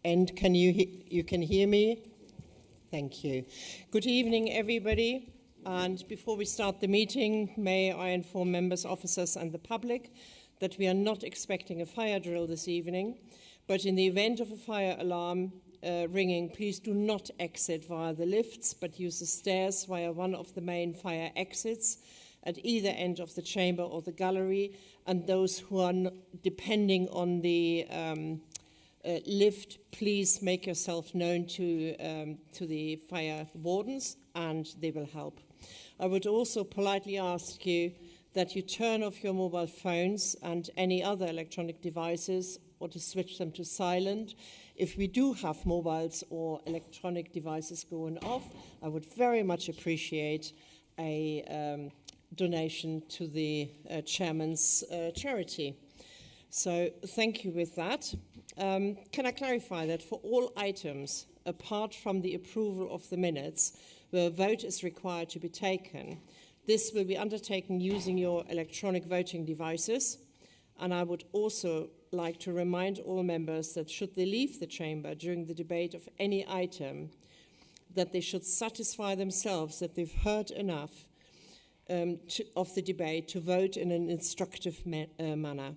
And you can hear me? Thank you. Good evening, everybody. And before we start the meeting, may I inform members, officers, and the public that we are not expecting a fire drill this evening, but in the event of a fire alarm ringing, please do not exit via the lifts, but use the stairs via one of the main fire exits at either end of the chamber or the gallery, and those who are depending on the lift, please make yourself known to the fire wardens, and they will help. I would also politely ask you that you turn off your mobile phones and any other electronic devices, or to switch them to silent. If we do have mobiles or electronic devices going off, I would very much appreciate a donation to the chairman's charity. So thank you with that. Can I clarify that for all items, apart from the approval of the minutes, where a vote is required to be taken, this will be undertaken using your electronic voting devices. And I would also like to remind all members that should they leave the chamber during the debate of any item, that they should satisfy themselves that they've heard enough of the debate to vote in an instructive manner.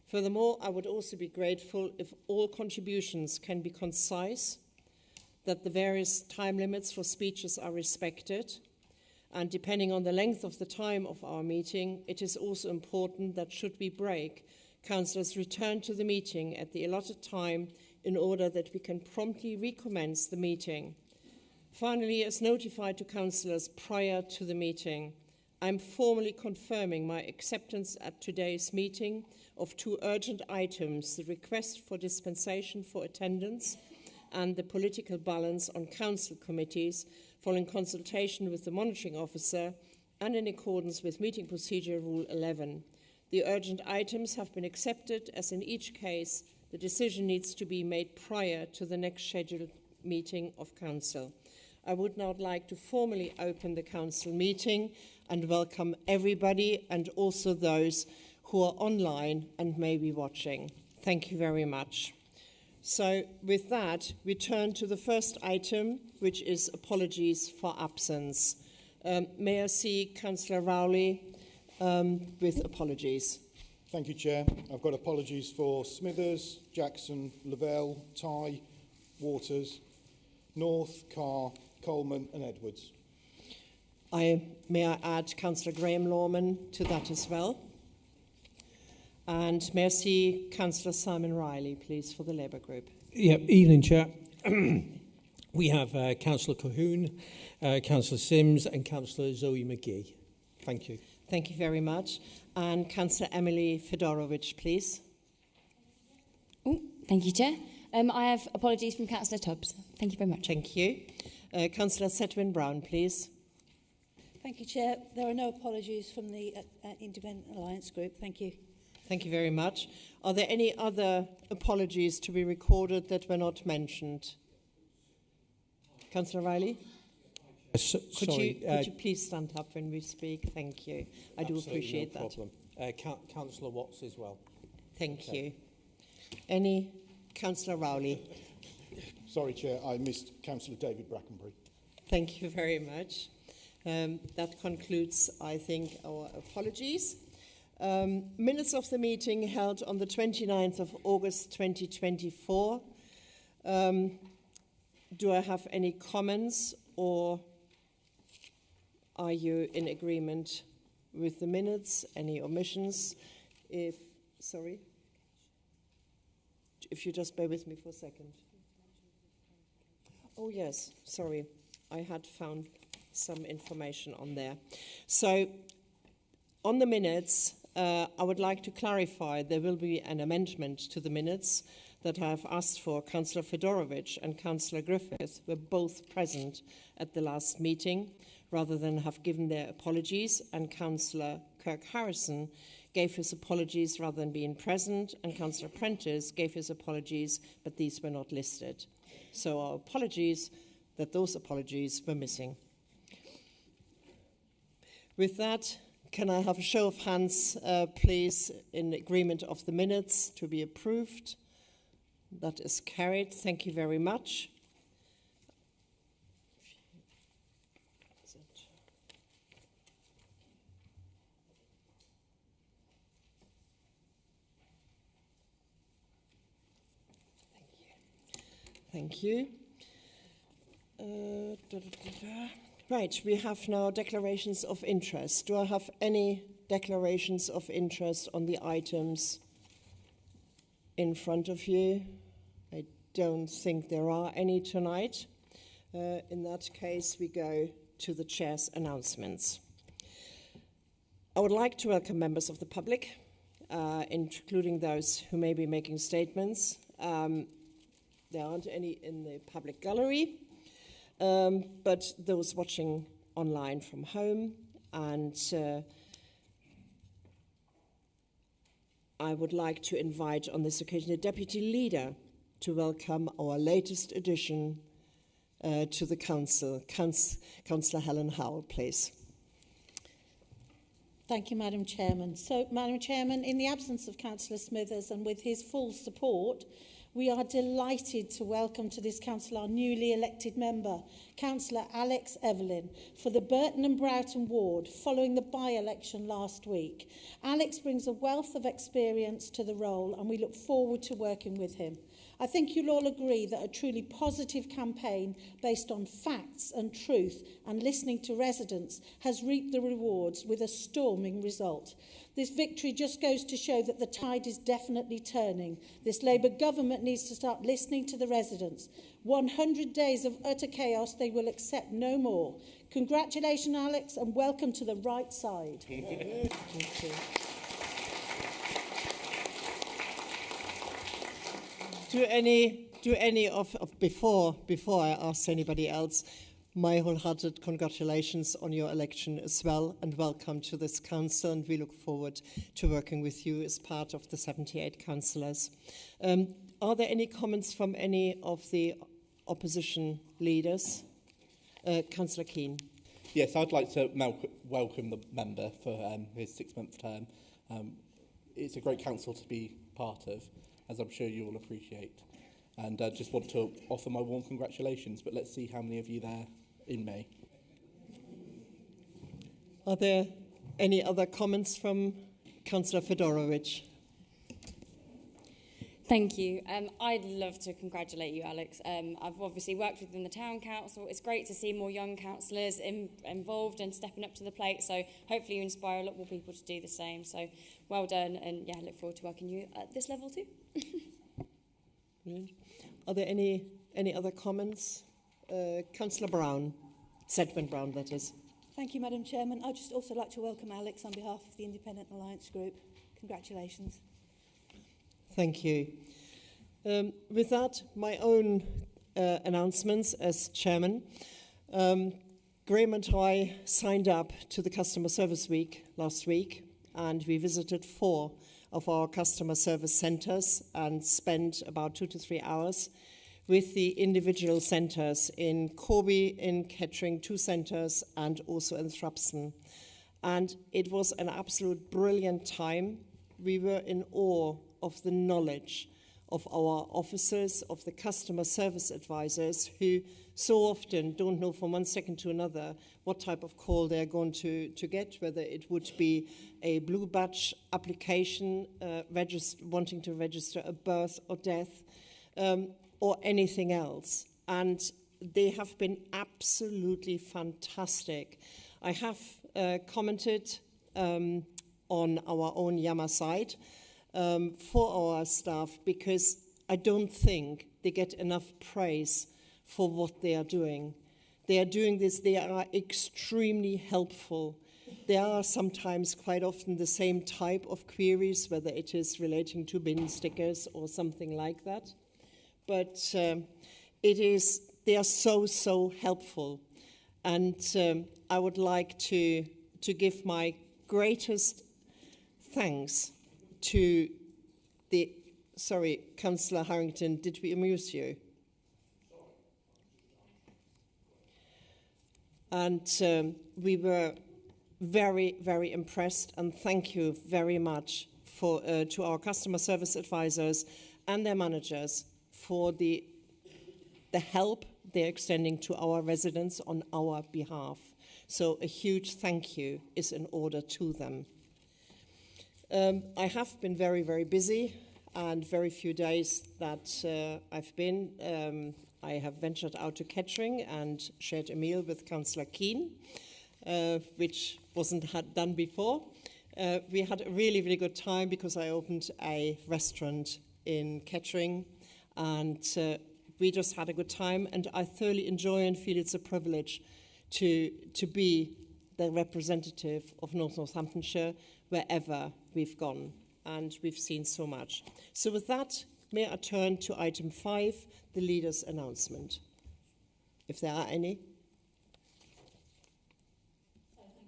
Furthermore, I would also be grateful if all contributions can be concise, that the various time limits for speeches are respected, and depending on the length of the time of our meeting, it is also important that should we break, councillors return to the meeting at the allotted time in order that we can promptly recommence the meeting. Finally, as notified to councillors prior to the meeting, I'm formally confirming my acceptance at today's meeting of two urgent items, the request for dispensation for attendance and the political balance on council committees following consultation with the monitoring officer and in accordance with meeting procedure rule 11. The urgent items have been accepted, as in each case the decision needs to be made prior to the next scheduled meeting of council. I would now like to formally open the council meeting and welcome everybody, and also those who are online and may be watching. Thank you very much. So with that, we turn to the first item, which is apologies for absence. May I see Councillor Rowley with apologies. Thank you, Chair. I've got apologies for Smithers, Jackson, Lavelle, Tye, Waters, North, Carr, Coleman and Edwards. May I add Councillor Graham Lawman to that as well? And may I see Councillor Simon Riley, please, for the Labour Group. Yeah, evening, Chair. We have Councillor Colquhoun, Councillor Sims and Councillor Zoe McGee. Thank you. Thank you very much. And Councillor Emily Fedorovich, please. Oh, thank you, Chair. I have apologies from Councillor Tubbs. Thank you very much. Thank you. Councillor Sedwin Brown, please. Thank you, Chair. There are no apologies from the Independent Alliance Group. Thank you. Thank you very much. Are there any other apologies to be recorded that were not mentioned? Councillor Riley? Could you please stand up when we speak? Thank you. I do appreciate no problem. that. Councillor Watts as well. Thank you. Any? Councillor Rowley? Sorry, Chair, I missed Councillor David Brackenbury. Thank you very much. That concludes, I think, our apologies. Minutes of the meeting held on the 29th of August 2024. Do I have any comments, or are you in agreement with the minutes? Any omissions? If you just bear with me for a second. Oh yes, sorry, I had found some information on there. So on the minutes, I would like to clarify there will be an amendment to the minutes that I have asked for. Councillor Fedorovich and Councillor Griffith were both present at the last meeting rather than have given their apologies, and Councillor Kirk-Harrison gave his apologies rather than being present, and Councillor Prentice gave his apologies, but these were not listed. So our apologies that those apologies were missing. With that, can I have a show of hands, please, in agreement of the minutes to be approved? That is carried. Thank you very much. Thank you. Right, we have now declarations of interest. Do I have any declarations of interest on the items in front of you? I don't think there are any tonight. In that case, we go to the chair's announcements. I would like to welcome members of the public, including those who may be making statements. There aren't any in the public gallery, but those watching online from home. And I would like to invite on this occasion the Deputy Leader to welcome our latest addition to the Council, Councillor Helen Howell, please. Thank you, Madam Chairman. So, Madam Chairman, in the absence of Councillor Smithers and with his full support, we are delighted to welcome to this council our newly elected member, Councillor Alex Evelyn, for the Burton and Broughton ward following the by-election last week. Alex brings a wealth of experience to the role and we look forward to working with him. I think you'll all agree that a truly positive campaign based on facts and truth and listening to residents has reaped the rewards with a storming result. This victory just goes to show that the tide is definitely turning. This Labour government needs to start listening to the residents. 100 days of utter chaos they will accept no more. Congratulations, Alex, and welcome to the right side. Thank you. Do any of before I ask anybody else, my wholehearted congratulations on your election as well, and welcome to this council, and we look forward to working with you as part of the 78 councillors. Are there any comments from any of the opposition leaders? Councillor Keane. Yes, I'd like to welcome the member for his 6-month term. It's a great council to be part of, as I'm sure you all appreciate. And I just want to offer my warm congratulations, but let's see how many of you there in May. Are there any other comments from Councillor Fedorovich? Thank you. I'd love to congratulate you, Alex. I've obviously worked within the town council. It's great to see more young councillors involved and stepping up to the plate. So hopefully you inspire a lot more people to do the same. So well done, and yeah, look forward to working you at this level too. Are there any other comments? Councillor Brown, Sedgman Brown, that is. Thank you, Madam Chairman. I'd just also like to welcome Alex on behalf of the Independent Alliance Group. Congratulations. Thank you. With that, my own announcements as chairman. Graham and I signed up to the Customer Service Week last week, and we visited 4 of our customer service centres and spent about 2 to 3 hours with the individual centres in Corby, in Kettering, 2 centres, and also in Thrapston. And it was an absolute brilliant time. We were in awe of the knowledge of our officers, of the customer service advisors, who so often don't know from one second to another what type of call they're going to get, whether it would be a blue badge application, wanting to register a birth or death, or anything else. And they have been absolutely fantastic. I have commented on our own Yammer side for our staff, because I don't think they get enough praise for what they are doing. They are doing this, they are extremely helpful. There are sometimes quite often the same type of queries, whether it is relating to bin stickers or something like that. But they are so helpful. And I would like to give my greatest thanks to the, sorry, Councillor Harrington, did we amuse you? And we were very impressed, and thank you very much to our customer service advisors and their managers for the help they're extending to our residents on our behalf. So a huge thank you is in order to them. I have been very, very busy, and very few days that I've been, I have ventured out to Kettering and shared a meal with Councillor Keane, which wasn't done before. We had a really, really good time because I opened a restaurant in Kettering, and we just had a good time, and I thoroughly enjoy and feel it's a privilege to be the representative of North Northamptonshire wherever we've gone, and we've seen so much. So with that, may I turn to item 5, the leader's announcement, if there are any.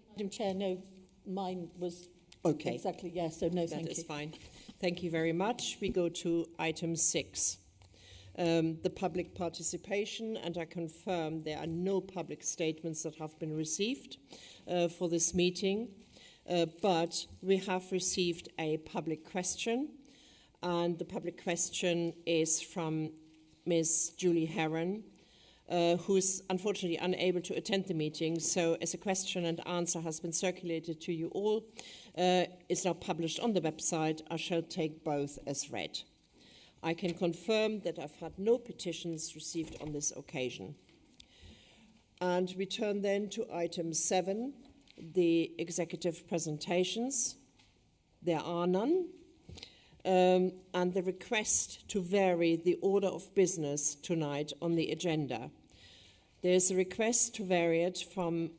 Madam Chair, no, mine was Okay. exactly, yes, so no, thank you. That is fine. Thank you very much. We go to item 6. The public participation, and I confirm there are no public statements that have been received for this meeting, but we have received a public question, and the public question is from Ms. Julie Heron, who is unfortunately unable to attend the meeting, so as a question and answer has been circulated to you all, is now published on the website. I shall take both as read. I can confirm that I've had no petitions received on this occasion. And we turn then to item 7, the executive presentations. There are none. And the request to vary the order of business tonight on the agenda. There's a request to vary it from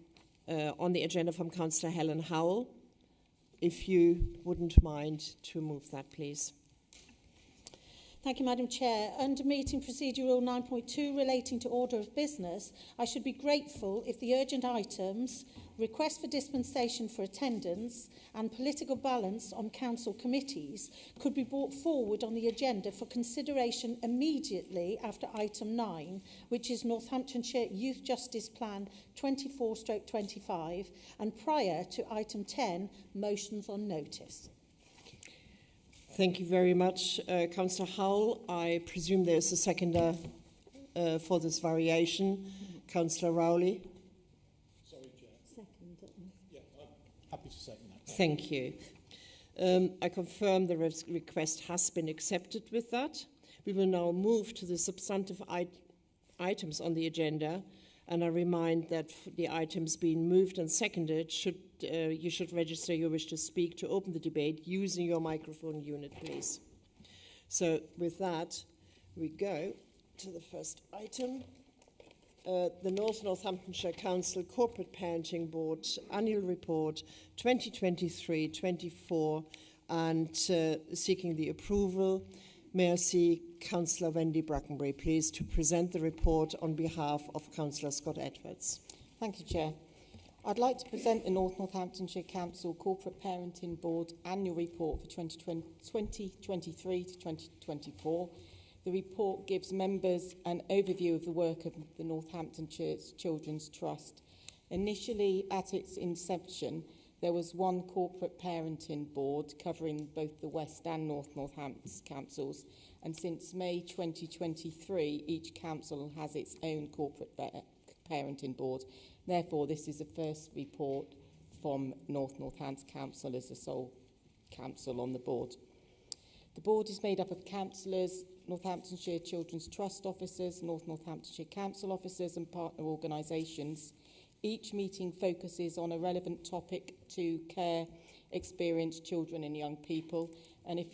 on the agenda from Councillor Helen Howell. If you wouldn't mind to move that, please. Thank you, Madam Chair. Under Meeting Procedure Rule 9.2 relating to order of business, I should be grateful if the urgent items, request for dispensation for attendance and political balance on council committees could be brought forward on the agenda for consideration immediately after item 9, which is Northamptonshire Youth Justice Plan 24/25, and prior to item 10, motions on notice. Thank you very much, Councillor Howell. I presume there's a seconder for this variation. Councillor Rowley. Sorry, Chair. Yeah, I'm happy to second that. Thank you. I confirm the request has been accepted with that. We will now move to the substantive items on the agenda, and I remind that the items being moved and seconded, you should register your wish to speak to open the debate using your microphone unit, please. So with that, we go to the first item. The North Northamptonshire Council Corporate Parenting Board Annual Report 2023-24, and seeking the approval. May I see Councillor Wendy Brackenbury, please, to present the report on behalf of Councillor Scott Edwards. Thank you, Chair. I'd like to present the North Northamptonshire Council Corporate Parenting Board Annual Report for 2023 to 2024. The report gives members an overview of the work of the Northamptonshire Children's Trust. Initially, at its inception, there was one corporate parenting board covering both the West and North Northampton councils, and since May 2023, each council has its own corporate parenting board. Therefore, this is the first report from North Northampton Council as the sole council on the board. The board is made up of councillors, Northamptonshire Children's Trust officers, North Northamptonshire Council officers and partner organisations. Each meeting focuses on a relevant topic to care, experienced children and young people. And if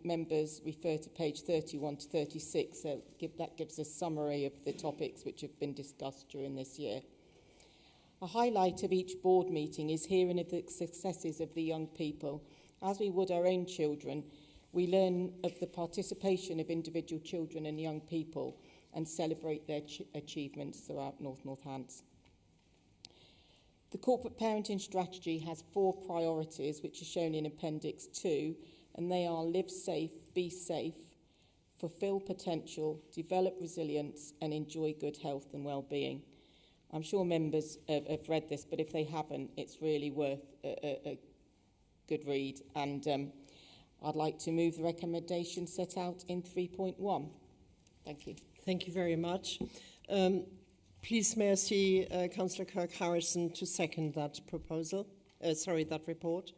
members refer to page 31 to 36, that gives a summary of the topics which have been discussed during this year. A highlight of each board meeting is hearing of the successes of the young people. As we would our own children, we learn of the participation of individual children and young people and celebrate their achievements throughout North Northampton. The corporate parenting strategy has 4 priorities, which are shown in Appendix 2, and they are live safe, be safe, fulfil potential, develop resilience, and enjoy good health and well-being. I'm sure members have read this, but if they haven't, it's really worth a good read. And I'd like to move the recommendation set out in 3.1. Thank you. Thank you very much. Please may I see Councillor Kirk-Harrison to second that proposal, that report.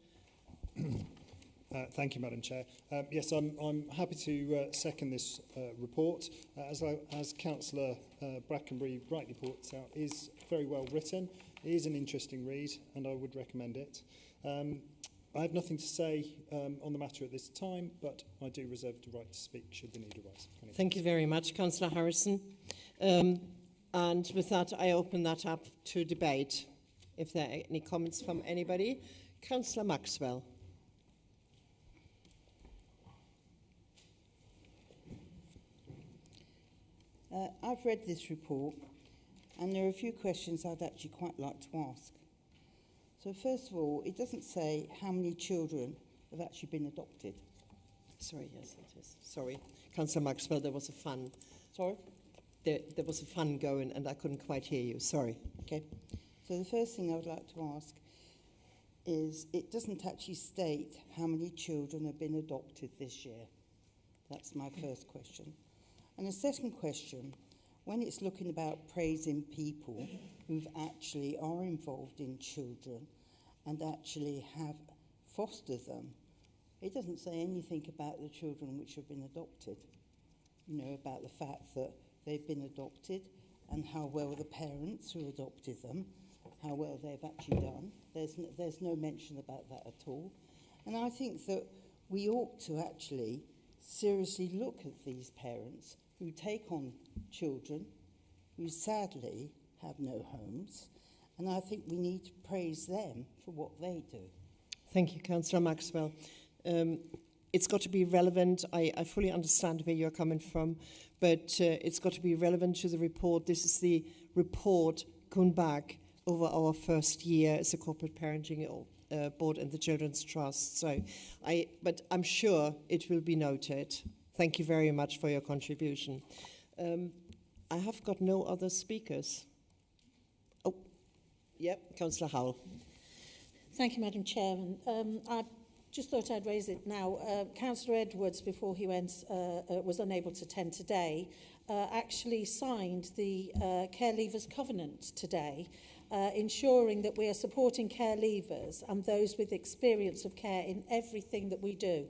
Thank you, Madam Chair. Yes, I'm happy to second this report. As Councillor Brackenbury rightly points out, is very well written. It is an interesting read, and I would recommend it. I have nothing to say on the matter at this time, but I do reserve the right to speak should the need arise. Thank you very much, Councillor Harrison. And with that, I open that up to debate. If there are any comments from anybody. Councillor Maxwell. I've read this report, and there are a few questions I'd actually quite like to ask. So first of all, it doesn't say how many children have actually been adopted. Sorry, yes, it is. Sorry. Councillor Maxwell, there was a fun. Sorry? There was a fun going, and I couldn't quite hear you. Sorry. Okay. So the first thing I would like to ask is, it doesn't actually state how many children have been adopted this year. That's my first question. And the second question, when it's looking about praising people who actually are involved in children and actually have fostered them, it doesn't say anything about the children which have been adopted. You know, about the fact that they've been adopted and how well the parents who adopted them, how well they've actually done. There's no mention about that at all. And I think that we ought to actually seriously look at these parents who take on children who sadly have no homes, and I think we need to praise them for what they do. Thank you, Councillor Maxwell. It's got to be relevant. I fully understand where you're coming from, but it's got to be relevant to the report. This is the report going back over our first year as a corporate parenting board and the Children's Trust. But I'm sure it will be noted. Thank you very much for your contribution. I have got no other speakers. Oh, yep, Councillor Howell. Thank you, Madam Chairman. I just thought I'd raise it now. Councillor Edwards, before he was unable to attend today, actually signed the Care Leavers Covenant today, ensuring that we are supporting care leavers and those with experience of care in everything that we do.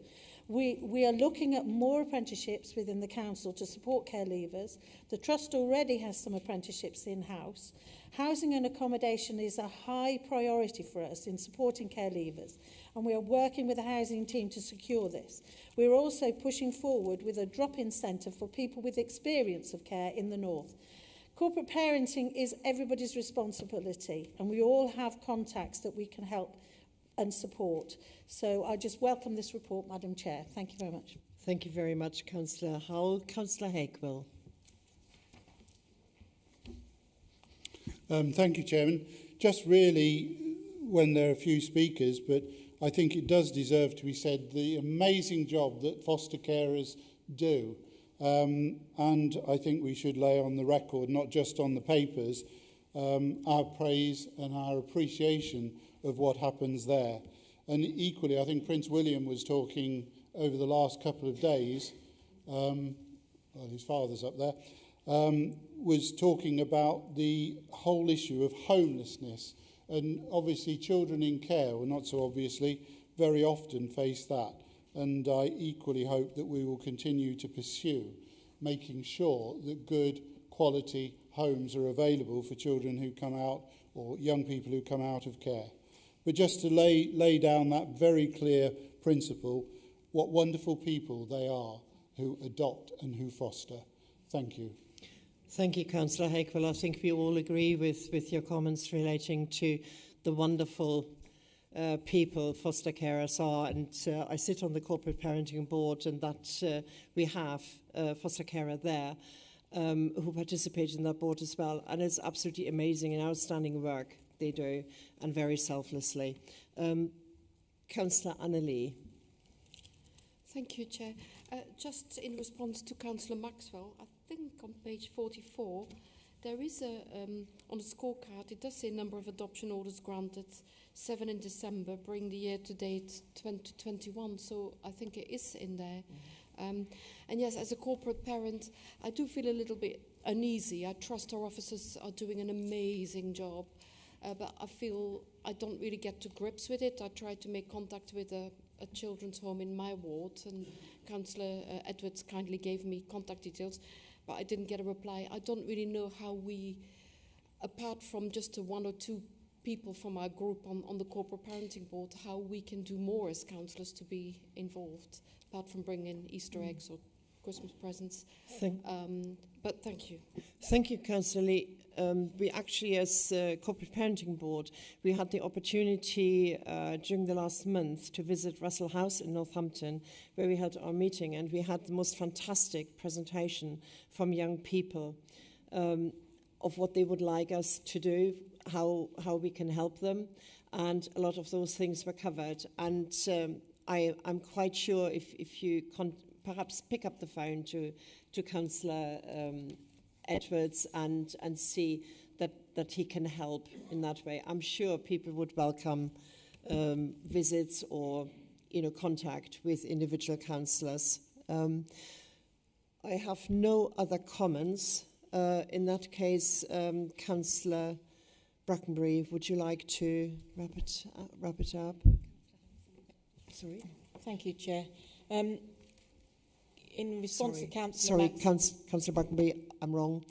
We are looking at more apprenticeships within the council to support care leavers. The trust already has some apprenticeships in-house. Housing and accommodation is a high priority for us in supporting care leavers, and we are working with the housing team to secure this. We are also pushing forward with a drop-in centre for people with experience of care in the north. Corporate parenting is everybody's responsibility, and we all have contacts that we can help and support. So I just welcome this report, Madam Chair. Thank you very much. Thank you very much, Councillor Howell. Councillor Hakewell. Thank you, Chairman. Just really, when there are a few speakers, but I think it does deserve to be said, the amazing job that foster carers do. And I think we should lay on the record, not just on the papers, our praise and our appreciation of what happens there. And equally, I think Prince William was talking over the last couple of days, well, his father's up there, was talking about the whole issue of homelessness. And obviously children in care, or not so obviously, very often face that. And I equally hope that we will continue to pursue making sure that good quality homes are available for children who come out, or young people who come out of care. But just to lay down that very clear principle, what wonderful people they are who adopt and who foster. Thank you. Thank you, Councillor Hakewell. I think we all agree with your comments relating to the wonderful people foster carers are. And I sit on the corporate parenting board, and that we have a foster carer there who participate in that board as well. And it's absolutely amazing and outstanding work they do, and very selflessly. Councillor Annalee. Thank you, Chair. Just in response to Councillor Maxwell, I think on page 44, there is on the scorecard, it does say number of adoption orders granted, 7 in December, bring the year to date 2021, so I think it is in there. And yes, as a corporate parent, I do feel a little bit uneasy. I trust our officers are doing an amazing job, but I feel I don't really get to grips with it. I tried to make contact with a children's home in my ward, and Councillor Edwards kindly gave me contact details, but I didn't get a reply. I don't really know how we, apart from just one or two people from our group on the corporate parenting board, how we can do more as councillors to be involved, apart from bringing Easter eggs or Christmas presents. But thank you. Thank you, Councillor Lee. We actually, as Corporate Parenting Board, we had the opportunity during the last month to visit Russell House in Northampton, where we held our meeting, and we had the most fantastic presentation from young people of what they would like us to do, how we can help them, and a lot of those things were covered. And I'm quite sure if you perhaps pick up the phone to Councillor Edwards and see that he can help in that way, I'm sure people would welcome visits or contact with individual councillors. I have no other comments. In that case, Councillor Brackenbury, would you like to wrap it up? Sorry. Thank you, Chair. In response to Councillor... Sorry, Councillor Brackenbury, I'm wrong.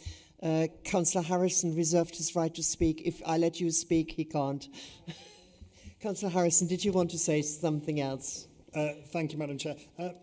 Councillor Harrison reserved his right to speak. If I let you speak, he can't. Councillor Harrison, did you want to say something else? Thank you, Madam Chair.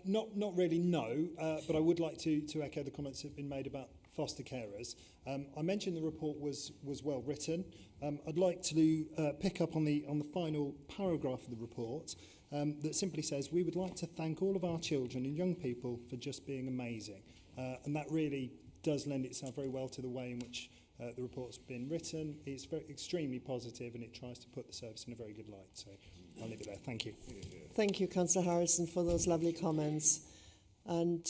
Not really, no, but I would like to echo the comments that have been made about foster carers. I mentioned the report was well written. I'd like to pick up on the final paragraph of the report that simply says, we would like to thank all of our children and young people for just being amazing. And that really does lend itself very well to the way in which the report's been written. It's extremely positive, and it tries to put the service in a very good light. So I'll leave it there. Thank you. Thank you, Councillor Harrison, for those lovely comments. And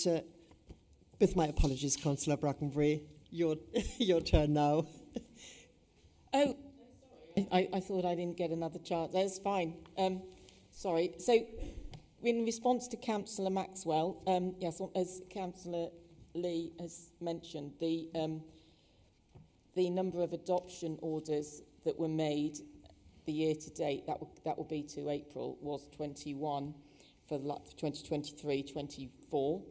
with my apologies, Councillor Brackenbury, your turn now. Oh, I thought I didn't get another chance. That's fine. Sorry. So, in response to Councillor Maxwell, yes, as Councillor Lee has mentioned, the number of adoption orders that were made the year to date, that will be to April, was 21 for 2023-24.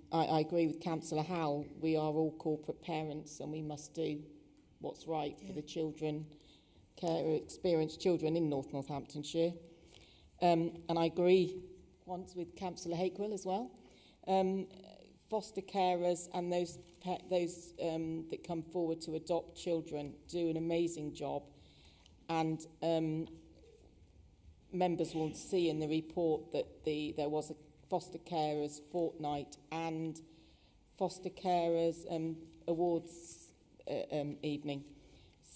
I agree with Councillor Howell. We are all corporate parents, and we must do what's right for the children, experienced children in Northamptonshire. And I agree once with Councillor Hakewill as well. Foster carers and those that come forward to adopt children do an amazing job. And members will see in the report that there was a foster carers fortnight and foster carers awards evening.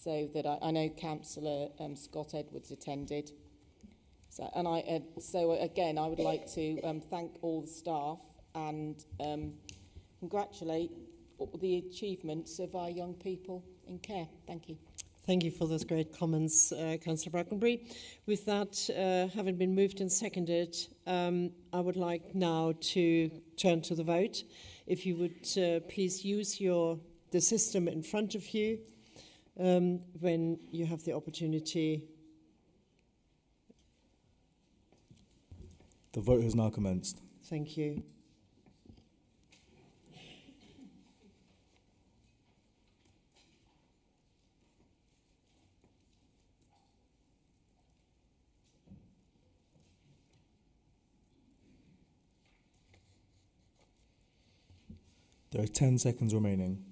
So that I know Councillor Scott Edwards attended. So again, I would like to thank all the staff and congratulate the achievements of our young people in care. Thank you. Thank you for those great comments, Councillor Brackenbury. With that, having been moved and seconded, I would like now to turn to the vote. If you would please use the system in front of you when you have the opportunity. The vote has now commenced. Thank you. There are 10 seconds remaining.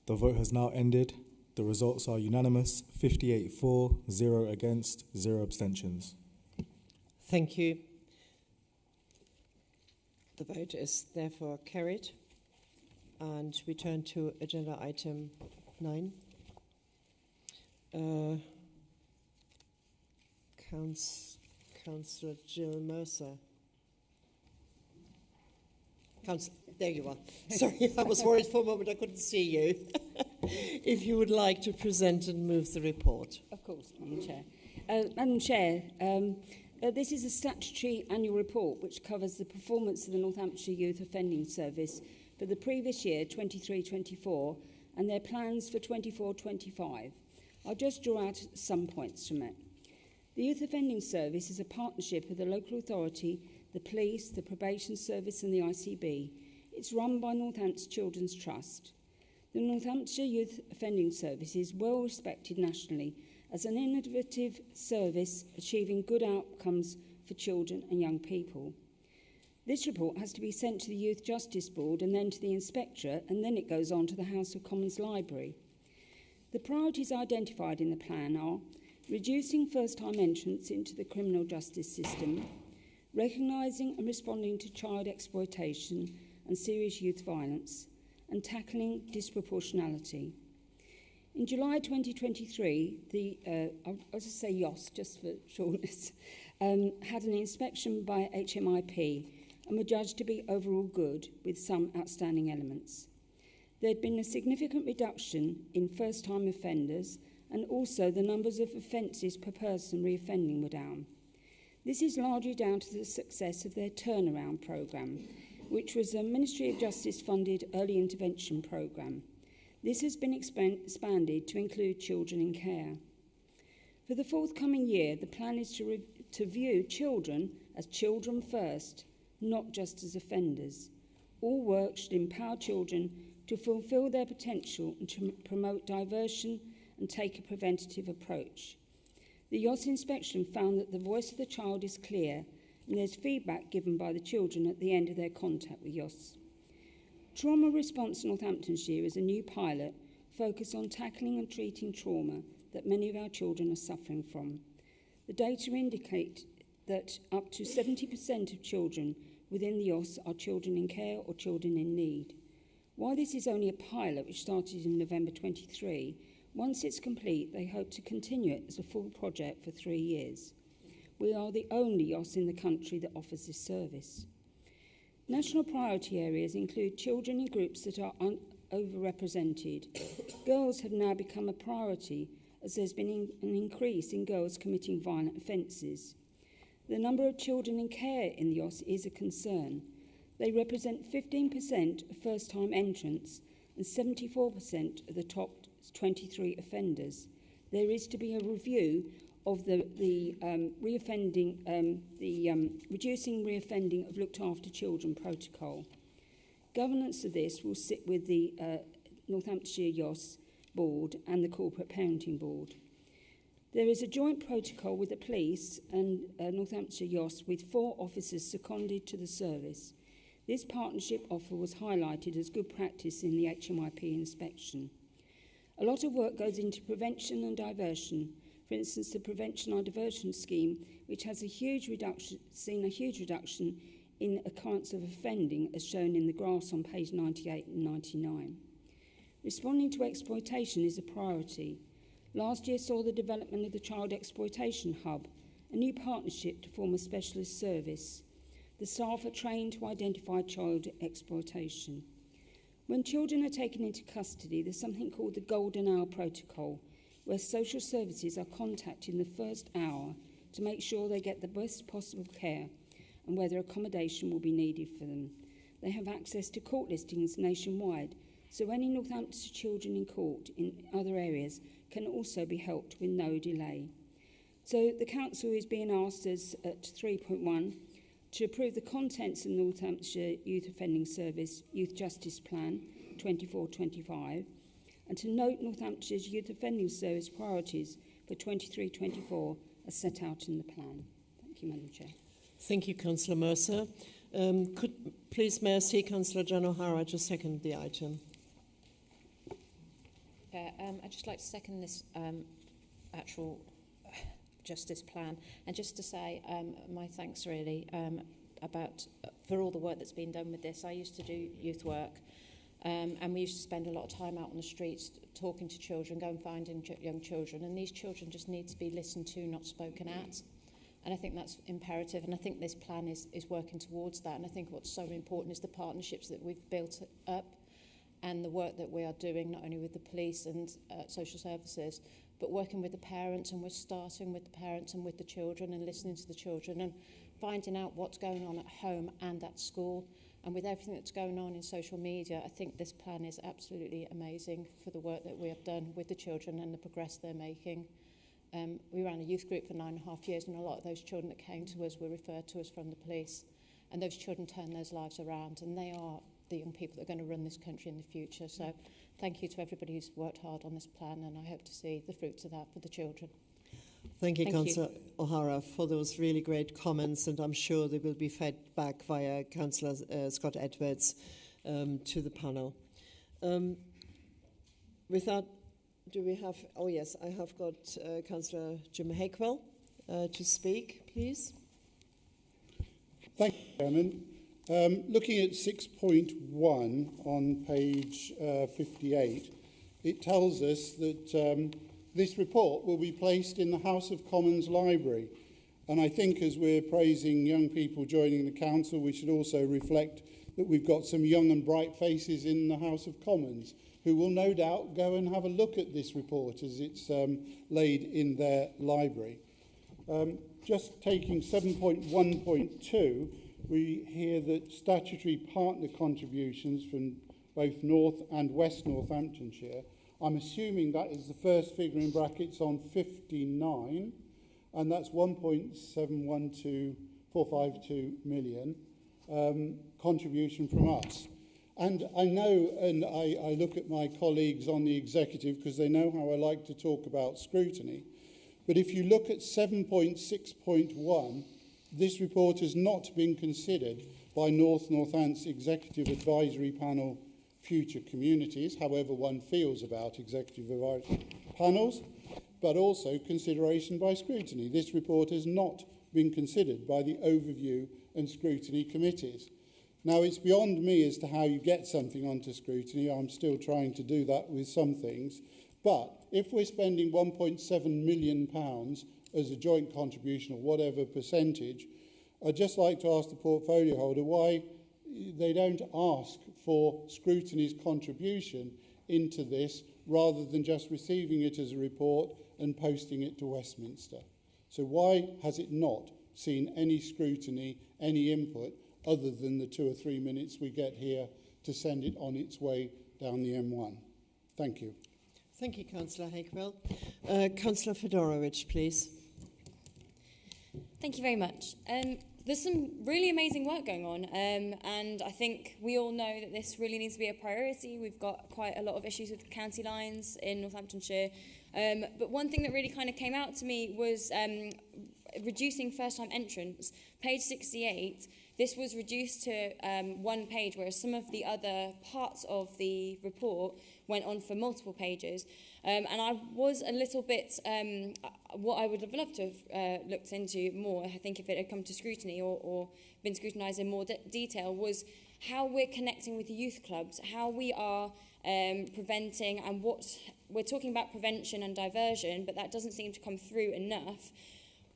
The vote has now ended. The results are unanimous, 58 for, 0 against, 0 abstentions. Thank you. The vote is therefore carried. And we turn to agenda item 9. Councillor Jill Mercer. There you are. Sorry, I was worried for a moment I couldn't see you. if you would like to present and move the report. Of course, Madam Chair. Madam Chair, this is a statutory annual report which covers the performance of the Northamptonshire Youth Offending Service for the previous year, 23-24, and their plans for 24-25. I'll just draw out some points from it. The Youth Offending Service is a partnership with the local authority, the police, the probation service and the ICB. It's run by Northampton Children's Trust. The Northamptonshire Youth Offending Service is well respected nationally as an innovative service achieving good outcomes for children and young people. This report has to be sent to the Youth Justice Board and then to the Inspectorate, and then it goes on to the House of Commons Library. The priorities identified in the plan are reducing first-time entrants into the criminal justice system, recognising and responding to child exploitation and serious youth violence, and tackling disproportionality. In July 2023, I'll just say YOS, just for shortness, had an inspection by HMIP and were judged to be overall good with some outstanding elements. There had been a significant reduction in first-time offenders, and also the numbers of offences per person reoffending were down. This is largely down to the success of their turnaround programme, which was a Ministry of Justice funded early intervention programme. This has been expanded to include children in care. For the forthcoming year, the plan is to view children as children first, not just as offenders. All work should empower children to fulfil their potential and to promote diversion and take a preventative approach. The YOS inspection found that the voice of the child is clear and there's feedback given by the children at the end of their contact with YOS. Trauma Response Northamptonshire is a new pilot focused on tackling and treating trauma that many of our children are suffering from. The data indicate that up to 70% of children within the YOS are children in care or children in need. While this is only a pilot which started in November 23, once it's complete, they hope to continue it as a full project for 3 years. We are the only YOS in the country that offers this service. National priority areas include children in groups that are overrepresented. Girls have now become a priority as there's been an increase in girls committing violent offences. The number of children in care in the YOS is a concern. They represent 15% of first-time entrants and 74% of the top 23 offenders. There is to be a review of the reducing reoffending of looked after children protocol. Governance of this will sit with the Northamptonshire YOS Board and the Corporate Parenting Board. There is a joint protocol with the police and Northamptonshire YOS with 4 officers seconded to the service. This partnership offer was highlighted as good practice in the HMIP inspection. A lot of work goes into prevention and diversion. For instance, the Prevention and Diversion Scheme, which has seen a huge reduction in occurrence of offending, as shown in the graphs on page 98 and 99. Responding to exploitation is a priority. Last year saw the development of the Child Exploitation Hub, a new partnership to form a specialist service. The staff are trained to identify child exploitation. When children are taken into custody, there's something called the Golden Hour Protocol, where social services are contacted in the first hour to make sure they get the best possible care and whether accommodation will be needed for them. They have access to court listings nationwide, so any Northamptonshire children in court in other areas can also be helped with no delay. So the Council is being asked as at 3.1 to approve the contents of the Northamptonshire Youth Offending Service Youth Justice Plan 24-25 and to note Northamptonshire's Youth Offending Service priorities for 23-24 as set out in the plan. Thank you, Madam Chair. Thank you, Councillor Mercer. Please, may I see Councillor John O'Hara to second the item? I'd just like to second this actual justice plan, and just to say my thanks really for all the work that's been done with this. I used to do youth work, and we used to spend a lot of time out on the streets talking to children, going finding young children, and these children just need to be listened to, not spoken at. And I think that's imperative, and I think this plan is working towards that. And I think what's so important is the partnerships that we've built up and the work that we are doing, not only with the police and social services, but working with the parents, and we're starting with the parents and with the children and listening to the children and finding out what's going on at home and at school. And with everything that's going on in social media, I think this plan is absolutely amazing for the work that we have done with the children and the progress they're making. We ran a youth group for 9.5 years, and a lot of those children that came to us were referred to us from the police. And those children turned those lives around, and they are the young people that are going to run this country in the future. So thank you to everybody who's worked hard on this plan, and I hope to see the fruits of that for the children. Thank you, Councillor O'Hara, for those really great comments, and I'm sure they will be fed back via Councillor Scott Edwards to the panel. With that, do we have... Oh, yes, I have got Councillor Jim Hakewell to speak, please. Thank you, Chairman. Looking at 6.1 on page 58, it tells us that this report will be placed in the House of Commons Library. And I think as we're praising young people joining the council, we should also reflect that we've got some young and bright faces in the House of Commons who will no doubt go and have a look at this report as it's laid in their library. Just taking 7.1.2, we hear that statutory partner contributions from both North and West Northamptonshire, I'm assuming that is the first figure in brackets on 59, and that's 1.712452 million contribution from us. And I know, and I look at my colleagues on the executive because they know how I like to talk about scrutiny, but if you look at 7.6.1, this report has not been considered by Northants Executive Advisory Panel Future Communities, however one feels about executive advisory panels, but also consideration by scrutiny. This report has not been considered by the overview and scrutiny committees. Now, it's beyond me as to how you get something onto scrutiny. I'm still trying to do that with some things. But if we're spending £1.7 million as a joint contribution or whatever percentage, I'd just like to ask the portfolio holder why they don't ask for scrutiny's contribution into this rather than just receiving it as a report and posting it to Westminster. So why has it not seen any scrutiny, any input, other than the 2 or 3 minutes we get here to send it on its way down the M1? Thank you. Thank you, Councillor Hakewell. Councillor Fedorovich, please. Thank you very much. There's some really amazing work going on, and I think we all know that this really needs to be a priority. We've got quite a lot of issues with county lines in Northamptonshire, but one thing that really kind of came out to me was reducing first-time entrants. Page 68, this was reduced to one page, whereas some of the other parts of the report went on for multiple pages. And I was a little bit, what I would have loved to have looked into more, I think if it had come to scrutiny or been scrutinised in more detail, was how we're connecting with the youth clubs, how we are preventing, and what we're talking about prevention and diversion, but that doesn't seem to come through enough.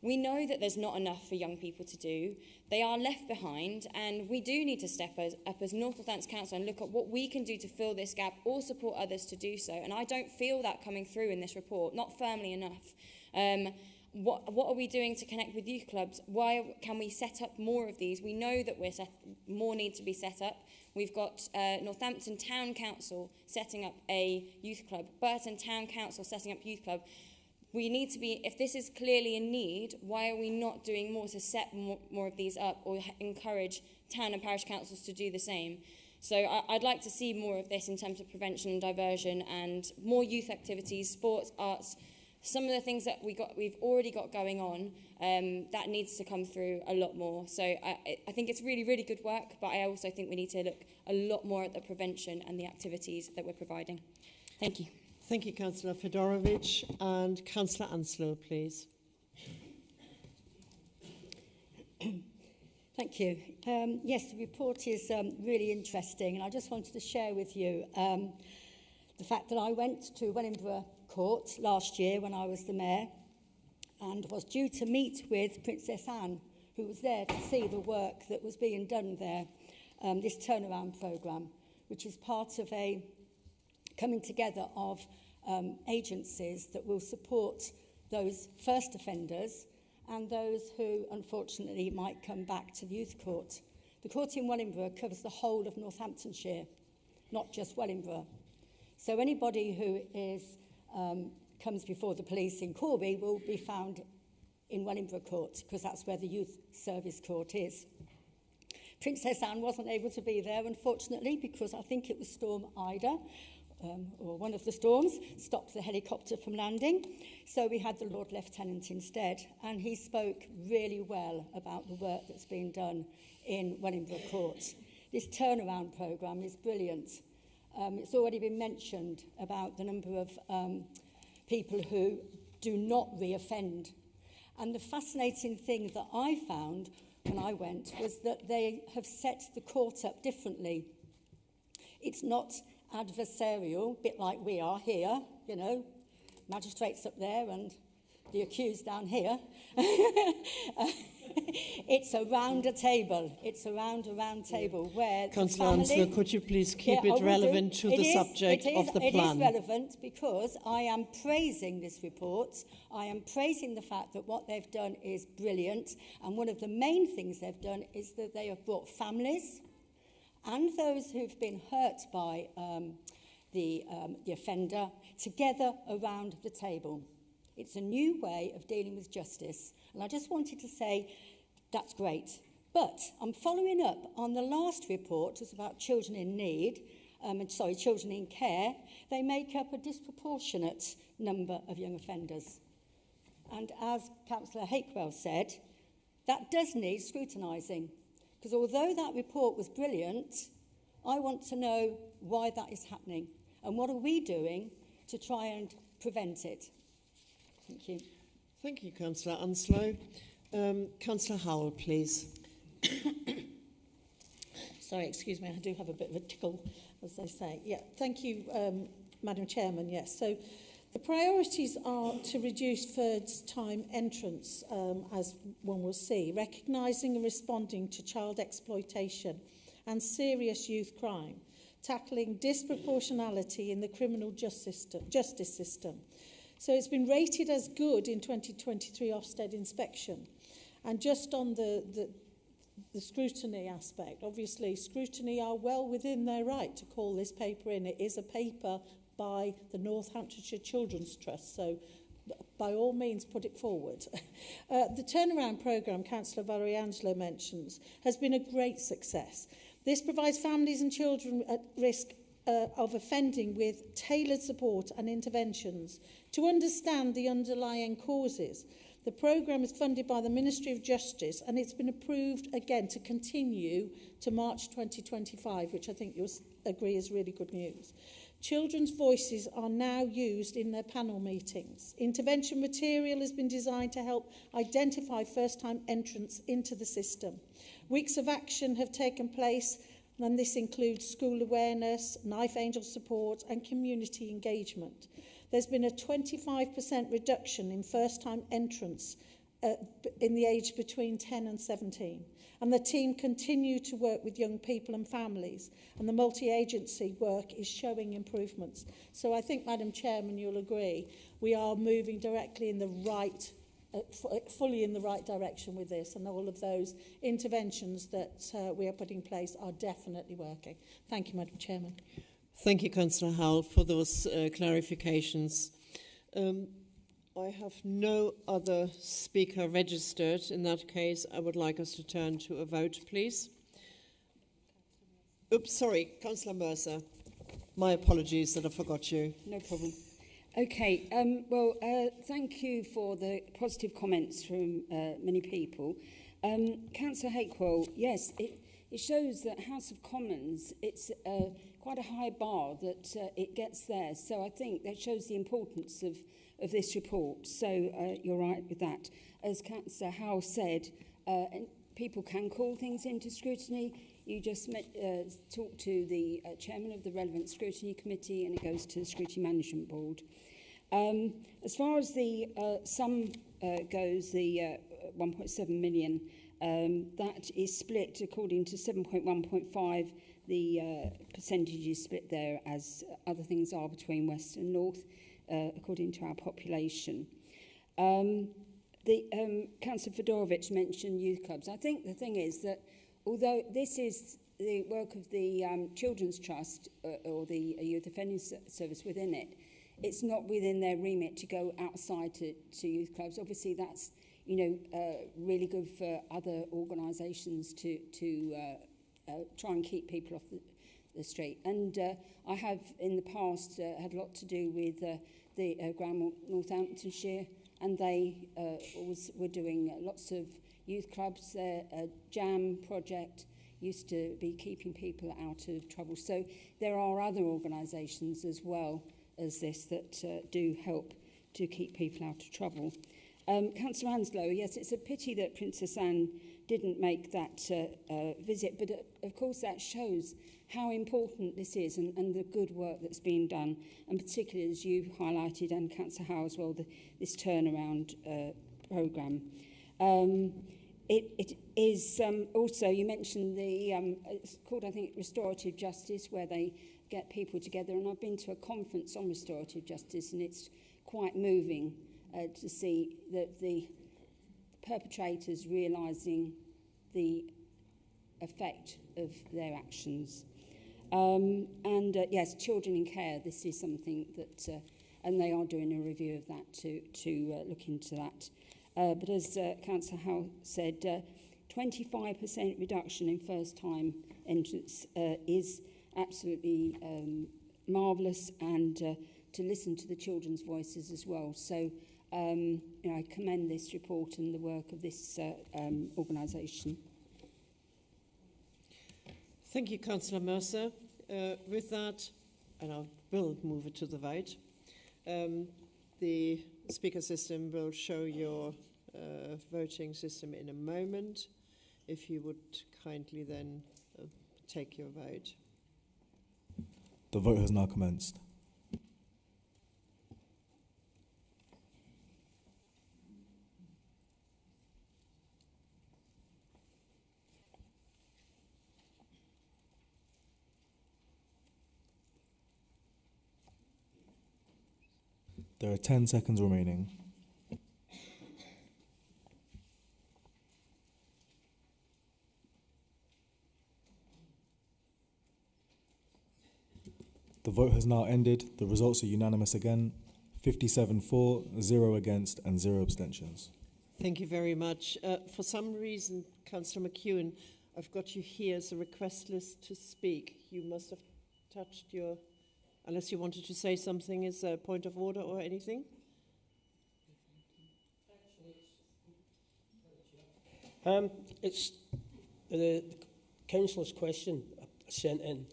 We know that there's not enough for young people to do. They are left behind, and we do need to step up as North Northants Council and look at what we can do to fill this gap or support others to do so. And I don't feel that coming through in this report, not firmly enough. What are we doing to connect with youth clubs? Why can we set up more of these? We know that more need to be set up. We've got Northampton Town Council setting up a youth club, Burton Town Council setting up youth club. We need to be, if this is clearly in need, why are we not doing more to set more of these up or encourage town and parish councils to do the same? So I'd like to see more of this in terms of prevention and diversion and more youth activities, sports, arts, some of the things that we've already got going on, that needs to come through a lot more. So I think it's really, really good work, but I also think we need to look a lot more at the prevention and the activities that we're providing. Thank you. Thank you, Councillor Fedorovich. And Councillor Anslow, please. Thank you. Yes, the report is really interesting, and I just wanted to share with you the fact that I went to Wellingborough Court last year when I was the mayor and was due to meet with Princess Anne, who was there to see the work that was being done there, this turnaround programme, which is part of a coming together of agencies that will support those first offenders and those who, unfortunately, might come back to the youth court. The court in Wellingborough covers the whole of Northamptonshire, not just Wellingborough. So anybody who is comes before the police in Corby will be found in Wellingborough Court, because that's where the Youth Service Court is. Princess Anne wasn't able to be there, unfortunately, because I think it was Storm Ida, or one of the storms, stopped the helicopter from landing. So we had the Lord Lieutenant instead, and he spoke really well about the work that's been done in Wellingborough Court. This turnaround programme is brilliant. It's already been mentioned about the number of people who do not re-offend. And the fascinating thing that I found when I went was that they have set the court up differently. It's not adversarial, a bit like we are here, you know, magistrates up there and the accused down here. It's around a table. It's around a round table where Councillor Ansler, could you please keep it relevant to the subject of the plan? It is relevant because I am praising this report. I am praising the fact that what they've done is brilliant. And one of the main things they've done is that they have brought families and those who've been hurt by the offender together around the table. It's a new way of dealing with justice. And I just wanted to say that's great. But I'm following up on the last report, was about children in need, children in care. They make up a disproportionate number of young offenders. And as Councillor Hakewell said, that does need scrutinising. Because although that report was brilliant, I want to know why that is happening and what are we doing to try and prevent it. Thank you. Thank you, Councillor Anslow. Councillor Howell, please. Sorry, excuse me, I do have a bit of a tickle, as they say. Yeah, thank you, Madam Chairman. Yes, so the priorities are to reduce first-time entrance, as one will see, recognising and responding to child exploitation and serious youth crime, tackling disproportionality in the criminal justice system. So it's been rated as good in 2023 Ofsted inspection. And just on the scrutiny aspect, obviously scrutiny are well within their right to call this paper in. It is a paper by the Northamptonshire Children's Trust, so by all means put it forward. The turnaround programme Councillor Valerie Angelo mentions has been a great success. This provides families and children at risk of offending with tailored support and interventions to understand the underlying causes. The programme is funded by the Ministry of Justice and it's been approved again to continue to March 2025, which I think you'll agree is really good news. Children's voices are now used in their panel meetings. Intervention material has been designed to help identify first-time entrants into the system. Weeks of action have taken place, and this includes school awareness, Knife Angel support and community engagement. There's been a 25% reduction in first-time entrants in the age between 10 and 17. And the team continue to work with young people and families, and the multi-agency work is showing improvements. So I think, Madam Chairman, you'll agree, we are moving directly in the right fully in the right direction with this, and all of those interventions that we are putting in place are definitely working. Thank you, Madam Chairman. Thank you, Councillor Howell, for those clarifications. I have no other speaker registered. In that case, I would like us to turn to a vote, please. Oops, sorry, Councillor Mercer. My apologies that I forgot you. No problem. Okay, thank you for the positive comments from many people. Councillor Hakewell, yes, it shows that House of Commons, it's quite a high bar that it gets there. So I think that shows the importance of this report. So you're right with that. As Councillor Howell said, people can call things into scrutiny. You just talk to the chairman of the relevant scrutiny committee and it goes to the Scrutiny Management Board. As far as the sum goes, the 1.7 million, that is split according to 7.1.5, the percentages split there as other things are between West and North, according to our population. Councillor Fedorovich mentioned youth clubs. I think the thing is that although this is the work of the Children's Trust or the Youth Offending Service within it, it's not within their remit to go outside to youth clubs. Obviously, that's really good for other organisations to try and keep people off the street. And I have in the past had a lot to do with the Grand Northamptonshire, and they were doing lots of youth clubs. Their JAM project used to be keeping people out of trouble. So there are other organisations as well as this that do help to keep people out of trouble. Councillor Anslow, yes, it's a pity that Princess Anne didn't make that visit, but of course that shows how important this is and the good work that's been done, and particularly as you've highlighted, and Councillor Howe as well, this turnaround programme. It is also, you mentioned it's called, I think, Restorative Justice, where they get people together, and I've been to a conference on restorative justice, and it's quite moving to see that the perpetrators realising the effect of their actions. Yes, children in care, this is something that, and they are doing a review of that to look into that. But as Councillor Howe said, 25% reduction in first-time entrants is absolutely marvellous, and to listen to the children's voices as well. So I commend this report and the work of this organisation. Thank you, Councillor Mercer. With that, and I will move it to the vote, the speaker system will show your voting system in a moment. If you would kindly then take your vote. The vote has now commenced. There are 10 seconds remaining. The vote has now ended. The results are unanimous again. 57 for, 0 against, and 0 abstentions. Thank you very much. For some reason, Councillor McEwen, I've got you here as a request list to speak. You must have touched your... Unless you wanted to say something as a point of order or anything? It's the councillor's question sent in.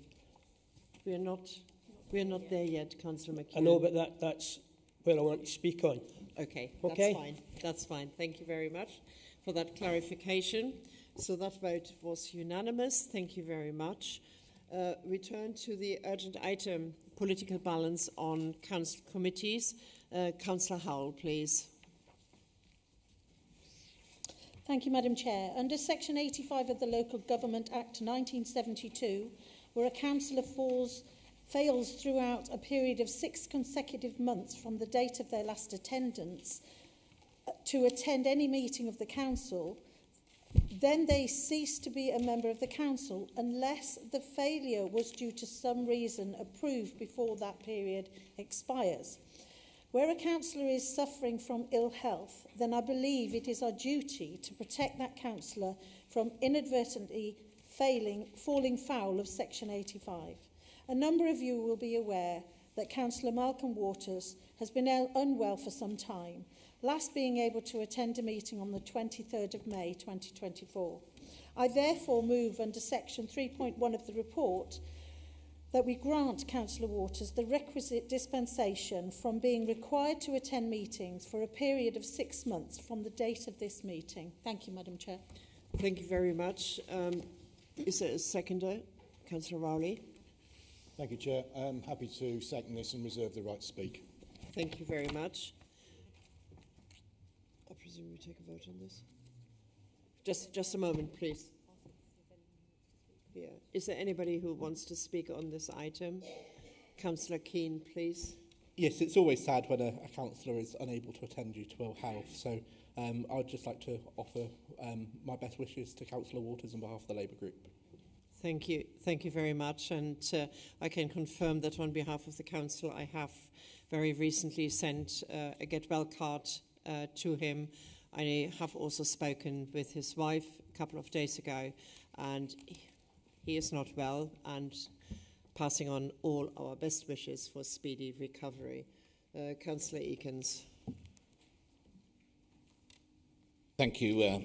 We're not there yet, Councillor McEwen. I know, but that's where I want to speak on. Okay, Okay. That's fine. That's fine. Thank you very much for that clarification. So that vote was unanimous. Thank you very much. We turn to the urgent item, political balance on council committees. Councillor Howell, please. Thank you, Madam Chair. Under Section 85 of the Local Government Act 1972, where a councillor fails throughout a period of 6 consecutive months from the date of their last attendance to attend any meeting of the council, then they cease to be a member of the council unless the failure was due to some reason approved before that period expires. Where a councillor is suffering from ill health, then I believe it is our duty to protect that councillor from inadvertently falling foul of Section 85. A number of you will be aware that Councillor Malcolm Waters has been unwell for some time, last being able to attend a meeting on the 23rd of May 2024. I therefore move under Section 3.1 of the report that we grant Councillor Waters the requisite dispensation from being required to attend meetings for a period of 6 months from the date of this meeting. Thank you, Madam Chair. Thank you very much. Is there a seconder? Councillor Rowley. Thank you, Chair. I'm happy to second this and reserve the right to speak. Thank you very much. I presume we take a vote on this. Just a moment, please. Yeah. Is there anybody who wants to speak on this item? Councillor Keane, please. Yes, it's always sad when a councillor is unable to attend due to ill health. So I'd just like to offer my best wishes to Councillor Waters on behalf of the Labour Group. Thank you. Thank you very much. And I can confirm that on behalf of the Council, I have very recently sent a get well card to him. I have also spoken with his wife a couple of days ago, and he is not well, and passing on all our best wishes for speedy recovery. Councillor Eakins. Thank you,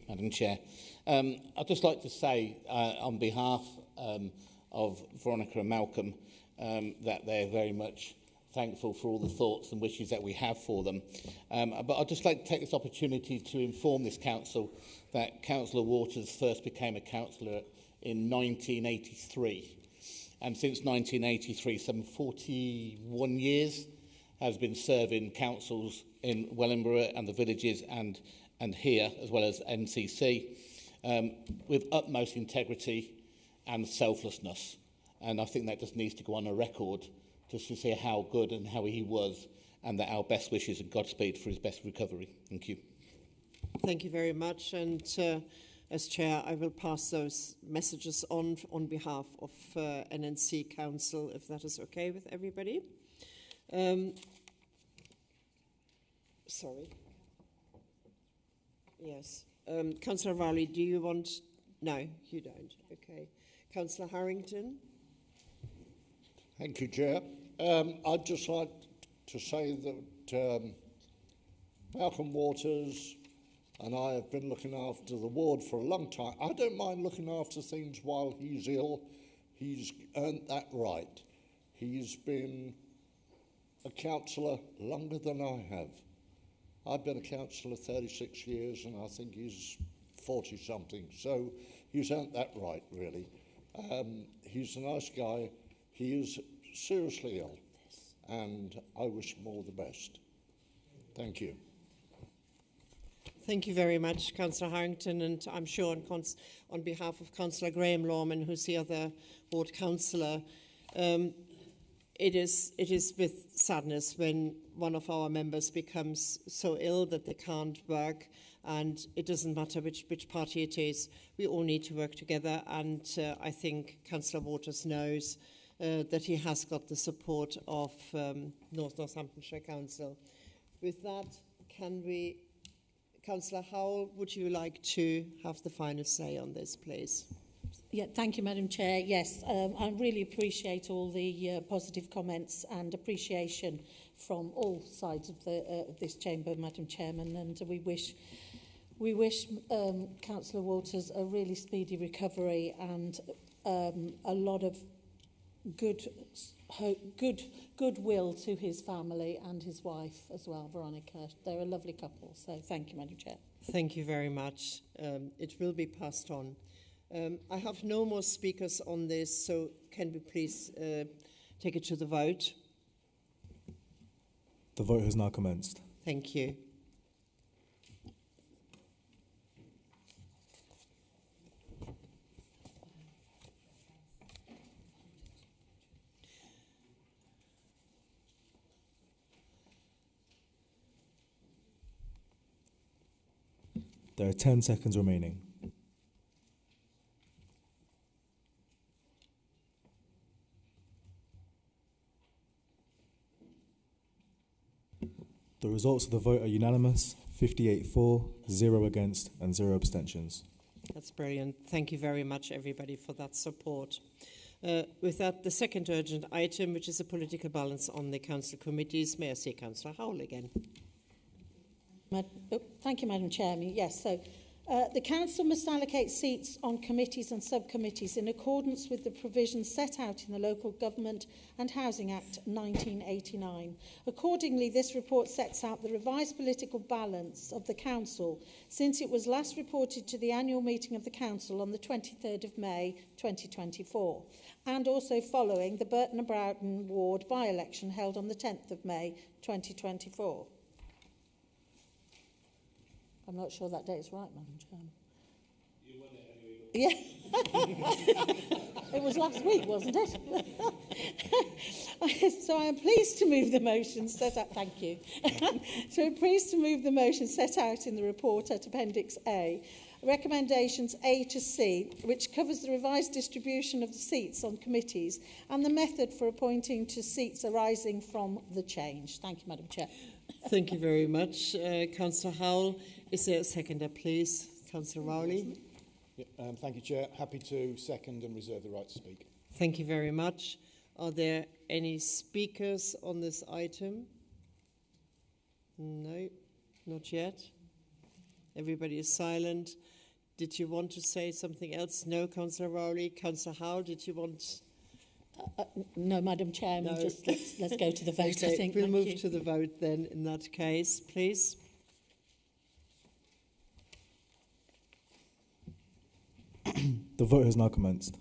Madam Chair. I'd just like to say on behalf of Veronica and Malcolm that they're very much thankful for all the thoughts and wishes that we have for them. But I'd just like to take this opportunity to inform this council that Councillor Waters first became a councillor in 1983. And since 1983, some 41 years has been serving councils in Wellingborough and the villages and here, as well as NCC, with utmost integrity and selflessness. And I think that just needs to go on a record just to say how good and how he was, and that our best wishes and Godspeed for his best recovery. Thank you. Thank you very much. And as Chair, I will pass those messages on behalf of NNC Council, if that is okay with everybody. Sorry. Yes. Councillor Rowley, do you want... No, you don't. Okay. Councillor Harrington. Thank you, Chair. I'd just like to say that Malcolm Waters and I have been looking after the ward for a long time. I don't mind looking after things while he's ill. He's earned that right. He's been a councillor longer than I have. I've been a councillor 36 years, and I think he's 40-something. So he's earned that right, really. He's a nice guy. He is seriously ill, and I wish him all the best. Thank you. Thank you very much, Councillor Harrington, and I'm sure on behalf of Councillor Graham Lorman, who's the other ward councillor, it is with sadness when one of our members becomes so ill that they can't work, and it doesn't matter which party it is. We all need to work together, and I think Councillor Waters knows that he has got the support of Northamptonshire Council. With that, can we... Councillor Howell, would you like to have the final say on this, please? Yeah, thank you, Madam Chair. Yes, I really appreciate all the positive comments and appreciation from all sides of this chamber, Madam Chairman, and we wish Councillor Waters a really speedy recovery and a lot of goodwill to his family and his wife as well, Veronica. They're a lovely couple, so thank you, Madam Chair. Thank you very much. It will be passed on. I have no more speakers on this, so can we please take it to the vote? The vote has now commenced. Thank you. There are 10 seconds remaining. The results of the vote are unanimous, 58 for, 0 against and 0 abstentions. That's brilliant. Thank you very much, everybody, for that support. With that, the second urgent item, which is a political balance on the council committees. May I see Councillor Howell again? Thank you, Madam Chairman. Yes, so the Council must allocate seats on committees and subcommittees in accordance with the provisions set out in the Local Government and Housing Act 1989. Accordingly, this report sets out the revised political balance of the Council since it was last reported to the annual meeting of the Council on the 23rd of May 2024, and also following the Burton and Broughton ward by-election held on the 10th of May 2024. I'm not sure that date is right, Madam Chairman. You won it anyway. Yeah. It was last week, wasn't it? So I am pleased to move the motion set out. Thank you. So I'm pleased to move the motion set out in the report at Appendix A. Recommendations A to C, which covers the revised distribution of the seats on committees and the method for appointing to seats arising from the change. Thank you, Madam Chair. Thank you very much. Councillor Howell, is there a seconder, please? Councillor Rowley. Thank you, Chair. Happy to second and reserve the right to speak. Thank you very much. Are there any speakers on this item? No, not yet. Everybody is silent. Did you want to say something else? No, Councillor Rowley. Councillor Howell, did you want... No, Madam Chairman, No. just let's go to the vote, Okay, I think. we'll Thank move you. to the vote then in that case, please. The vote has now commenced.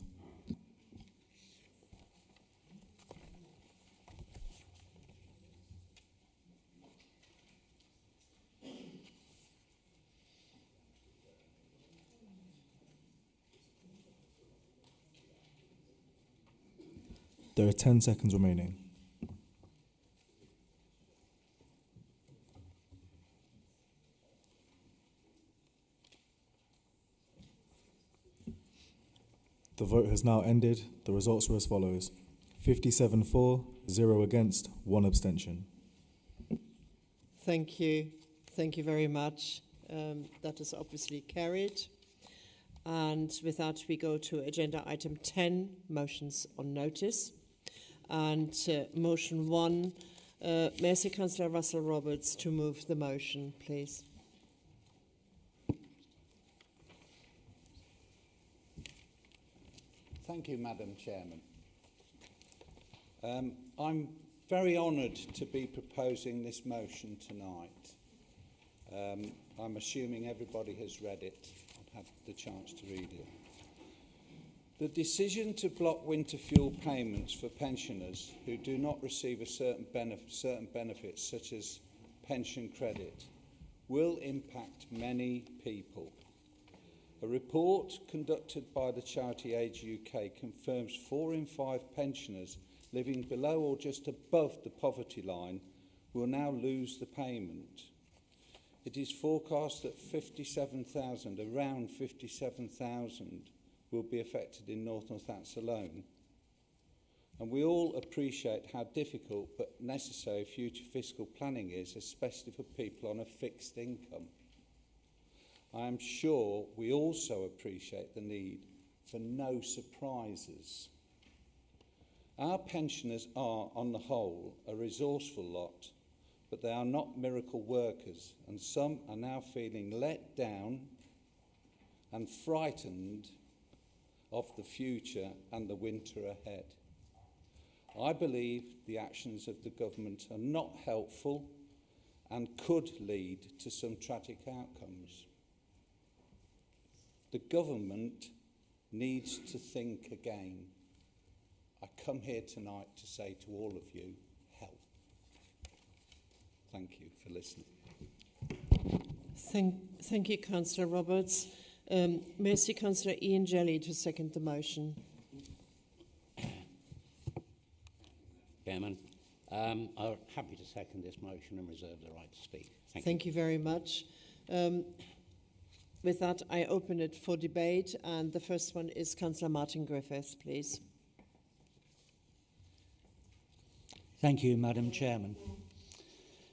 There are 10 seconds remaining. The vote has now ended. The results are as follows. 57 for, 0 against, 1 abstention. Thank you. Thank you very much. That is obviously carried. And with that, we go to agenda item 10, motions on notice. And motion 1, may I see Councillor Russell Roberts to move the motion, please. Thank you, Madam Chairman. I'm very honoured to be proposing this motion tonight. I'm assuming everybody has read it and had the chance to read it. The decision to block winter fuel payments for pensioners who do not receive a certain benefits, such as pension credit, will impact many people. A report conducted by the charity Age UK confirms 4 in 5 pensioners living below or just above the poverty line will now lose the payment. It is forecast that around 57,000 will be affected in North Northants alone. And we all appreciate how difficult but necessary future fiscal planning is, especially for people on a fixed income. I am sure we also appreciate the need for no surprises. Our pensioners are, on the whole, a resourceful lot, but they are not miracle workers, and some are now feeling let down and frightened of the future and the winter ahead. I believe the actions of the government are not helpful and could lead to some tragic outcomes. The government needs to think again. I come here tonight to say to all of you, help. Thank you for listening. Thank you, Councillor Roberts. May I see Councillor Ian Jelly to second the motion? Chairman, I'm happy to second this motion and reserve the right to speak. Thank you very much. With that, I open it for debate, and the first one is Councillor Martin Griffiths, please. Thank you, Madam Chairman.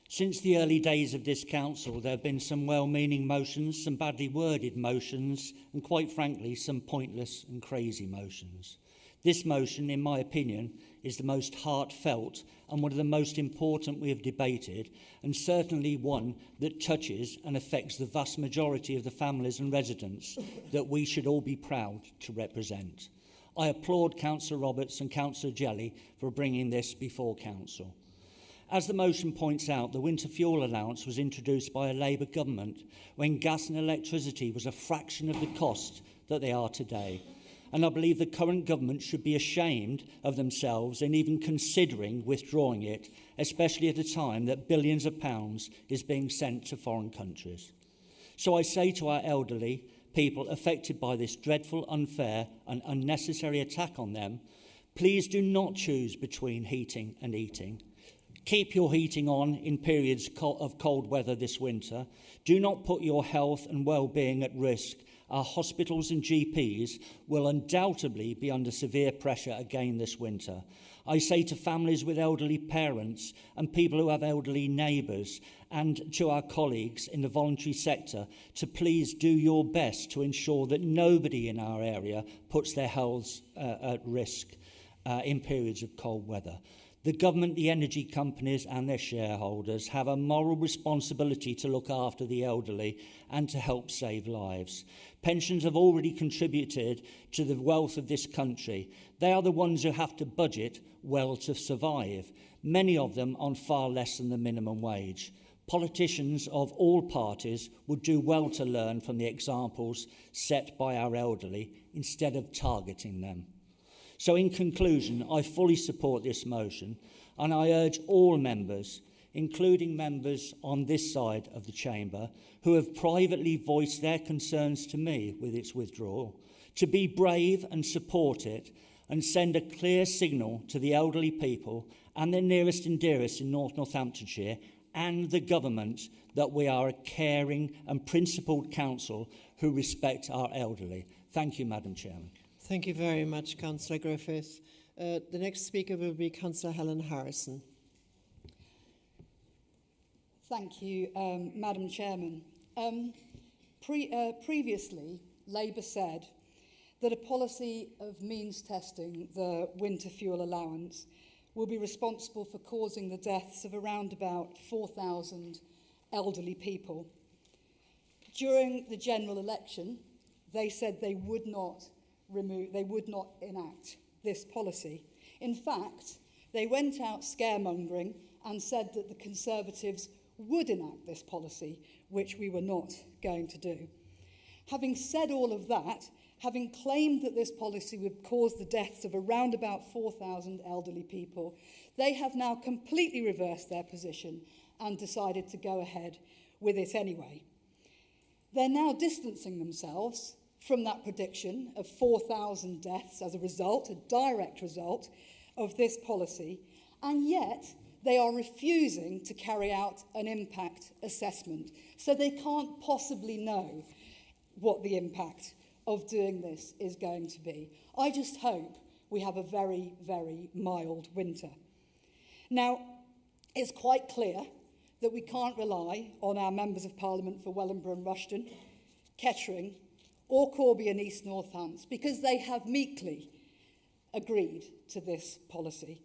Since the early days of this council, there have been some well-meaning motions, some badly worded motions, and quite frankly, some pointless and crazy motions. This motion, in my opinion, is the most heartfelt and one of the most important we have debated, and certainly one that touches and affects the vast majority of the families and residents that we should all be proud to represent. I applaud Councillor Roberts and Councillor Jelly for bringing this before Council. As the motion points out, the winter fuel allowance was introduced by a Labour government when gas and electricity was a fraction of the cost that they are today. And I believe the current government should be ashamed of themselves in even considering withdrawing it, especially at a time that billions of pounds is being sent to foreign countries. So I say to our elderly, people affected by this dreadful, unfair and unnecessary attack on them, please do not choose between heating and eating. Keep your heating on in periods of cold weather this winter. Do not put your health and well-being at risk. Our hospitals and GPs will undoubtedly be under severe pressure again this winter. I say to families with elderly parents and people who have elderly neighbours, and to our colleagues in the voluntary sector, to please do your best to ensure that nobody in our area puts their health at risk in periods of cold weather. The government, the energy companies and their shareholders have a moral responsibility to look after the elderly and to help save lives. Pensions have already contributed to the wealth of this country. They are the ones who have to budget well to survive, many of them on far less than the minimum wage. Politicians of all parties would do well to learn from the examples set by our elderly instead of targeting them. So in conclusion, I fully support this motion, and I urge all members, including members on this side of the chamber, who have privately voiced their concerns to me with its withdrawal, to be brave and support it and send a clear signal to the elderly people and their nearest and dearest in North Northamptonshire and the government that we are a caring and principled council who respect our elderly. Thank you, Madam Chairman. Thank you very much, Councillor Griffith. The next speaker will be Councillor Helen Harrison. Thank you, Madam Chairman. Previously, Labour said that a policy of means testing the winter fuel allowance will be responsible for causing the deaths of around about 4,000 elderly people. During the general election, they said they would not enact this policy. In fact, they went out scaremongering and said that the Conservatives would enact this policy, which we were not going to do. Having said all of that, having claimed that this policy would cause the deaths of around about 4,000 elderly people, they have now completely reversed their position and decided to go ahead with it anyway. They're now distancing themselves from that prediction of 4,000 deaths as a result, a direct result of this policy, and yet they are refusing to carry out an impact assessment. So they can't possibly know what the impact of doing this is going to be. I just hope we have a very, very mild winter. Now, it's quite clear that we can't rely on our members of Parliament for Wellingborough and Rushden, Kettering, or Corby and East Northants, because they have meekly agreed to this policy.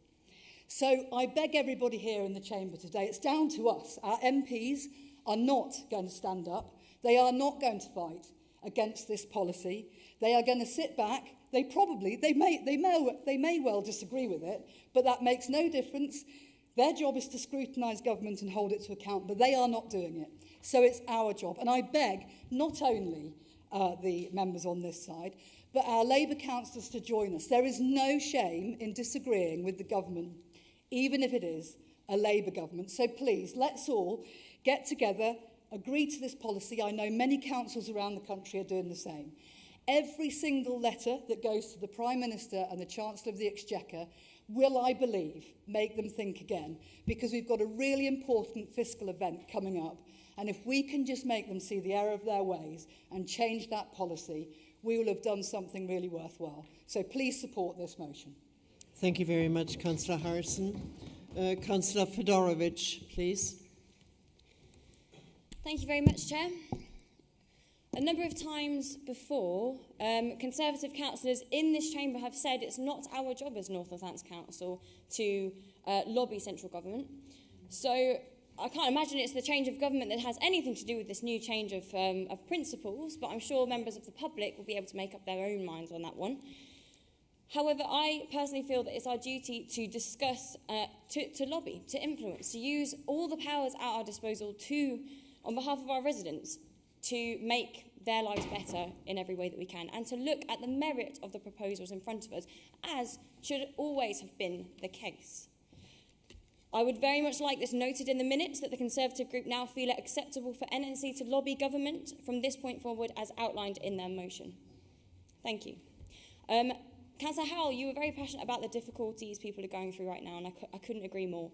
So I beg everybody here in the chamber today, it's down to us. Our MPs are not going to stand up. They are not going to fight against this policy. They are going to sit back. They may well disagree with it, but that makes no difference. Their job is to scrutinise government and hold it to account, but they are not doing it. So it's our job. And I beg not only the members on this side, but our Labour councillors to join us. There is no shame in disagreeing with the government, even if it is a Labour government. So please, let's all get together, agree to this policy. I know many councils around the country are doing the same. Every single letter that goes to the Prime Minister and the Chancellor of the Exchequer will, I believe, make them think again, because we've got a really important fiscal event coming up. And if we can just make them see the error of their ways and change that policy, we will have done something really worthwhile. So please support this motion. Thank you very much, Councillor Harrison. Councillor Fedorovich, please. Thank you very much, Chair. A number of times before, Conservative councillors in this chamber have said it's not our job as North Northampton Council to lobby central government. So I can't imagine it's the change of government that has anything to do with this new change of principles, but I'm sure members of the public will be able to make up their own minds on that one. However, I personally feel that it's our duty to discuss, to lobby, to influence, to use all the powers at our disposal on behalf of our residents, to make their lives better in every way that we can, and to look at the merit of the proposals in front of us, as should always have been the case. I would very much like this noted in the minutes that the Conservative group now feel it acceptable for NNC to lobby government from this point forward as outlined in their motion. Thank you. Councillor Howell, you were very passionate about the difficulties people are going through right now, and I couldn't agree more.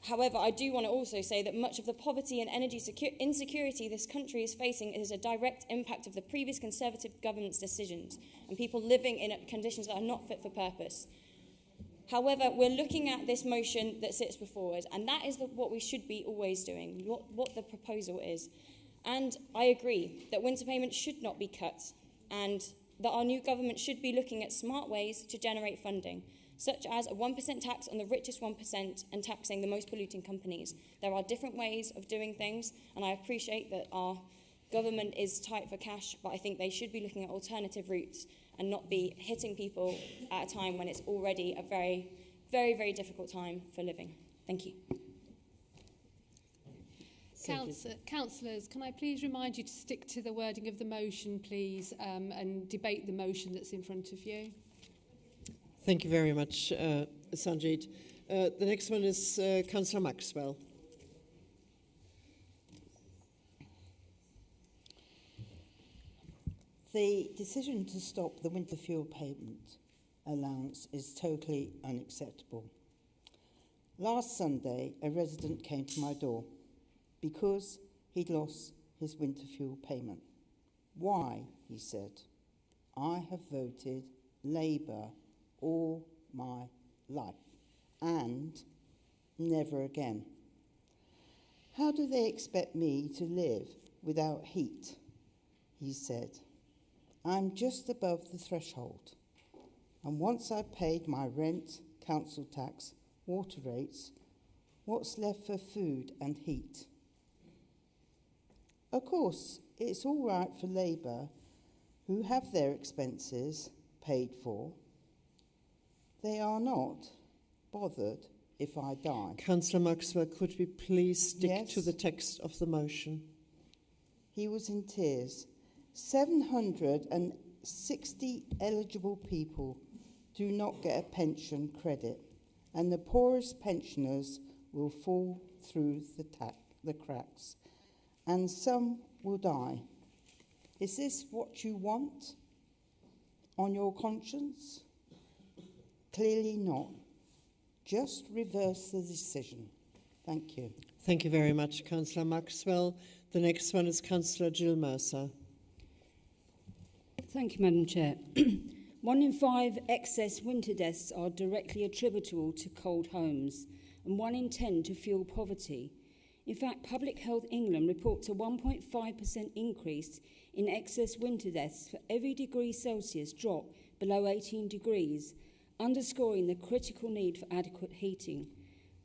However, I do want to also say that much of the poverty and energy insecurity this country is facing is a direct impact of the previous Conservative government's decisions and people living in conditions that are not fit for purpose. However, we're looking at this motion that sits before us, and that is what we should be always doing, what the proposal is. And I agree that winter payments should not be cut, and that our new government should be looking at smart ways to generate funding, such as a 1% tax on the richest 1% and taxing the most polluting companies. There are different ways of doing things, and I appreciate that our government is tight for cash, but I think they should be looking at alternative routes and not be hitting people at a time when it's already a very, very, very difficult time for living. Thank you. Councillors, can I please remind you to stick to the wording of the motion, please, and debate the motion that's in front of you? Thank you very much, Sanjit. The next one is Councillor Maxwell. The decision to stop the winter fuel payment allowance is totally unacceptable. Last Sunday, a resident came to my door because he'd lost his winter fuel payment. Why, he said, I have voted Labour all my life and never again. How do they expect me to live without heat? He said. I'm just above the threshold, and once I've paid my rent, council tax, water rates, what's left for food and heat? Of course, it's all right for Labour, who have their expenses paid for. They are not bothered if I die. Councillor Maxwell, could we please stick to the text of the motion? He was in tears. 760 eligible people do not get a pension credit, and the poorest pensioners will fall through the cracks, and some will die. Is this what you want on your conscience? Clearly not. Just reverse the decision. Thank you. Thank you very much, Councillor Maxwell. The next one is Councillor Jill Mercer. Thank you, Madam Chair. 1 in 5 excess winter deaths are directly attributable to cold homes, and 1 in 10 to fuel poverty. In fact, Public Health England reports a 1.5% increase in excess winter deaths for every degree Celsius drop below 18 degrees, underscoring the critical need for adequate heating.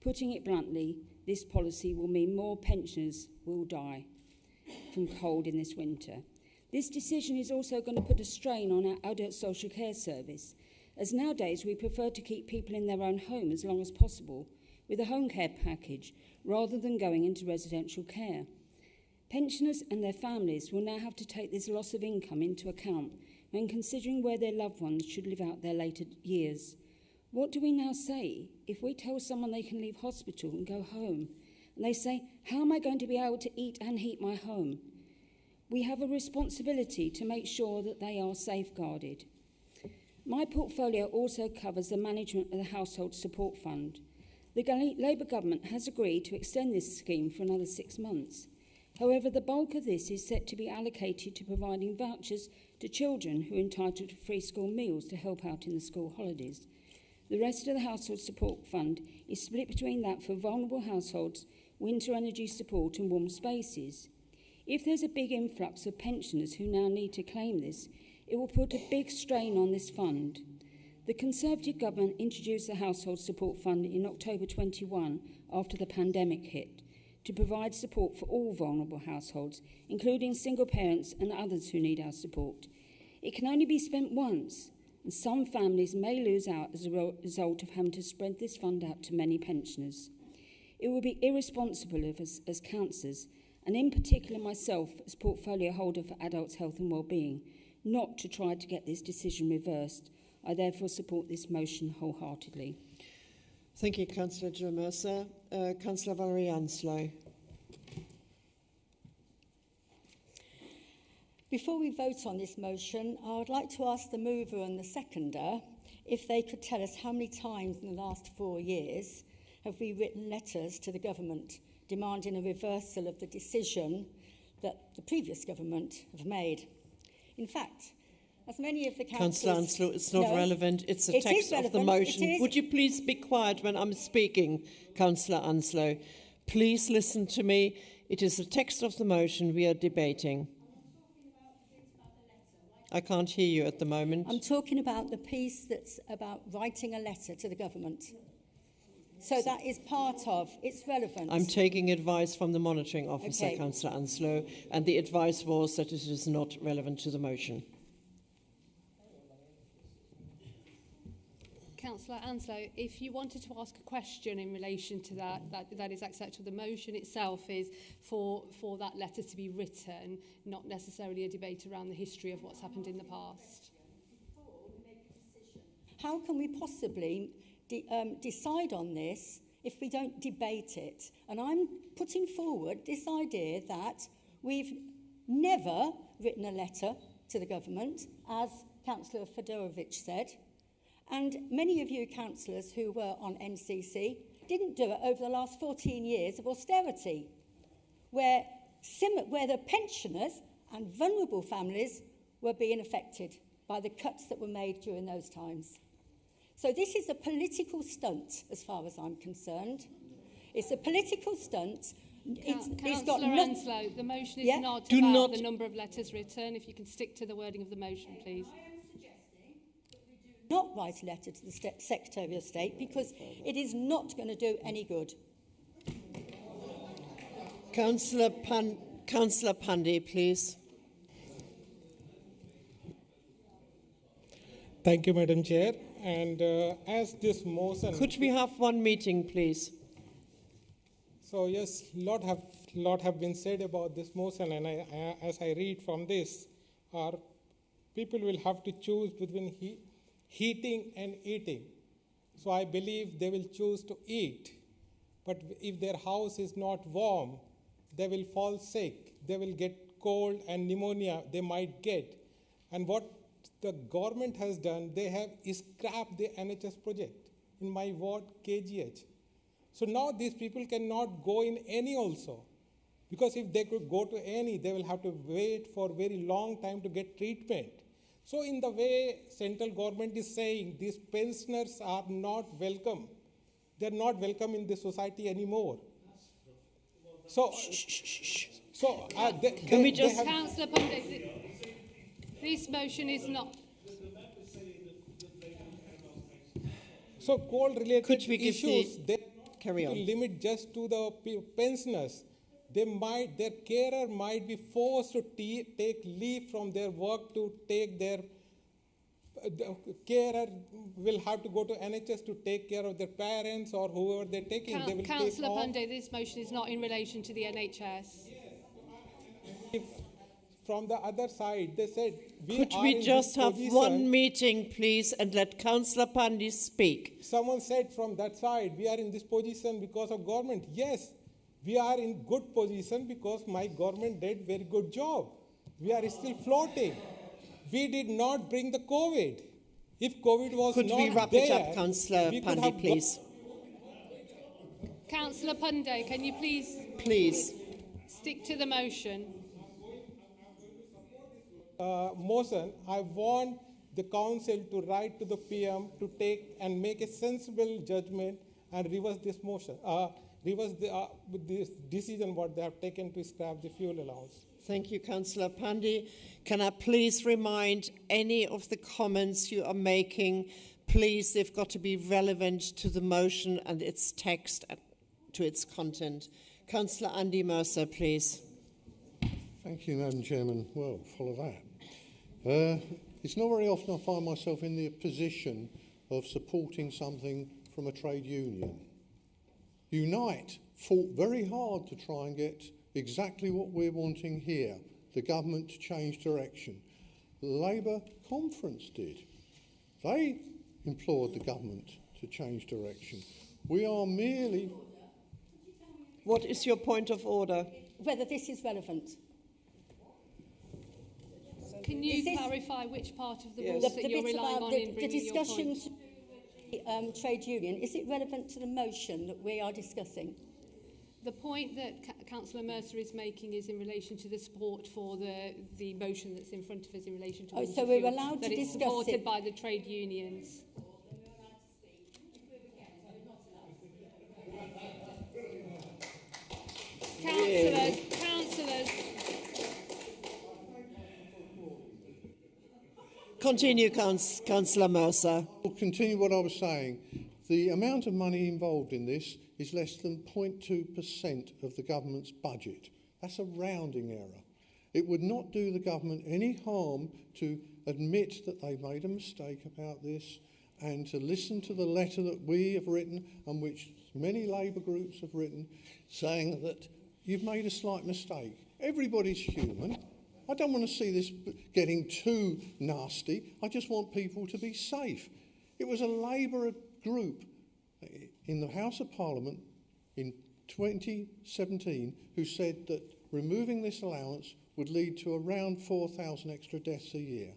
Putting it bluntly, this policy will mean more pensioners will die from cold in this winter. This decision is also going to put a strain on our adult social care service, as nowadays we prefer to keep people in their own home as long as possible with a home care package rather than going into residential care. Pensioners and their families will now have to take this loss of income into account when considering where their loved ones should live out their later years. What do we now say if we tell someone they can leave hospital and go home, and they say, how am I going to be able to eat and heat my home? We have a responsibility to make sure that they are safeguarded. My portfolio also covers the management of the Household Support Fund. The Labour government has agreed to extend this scheme for another 6 months. However, the bulk of this is set to be allocated to providing vouchers to children who are entitled to free school meals to help out in the school holidays. The rest of the Household Support Fund is split between that for vulnerable households, winter energy support and warm spaces. If there's a big influx of pensioners who now need to claim this, it will put a big strain on this fund. The Conservative government introduced the Household Support Fund in October 21 after the pandemic hit to provide support for all vulnerable households, including single parents and others who need our support. It can only be spent once, and some families may lose out as a result of having to spread this fund out to many pensioners. It would be irresponsible of us as councillors, and in particular myself as portfolio holder for adults' health and wellbeing, not to try to get this decision reversed. I therefore support this motion wholeheartedly. Thank you, Councillor Jo Mercer. Councillor Valerie Anslow. Before we vote on this motion, I would like to ask the mover and the seconder if they could tell us how many times in the last 4 years have we written letters to the government demanding a reversal of the decision that the previous government have made. In fact, as many of the councillors... Councillor Anslow, it's not relevant. It's the text of the motion. Would you please be quiet when I'm speaking, Councillor Anslow? Please listen to me. It is the text of the motion we are debating. I can't hear you at the moment. I'm talking about the piece that's about writing a letter to the government. So that is part of, it's relevant. I'm taking advice from the monitoring officer, Okay. Councillor Anslow, and the advice was that it is not relevant to the motion. Councillor Anslow, if you wanted to ask a question in relation to that is acceptable. The motion itself is for that letter to be written, not necessarily a debate around the history of what's happened in the past. How can we possibly decide on this if we don't debate it? And I'm putting forward this idea that we've never written a letter to the government, as Councillor Fedorovich said. And many of you councillors who were on NCC didn't do it over the last 14 years of austerity, where the pensioners and vulnerable families were being affected by the cuts that were made during those times. So this is a political stunt, as far as I'm concerned. It's a political stunt. Councillor Anslow, the motion is not about the number of letters written. If you can stick to the wording of the motion, please. Not write a letter to the Secretary of State because it is not going to do any good. Councillor Pandey, please. Thank you, Madam Chair. And as this motion... Could we have one meeting, please? So, yes, lot have been said about this motion, and as I read from this, people will have to choose between heating and eating. So I believe they will choose to eat. But if their house is not warm, they will fall sick. They will get cold and pneumonia they might get. And what the government has done, they have scrapped the NHS project in my ward, KGH. So now these people cannot go in any also. Because if they could go to any, they will have to wait for a very long time to get treatment. So in the way central government is saying, these pensioners are not welcome. They're not welcome in this society anymore. So, Can we just... Councillor Pandey, this motion is not... So coal-related issues, they carry on. Limit just to the pensioners. Their carer might be forced to take leave from their work to take their the carer will have to go to NHS to take care of their parents or whoever they're taking. They will Councillor take Pandey, this motion is not in relation to the NHS. If from the other side, they said, Could we just have one meeting, please, and let Councillor Pandey speak? Someone said from that side, we are in this position because of government. Yes, we are in good position because my government did very good job. We are still floating. We did not bring the COVID. If COVID was Could not we wrap there, it up, Councillor Pandey, please? Councillor Pandey, can you please stick to the motion? Motion, I want the council to write to the PM to take and make a sensible judgment and reverse this motion, reverse this decision what they have taken to scrap the fuel allowance. Thank you, Councillor Pandey. Can I please remind any of the comments you are making, please, they've got to be relevant to the motion and its text, to its content. Councillor Andy Mercer, please. Thank you, Madam Chairman. Well, full of that. It's not very often I find myself in the position of supporting something from a trade union. Unite fought very hard to try and get exactly what we're wanting here, the government to change direction. The Labour conference did. They implored the government to change direction. We are merely... What is your point of order? Whether this is relevant. Can you clarify which part of the rules The that you're bit relying about on the in bringing your discussion point? to the trade union, is it relevant to the motion that we are discussing? The point that Councillor Mercer is making is in relation to the support for the motion that's in front of us in relation to So we're Winterfield, allowed to that it's discuss supported it by the trade unions. Councillors. Continue, Councillor Mercer. I'll continue what I was saying. The amount of money involved in this is less than 0.2% of the government's budget. That's a rounding error. It would not do the government any harm to admit that they made a mistake about this and to listen to the letter that we have written and which many Labour groups have written, saying that you've made a slight mistake. Everybody's human. I don't want to see this getting too nasty. I just want people to be safe. It was a Labour group in the House of Parliament in 2017 who said that removing this allowance would lead to around 4,000 extra deaths a year.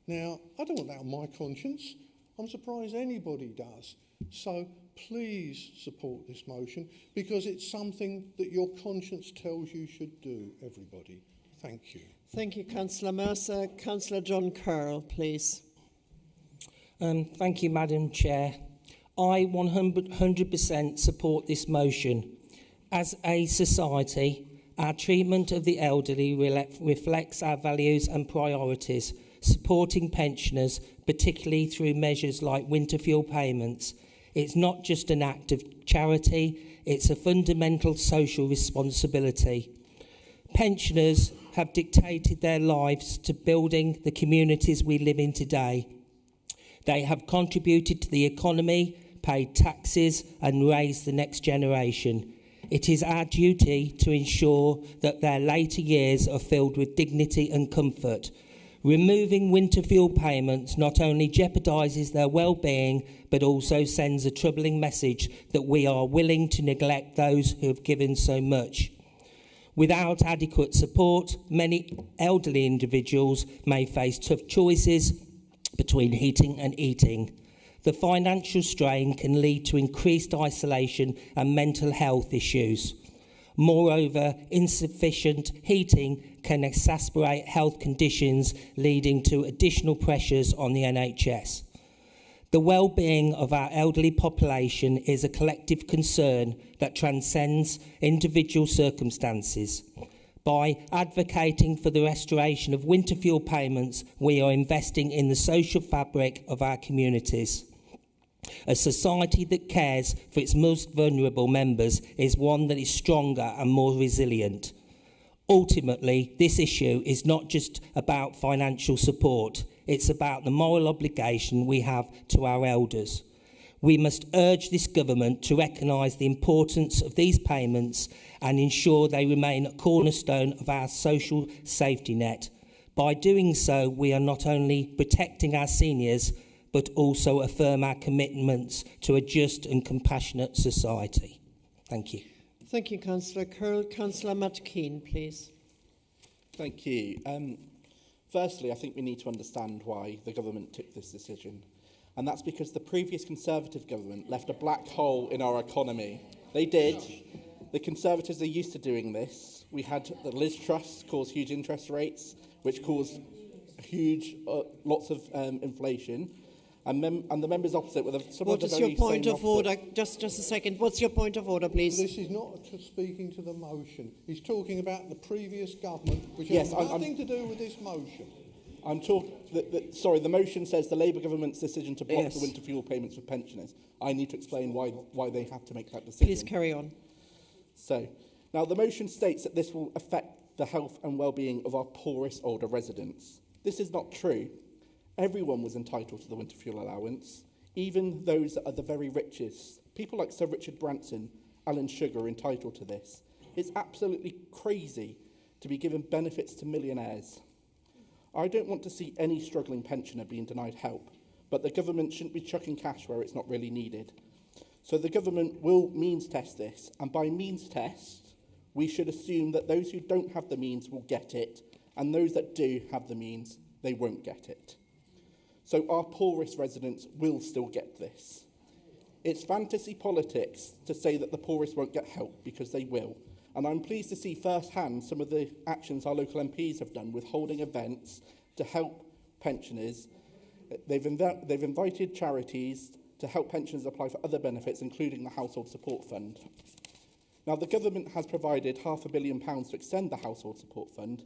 Now, I don't want that on my conscience. I'm surprised anybody does. So please support this motion because it's something that your conscience tells you should do, everybody. Thank you. Thank you, Councillor Mercer. Councillor John Curl, please. Thank you, Madam Chair. I 100% support this motion. As a society, our treatment of the elderly reflects our values and priorities, supporting pensioners, particularly through measures like winter fuel payments. It's not just an act of charity, it's a fundamental social responsibility. Pensioners have dictated their lives to building the communities we live in today. They have contributed to the economy, paid taxes and raised the next generation. It is our duty to ensure that their later years are filled with dignity and comfort. Removing winter fuel payments not only jeopardises their well-being, but also sends a troubling message that we are willing to neglect those who have given so much. Without adequate support, many elderly individuals may face tough choices between heating and eating. The financial strain can lead to increased isolation and mental health issues. Moreover, insufficient heating can exacerbate health conditions, leading to additional pressures on the NHS. The well-being of our elderly population is a collective concern that transcends individual circumstances. By advocating for the restoration of winter fuel payments, we are investing in the social fabric of our communities. A society that cares for its most vulnerable members is one that is stronger and more resilient. Ultimately, this issue is not just about financial support, it's about the moral obligation we have to our elders. We must urge this government to recognise the importance of these payments and ensure they remain a cornerstone of our social safety net. By doing so, we are not only protecting our seniors, but also affirm our commitments to a just and compassionate society. Thank you. Thank you, Councillor Curl. Councillor Matkeen, please. Thank you. Firstly, I think we need to understand why the government took this decision. And that's because the previous Conservative government left a black hole in our economy. They did. The Conservatives are used to doing this. We had the Liz Truss cause huge interest rates, which caused huge, lots of inflation. And the members opposite were some What of the is very your point same of order? Just a second. What's your point of order, please? This is not speaking to the motion. He's talking about the previous government, which Yes, has nothing to do with this motion. I'm talking. Sorry, the motion says the Labour government's decision to block Yes. the winter fuel payments for pensioners. I need to explain why they had to make that decision. Please carry on. So, now the motion states that this will affect the health and well-being of our poorest older residents. This is not true. Everyone was entitled to the winter fuel allowance, even those that are the very richest. People like Sir Richard Branson, Alan Sugar are entitled to this. It's absolutely crazy to be given benefits to millionaires. I don't want to see any struggling pensioner being denied help, but the government shouldn't be chucking cash where it's not really needed. So the government will means test this, and by means test, we should assume that those who don't have the means will get it, and those that do have the means, they won't get it. So our poorest residents will still get this. It's fantasy politics to say that the poorest won't get help, because they will. And I'm pleased to see firsthand some of the actions our local MPs have done with holding events to help pensioners. They've invited charities to help pensioners apply for other benefits, including the Household Support Fund. Now, the government has provided £500 million to extend the Household Support Fund,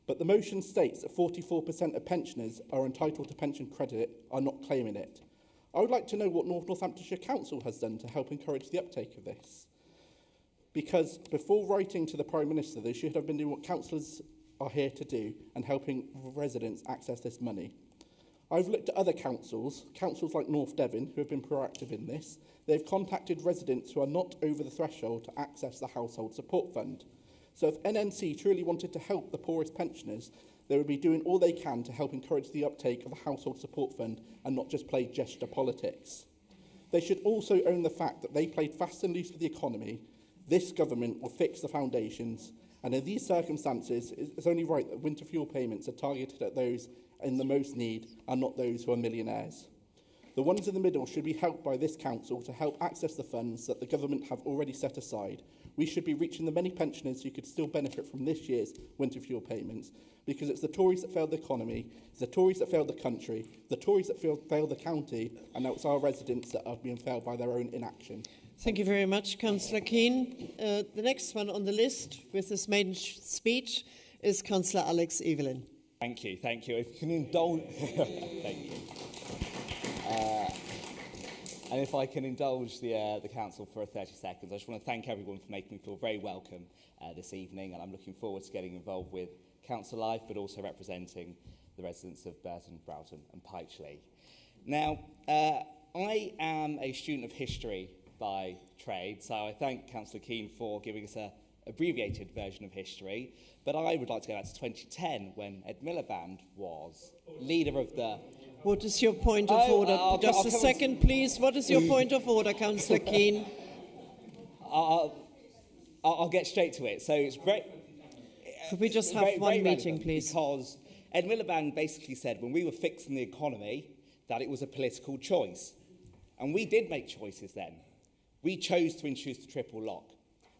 but the motion states that 44% of pensioners are entitled to pension credit are not claiming it. I would like to know what Northamptonshire Council has done to help encourage the uptake of this. Because before writing to the Prime Minister, they should have been doing what councillors are here to do and helping residents access this money. I've looked at other councils like North Devon, who have been proactive in this. They've contacted residents who are not over the threshold to access the Household Support Fund. So if NNC truly wanted to help the poorest pensioners, they would be doing all they can to help encourage the uptake of the Household Support Fund and not just play gesture politics. They should also own the fact that they played fast and loose with the economy. This government will fix the foundations, and in these circumstances, it's only right that winter fuel payments are targeted at those in the most need and not those who are millionaires. The ones in the middle should be helped by this council to help access the funds that the government have already set aside. We should be reaching the many pensioners who could still benefit from this year's winter fuel payments, because it's the Tories that failed the economy, it's the Tories that failed the country, the Tories that failed the county, and now it's our residents that are being failed by their own inaction. Thank you very much, Councillor Keane. The next one on the list with this maiden speech is Councillor Alex Evelyn. Thank you. If you can indulge... Thank you. And if I can indulge the Council for 30 seconds, I just want to thank everyone for making me feel very welcome this evening, and I'm looking forward to getting involved with Council Life, but also representing the residents of Burton, Broughton and Pytchley. Now, I am a student of history by trade, so I thank Councillor Keane for giving us an abbreviated version of history, but I would like to go back to 2010 when Ed Miliband was leader of the... What is your point of order? Just a second, please. What is your point of order, Councillor Keane? I'll get straight to it. So it's very... Could we just have one meeting, please? Because Ed Miliband basically said when we were fixing the economy that it was a political choice. And we did make choices then. We chose to introduce the triple lock.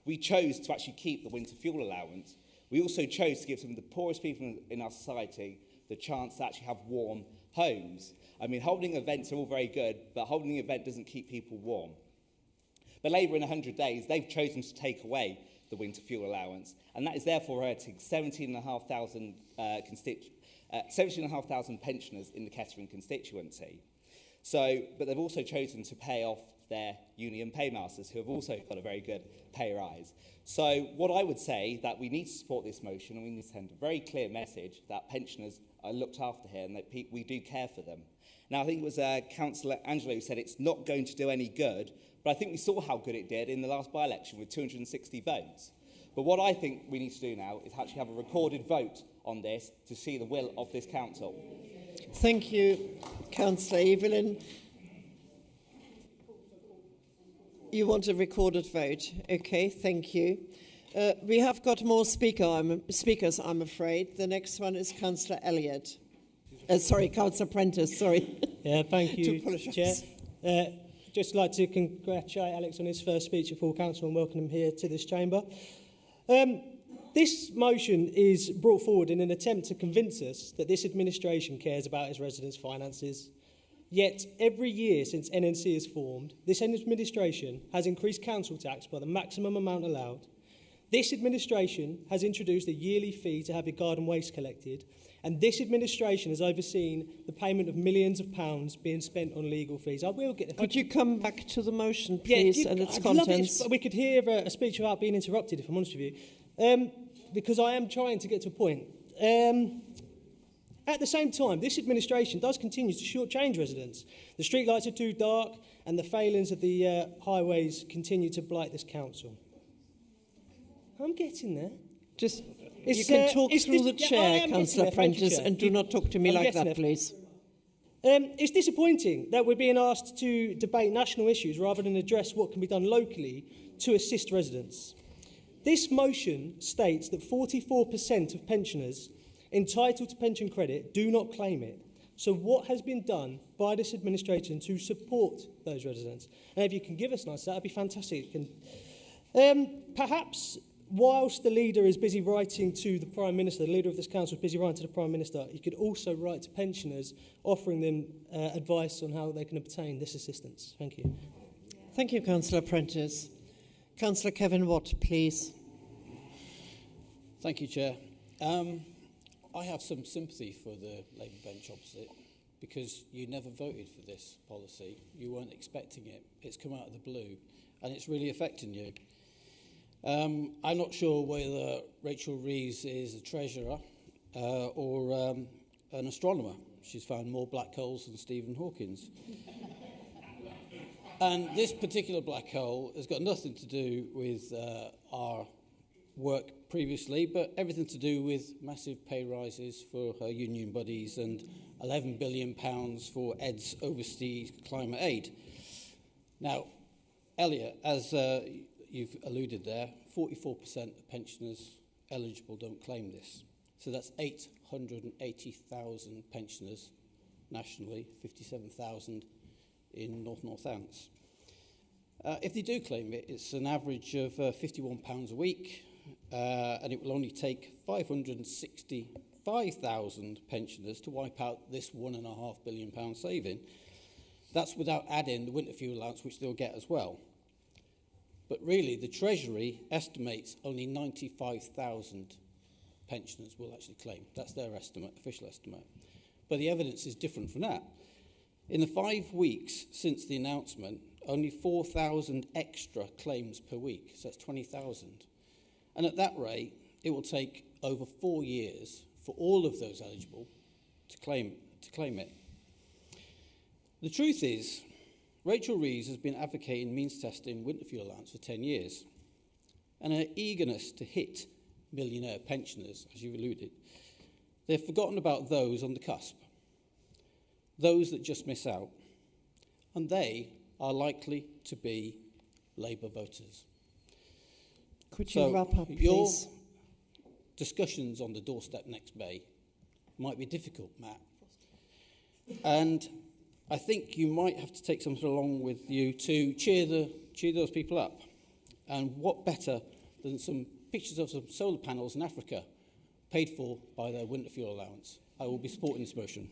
We chose to actually keep the winter fuel allowance. We also chose to give some of the poorest people in our society the chance to actually have warm homes. I mean, holding events are all very good, but holding an event doesn't keep people warm. But Labour in 100 days, they've chosen to take away the winter fuel allowance, and that is therefore hurting 17,500 pensioners in the Kettering constituency. So, but they've also chosen to pay off their union paymasters, who have also got a very good pay rise. So what I would say that we need to support this motion, and we need to send a very clear message that pensioners are looked after here and that we do care for them. Now, I think it was Councillor Angelo who said it's not going to do any good, but I think we saw how good it did in the last by-election with 260 votes. But what I think we need to do now is actually have a recorded vote on this to see the will of this council. Thank you, Councillor Evelyn. You want a recorded vote? Okay, thank you. We have got more speakers, I'm afraid. The next one is Councillor Elliott. Councillor Prentice, sorry. Yeah, thank you, Chair. Just like to congratulate Alex on his first speech at full council and welcome him here to this chamber. This motion is brought forward in an attempt to convince us that this administration cares about its residents' finances. Yet, every year since NNC is formed, this administration has increased council tax by the maximum amount allowed. This administration has introduced a yearly fee to have your garden waste collected, and this administration has overseen the payment of millions of pounds being spent on legal fees. Could you come back to the motion, please, and its contents? We could hear a speech without being interrupted, if I'm honest with you, because I am trying to get to a point. At the same time, this administration does continue to shortchange residents. The streetlights are too dark, and the failings of the highways continue to blight this council. I'm getting there. You can talk through the chair, Councillor Prentice, and do not talk to me like that, please. It's disappointing that we're being asked to debate national issues rather than address what can be done locally to assist residents. This motion states that 44% of pensioners entitled to pension credit do not claim it. So what has been done by this administration to support those residents? And if you can give us an answer, that would be fantastic. Perhaps whilst the leader is busy writing to the Prime Minister, the leader of this council is busy writing to the Prime Minister, he could also write to pensioners, offering them advice on how they can obtain this assistance. Thank you. Thank you, Councillor Prentice. Councillor Kevin Watt, please. Thank you, Chair. I have some sympathy for the Labour bench opposite, because you never voted for this policy. You weren't expecting it. It's come out of the blue, and it's really affecting you. I'm not sure whether Rachel Reeves is a treasurer or an astronomer. She's found more black holes than Stephen Hawking's. And this particular black hole has got nothing to do with our work previously, but everything to do with massive pay rises for her union buddies and £11 billion for Ed's overseas climate aid. Now, Elliot, as you've alluded there, 44% of pensioners eligible don't claim this. So that's 880,000 pensioners nationally, 57,000 in North Northants. If they do claim it, it's an average of £51 a week, and it will only take 565,000 pensioners to wipe out this £1.5 billion saving. That's without adding the winter fuel allowance, which they'll get as well. But really, the Treasury estimates only 95,000 pensioners will actually claim. That's their estimate, official estimate. But the evidence is different from that. In the 5 weeks since the announcement, only 4,000 extra claims per week, so that's 20,000. And at that rate, it will take over 4 years for all of those eligible to claim it. The truth is, Rachel Reeves has been advocating means testing winter fuel allowance for 10 years. And her eagerness to hit millionaire pensioners, as you've alluded, they've forgotten about those on the cusp, those that just miss out. And they are likely to be Labour voters. Could you wrap up, please? Your discussions on the doorstep next May might be difficult, Matt. And I think you might have to take something along with you to cheer those people up. And what better than some pictures of some solar panels in Africa paid for by their winter fuel allowance? I will be supporting this motion.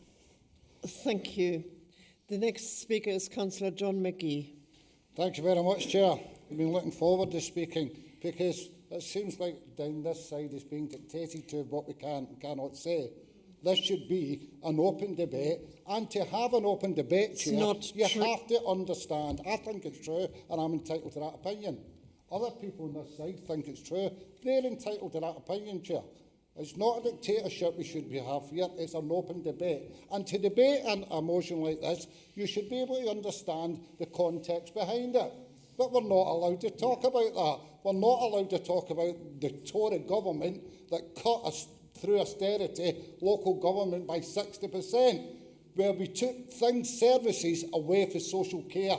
Thank you. The next speaker is Councillor John McGee. Thank you very much, Chair. I've been looking forward to speaking because it seems like down this side is being dictated to what we can and cannot say. This should be an open debate, and to have an open debate, Chair, you have to understand, I think it's true, and I'm entitled to that opinion. Other people on this side think it's true. They're entitled to that opinion, Chair. It's not a dictatorship we should have here, it's an open debate. And to debate a motion like this, you should be able to understand the context behind it. But we're not allowed to talk about that. We're not allowed to talk about the Tory government that cut us through austerity, local government by 60%, where we took services away for social care,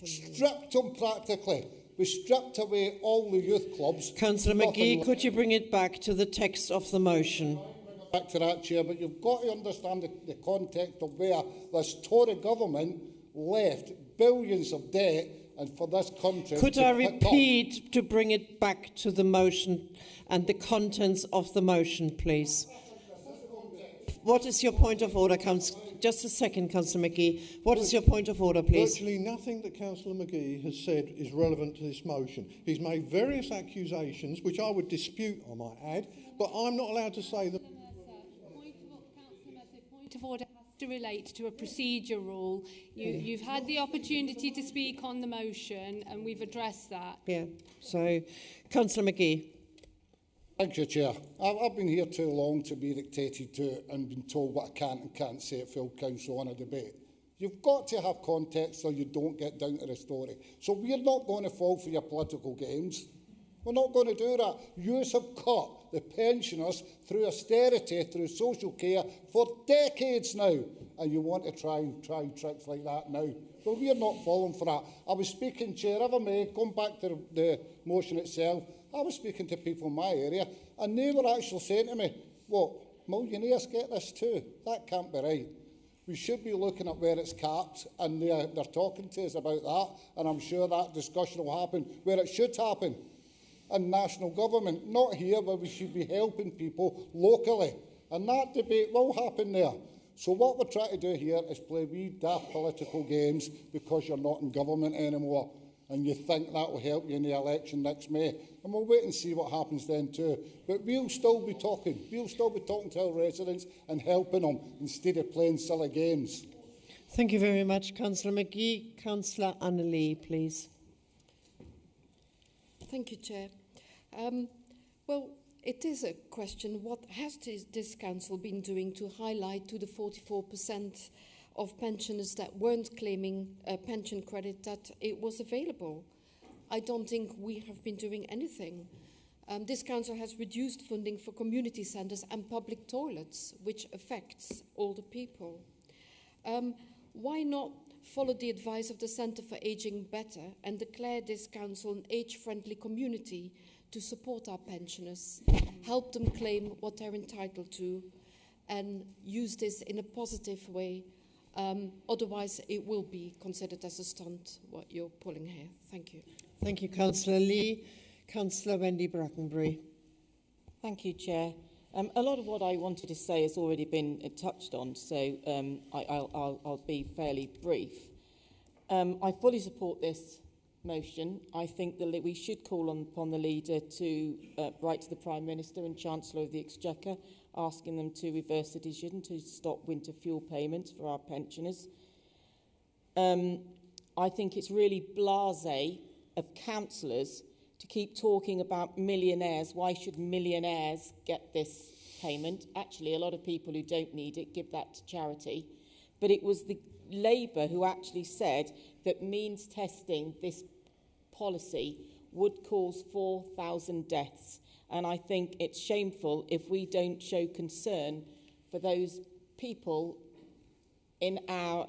stripped them practically. We stripped away all the youth clubs. Councillor McGee, could you bring it back to the text of the motion? Back to that, Chair, but you've got to understand the context of where this Tory government left billions of debt and for this country. Could I repeat to bring it back to the motion and the contents of the motion, please? What is your point of order, Just a second, Councillor McGee. What is your point of order, please? Virtually nothing that Councillor McGee has said is relevant to this motion. He's made various accusations, which I would dispute, I might add, but I'm not allowed to say that. Point of order has to relate to a procedure rule. You've had the opportunity to speak on the motion, and we've addressed that. Yeah. So, Councillor McGee. Thank you, Chair. I've been here too long to be dictated to and been told what I can and can't say at full council on a debate. You've got to have context so you don't get down to the story. So we're not going to fall for your political games. We're not going to do that. You have cut the pensioners through austerity, through social care for decades now. And you want to try tricks like that now. Well, we're not falling for that. I was speaking, Chair, if I may, going back to the motion itself, I was speaking to people in my area, and they were actually saying to me, what, millionaires get this too? That can't be right. We should be looking at where it's capped, and they're talking to us about that, and I'm sure that discussion will happen where it should happen, in national government, not here where we should be helping people locally. And that debate will happen there. So what we're trying to do here is play wee daft political games because you're not in government anymore, and you think that will help you in the election next May. And we'll wait and see what happens then too. But we'll still be talking. We'll still be talking to our residents and helping them instead of playing silly games. Thank you very much, Councillor McGee. Councillor Annalise, please. Thank you, Chair. Well, it is a question, what has this council been doing to highlight to the 44% of pensioners that weren't claiming a pension credit that it was available? I don't think we have been doing anything. This council has reduced funding for community centres and public toilets, which affects older people. Why not follow the advice of the Centre for Ageing Better and declare this council an age-friendly community to support our pensioners, help them claim what they're entitled to, and use this in a positive way? Otherwise, it will be considered as a stunt, what you're pulling here. Thank you. Thank you, Councillor Lee. Councillor Wendy Brackenbury. Thank you, Chair. A lot of what I wanted to say has already been touched on, so I'll be fairly brief. I fully support this motion. I think that we should call upon the leader to write to the Prime Minister and Chancellor of the Exchequer, asking them to reverse the decision to stop winter fuel payments for our pensioners. I think it's really blasé of councillors to keep talking about millionaires. Why should millionaires get this payment? Actually, a lot of people who don't need it give that to charity. But it was the Labour who actually said that means testing this policy would cause 4,000 deaths. And I think it's shameful if we don't show concern for those people in our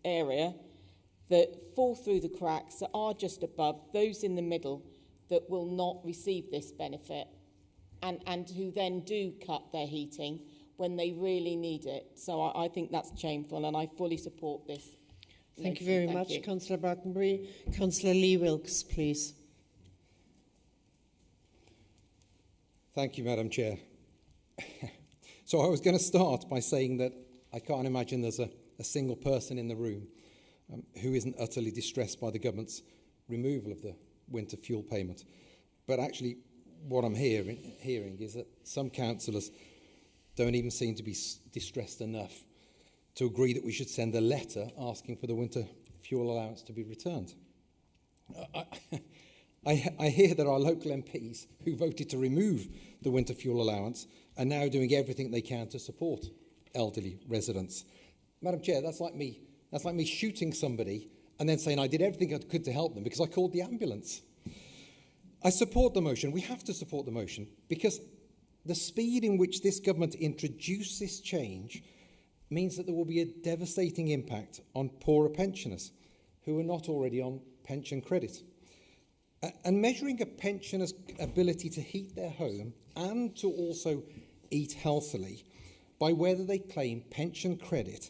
area that fall through the cracks, that are just above, those in the middle that will not receive this benefit, and who then do cut their heating when they really need it. So I think that's shameful, and I fully support this. Thank you very much, Councillor Brackenbury. Councillor Lee Wilkes, please. Thank you, Madam Chair. So I was going to start by saying that I can't imagine there's a single person in the room who isn't utterly distressed by the government's removal of the winter fuel payment. But actually, what I'm hearing is that some councillors don't even seem to be distressed enough to agree that we should send a letter asking for the winter fuel allowance to be returned. I hear that our local MPs who voted to remove the winter fuel allowance are now doing everything they can to support elderly residents. Madam Chair, that's like me shooting somebody and then saying I did everything I could to help them because I called the ambulance. I support the motion. We have to support the motion because the speed in which this government introduced this change means that there will be a devastating impact on poorer pensioners who are not already on pension credit. And measuring a pensioner's ability to heat their home and to also eat healthily by whether they claim pension credit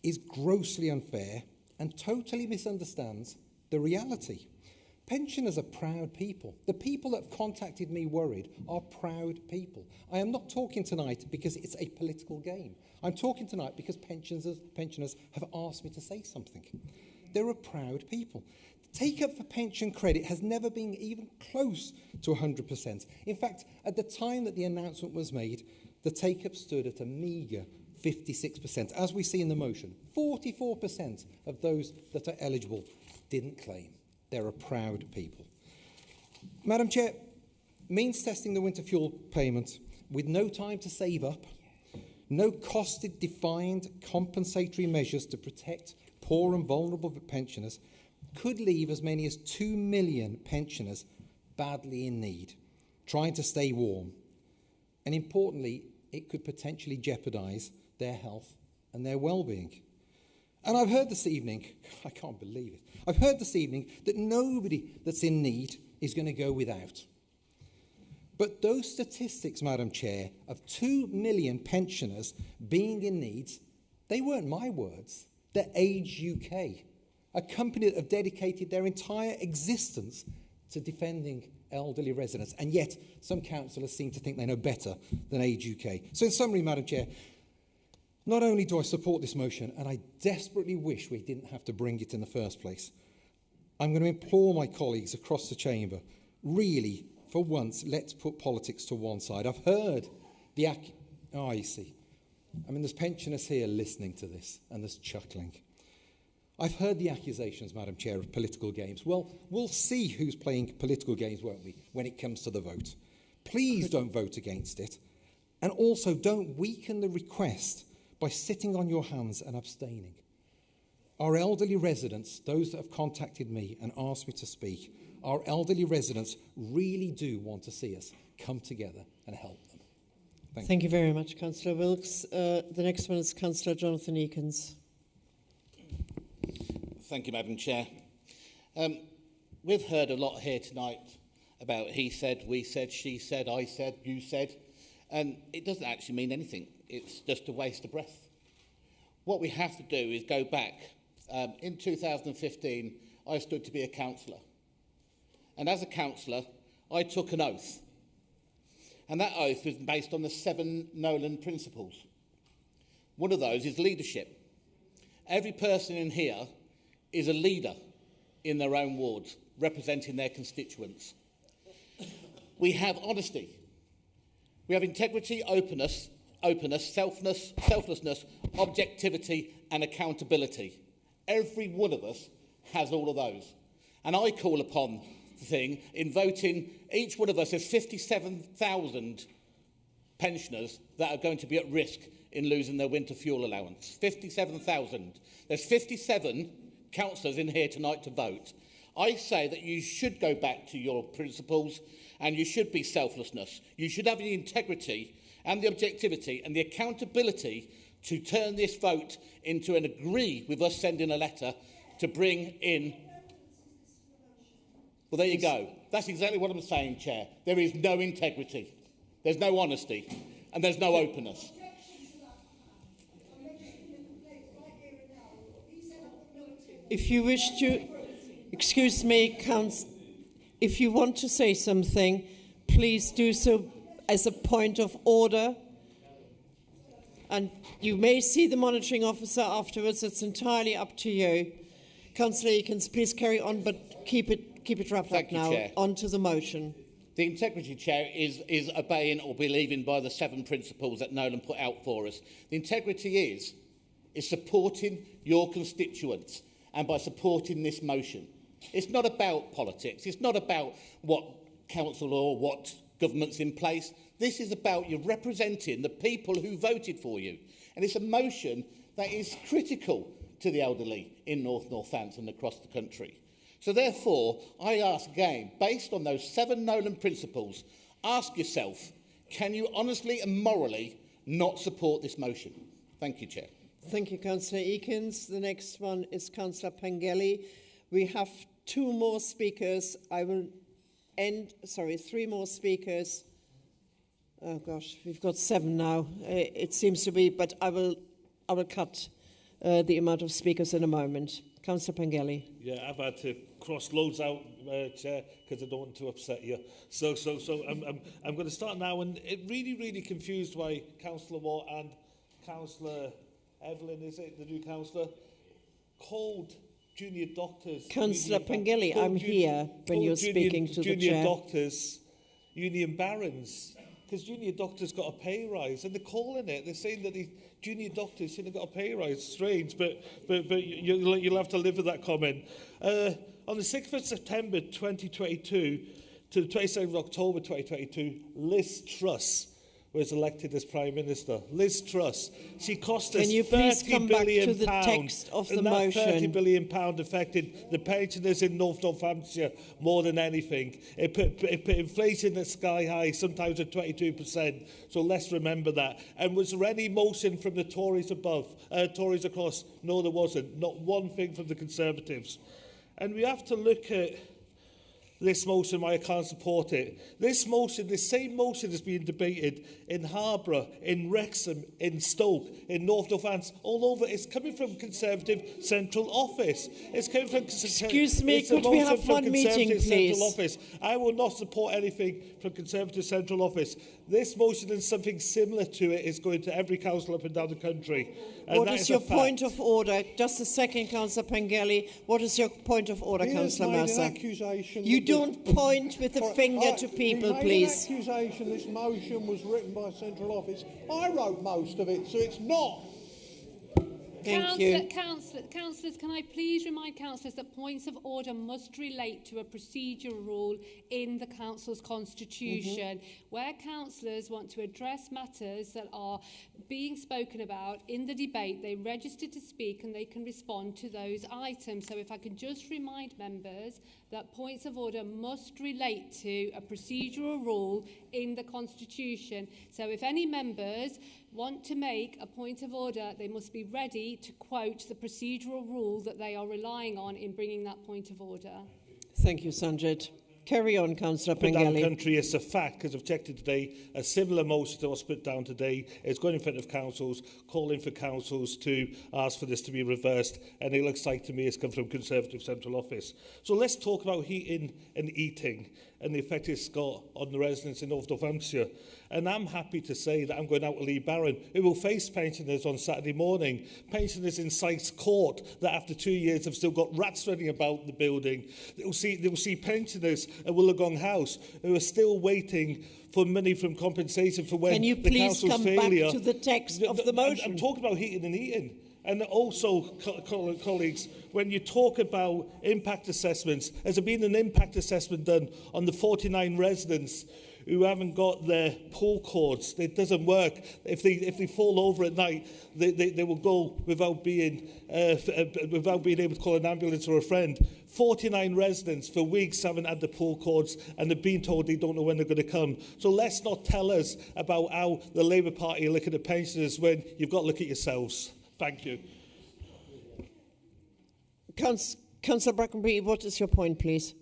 is grossly unfair and totally misunderstands the reality. Pensioners are proud people. The people that have contacted me worried are proud people. I am not talking tonight because it's a political game. I'm talking tonight because pensioners have asked me to say something. They're a proud people. The take-up for pension credit has never been even close to 100%. In fact, at the time that the announcement was made, the take-up stood at a meagre 56%. As we see in the motion, 44% of those that are eligible didn't claim. They're a proud people. Madam Chair, means testing the winter fuel payment with no time to save up, no costed-defined compensatory measures to protect poor and vulnerable pensioners could leave as many as 2 million pensioners badly in need, trying to stay warm And importantly, it could potentially jeopardise their health and their well-being. And I've heard this evening, I can't believe it, I've heard this evening that nobody that's in need is going to go without. But those statistics, Madam Chair, of 2 million pensioners being in need, they weren't my words. They're Age UK, a company that have dedicated their entire existence to defending elderly residents. And yet, some councillors seem to think they know better than Age UK. So in summary, Madam Chair, not only do I support this motion, and I desperately wish we didn't have to bring it in the first place, I'm going to implore my colleagues across the chamber, really, for once, let's put politics to one side. I've heard the... you see. I mean, there's pensioners here listening to this, and there's chuckling. I've heard the accusations, Madam Chair, of political games. Well, we'll see who's playing political games, won't we, when it comes to the vote. Please don't vote against it. And also, don't weaken the request by sitting on your hands and abstaining. Our elderly residents, those that have contacted me and asked me to speak, our elderly residents really do want to see us come together and help them. Thank you very much, Councillor Wilkes. The next one is Councillor Jonathan Eakins. Thank you, Madam Chair. We've heard a lot here tonight about he said, we said, she said, I said, you said, and it doesn't actually mean anything. It's just a waste of breath. What we have to do is go back. In 2015, I stood to be a councillor. And as a councillor, I took an oath. And that oath was based on the 7 Nolan principles. One of those is leadership. Every person in here is a leader in their own wards, representing their constituents. We have honesty. We have integrity, openness, selflessness, objectivity and accountability. Every one of us has all of those. And I call upon the thing in voting, each one of us has 57,000 pensioners that are going to be at risk in losing their winter fuel allowance. 57,000. There's 57 councillors in here tonight to vote. I say that you should go back to your principles and you should be selflessness. You should have the integrity and the objectivity and the accountability to turn this vote into an agree with us sending a letter to bring in... Well, there you go. That's exactly what I'm saying, Chair. There is no integrity, there's no honesty, and there's no openness. If you wish to... Excuse me, if you want to say something, please do so as a point of order. And you may see the monitoring officer afterwards. It's entirely up to you. Councillor Eakins, please carry on, but keep it wrapped up now. Chair. On to the motion. The integrity, Chair, is obeying or believing by the 7 principles that Nolan put out for us. The integrity is supporting your constituents and by supporting this motion. It's not about politics. It's not about what council or what government's in place. This is about you representing the people who voted for you. And it's a motion that is critical to the elderly in North Northampton and across the country. So therefore, I ask again, based on those 7 Nolan principles, ask yourself, can you honestly and morally not support this motion? Thank you, Chair. Thank you, Councillor Eakins. The next one is Councillor Pengelly. We have 2 more speakers. I will end, 3 more speakers. Oh gosh, we've got 7 now. It seems to be, but I will cut the amount of speakers in a moment. Councillor Pengelly. Yeah, I've had to cross loads out, Chair, because I don't want to upset you. So I'm going to start now, and it really confused why Councillor Watt and Councillor Evelyn, is it, the new councillor, called junior doctors... Councillor Pengelly, I'm here when you're speaking to the chair. Junior doctors, union barons, because junior doctors got a pay rise, and they're calling it. They're saying that the junior doctors shouldn't have got a pay rise. Strange, but you'll have to live with that comment. On the 6th of September 2022 to the 27th of October 2022, Liz Truss was elected as Prime Minister. Liz Truss, she cost us Can you please come back to the text of the motion? £30 billion affected the pensioners in North Northamptonshire more than anything. It put inflation at sky high, sometimes at 22%. So let's remember that. And was there any motion from the Tories Tories across? No, there wasn't. Not one thing from the Conservatives. And we have to look at this motion, why I can't support it. This motion, the same motion is being debated in Harborough, in Wrexham, in Stoke, in North Northampton, all over. It's coming from Conservative Central Office. It's coming from... Excuse me, could we have one meeting, please? Central Office. I will not support anything from Conservative Central Office. This motion and something similar to it is going to every council up and down the country. And what is your point of order? Just a second, Councillor Pengelly. What is your point of order, Councillor Mercer? You don't point with the finger to people, please. An accusation this motion was written by Central Office. I wrote most of it, so it's not. Thank you. Councillors, can I please remind councillors that points of order must relate to a procedural rule in the council's constitution. Where councillors want to address matters that are being spoken about in the debate, they register to speak and they can respond to those items. So if I can just remind members that points of order must relate to a procedural rule in the constitution. So if any members want to make a point of order, they must be ready to quote the procedural rule that they are relying on in bringing that point of order. Thank you, Sanjit. Carry on, Councillor Put down Pengelly. country is a fact, because I've checked it today. A similar motion that was put down today is going in front of councils, calling for councils to ask for this to be reversed. And it looks like to me it's come from Conservative Central Office. So let's talk about heating and eating and the effect it's got on the residents in North Northamptonshire. And I'm happy to say that I'm going out to Lee Barron, who will face pensioners on Saturday morning. Pensioners in Sykes Court that after 2 years have still got rats running about the building. They will see pensioners at Wollongong House who are still waiting for money from compensation for when the council's failure. Can you please come back to the text of the motion? I'm talking about heating and eating. And also, colleagues, when you talk about impact assessments, has there been an impact assessment done on the 49 residents who haven't got their pull cords? It doesn't work. If they fall over at night, they will go without being able to call an ambulance or a friend. 49 residents for weeks haven't had the pull cords and they've been told they don't know when they're going to come. So let's not tell us about how the Labour Party are looking at pensioners when you've got to look at yourselves. Thank you. Councillor Brackenbury, what is your point, please?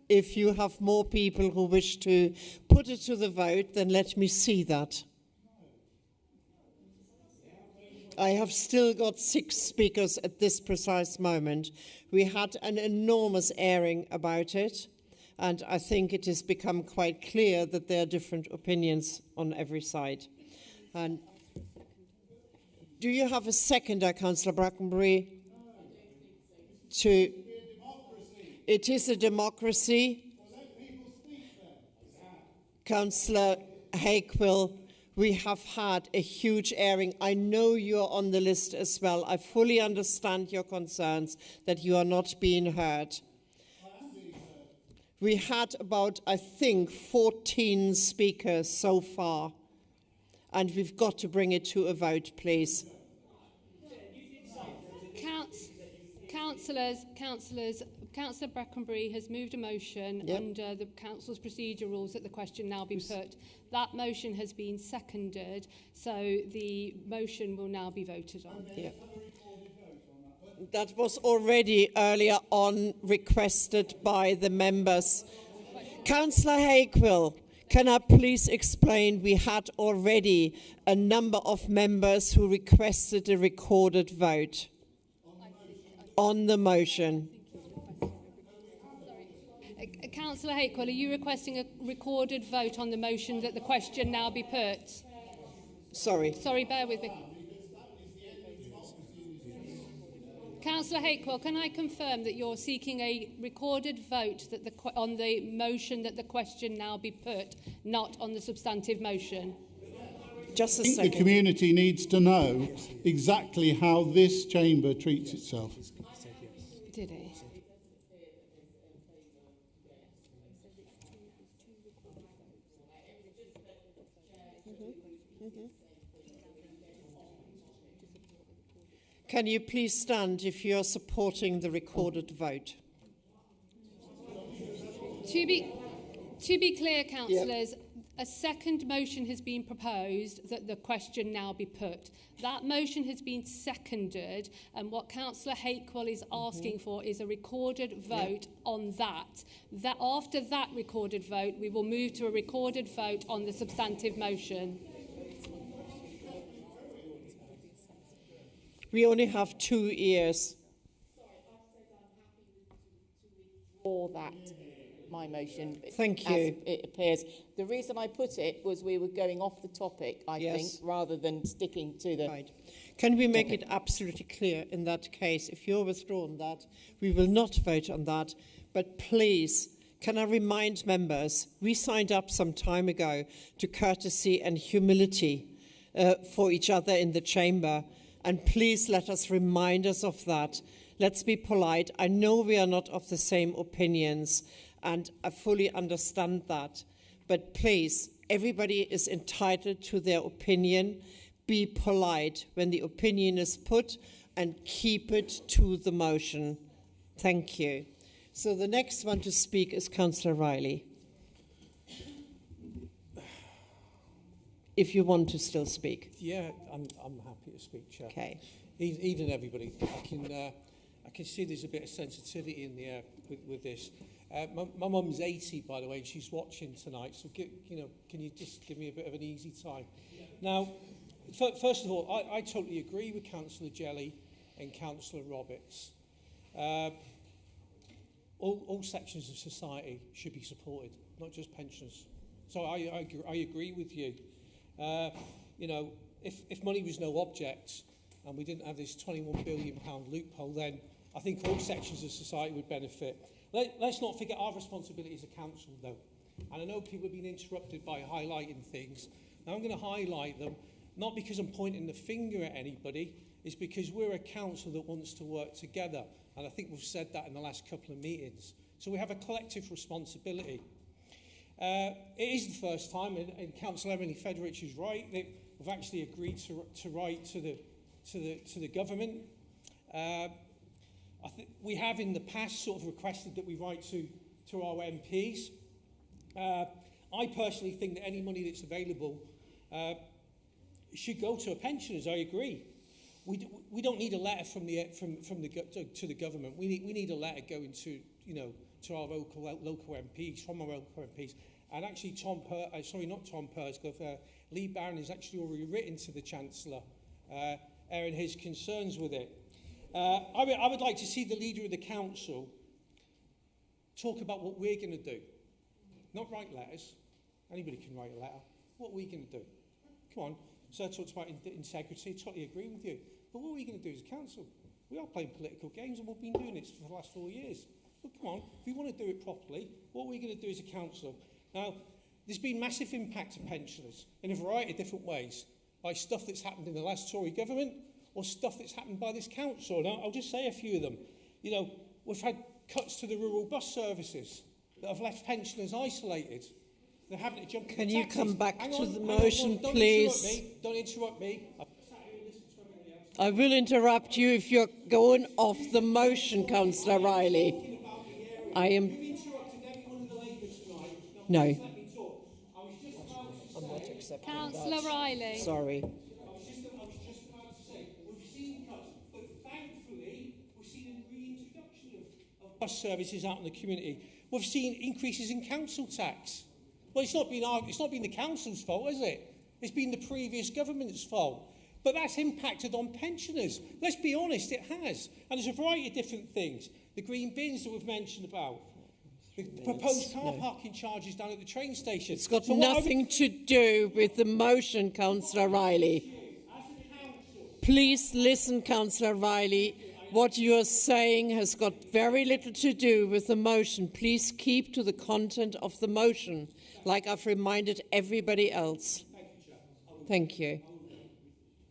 If you have more people who wish to put it to the vote, then let me see that. I have still got 6 speakers at this precise moment. We had an enormous airing about it, and I think it has become quite clear that there are different opinions on every side. And do you have a seconder, Councillor Brackenbury? It is a democracy. Councillor Hakewill, we have had a huge airing. I know you're on the list as well. I fully understand your concerns that you are not being heard. We had about, I think, 14 speakers so far. And we've got to bring it to a vote, please. Councillor Brackenbury has moved a motion under the Council's procedure rules that the question now be put. That motion has been seconded, so the motion will now be voted on. That was already earlier on requested by the members. Councillor Hakewill, can I please explain, we had already a number of members who requested a recorded vote on the motion. Councillor Hakewill, are you requesting a recorded vote on the motion that the question now be put? Sorry. Sorry, bear with me. Councillor Hakewill, can I confirm that you're seeking a recorded vote that on the motion that the question now be put, not on the substantive motion? Just a second. I think the community needs to know exactly how this chamber treats itself. Did he? Can you please stand if you are supporting the recorded vote? To be clear, councillors, a second motion has been proposed that the question now be put. That motion has been seconded, and what Councillor Hakewell is asking for is a recorded vote on that. After that recorded vote, we will move to a recorded vote on the substantive motion. We only have 2 ears. For that, my motion. Thank as you. it appears. The reason I put it was we were going off the topic, I think, rather than sticking to the... Right. Can we make it absolutely clear in that case, if you're withdrawn that, we will not vote on that, but please, can I remind members, we signed up some time ago to courtesy and humility for each other in the chamber, and please let us remind us of that. Let's be polite. I know we are not of the same opinions, and I fully understand that. But please, everybody is entitled to their opinion. Be polite when the opinion is put and keep it to the motion. Thank you. So the next one to speak is Councillor Riley. If you want to still speak. Yeah, I'm happy to speak, Chair. Okay. Evening, everybody. I can see there's a bit of sensitivity in the air with this. My mum's 80, by the way, and she's watching tonight. So, can you just give me a bit of an easy time? Now, first of all, I totally agree with Councillor Jelly and Councillor Roberts. All sections of society should be supported, not just pensioners. So I agree with you. If money was no object and we didn't have this £21 billion loophole, then I think all sections of society would benefit. Let's not forget our responsibility as a council, though. And I know people have been interrupted by highlighting things. Now I'm going to highlight them, not because I'm pointing the finger at anybody, it's because we're a council that wants to work together. And I think we've said that in the last couple of meetings. So we have a collective responsibility. It is the first time, and Councillor Emily Federich is right, that we've actually agreed to write to the government. I think we have in the past sort of requested that we write to our MPs. I personally think that any money that's available should go to our pensioners. I agree. We don't need a letter to the government. We need a letter going to our local MPs, from our local MPs. And actually, Lee Barron has actually already written to the Chancellor, airing his concerns with it. I would like to see the Leader of the Council talk about what we're going to do. Not write letters. Anybody can write a letter. What are we going to do? Come on. Sir talks about integrity. I totally agree with you. But what are we going to do as a council? We are playing political games, and we've been doing this for the last 4 years. But come on, if we want to do it properly, what are we going to do as a council? Now, there's been massive impact to pensioners in a variety of different ways, by stuff that's happened in the last Tory government or stuff that's happened by this council. Now, I'll just say a few of them. We've had cuts to the rural bus services that have left pensioners isolated. They're having to jump. Can you come back to the motion, please? Don't interrupt me. I will interrupt you if you're going off the motion, Councillor Riley. I am... No. I'm not accepting Councillor that. Riley. Sorry. Bus services out in the community. We've seen increases in council tax. Well, it's not been the council's fault, is it? It's been the previous government's fault. But that's impacted on pensioners. Let's be honest, it has. And there's a variety of different things. The green bins that we've mentioned about. The proposed car parking charges down at the train station. It's got nothing to do with the motion, Councillor Riley. Please listen, Councillor Riley. What you are saying has got very little to do with the motion. Please keep to the content of the motion, like I've reminded everybody else. Thank you.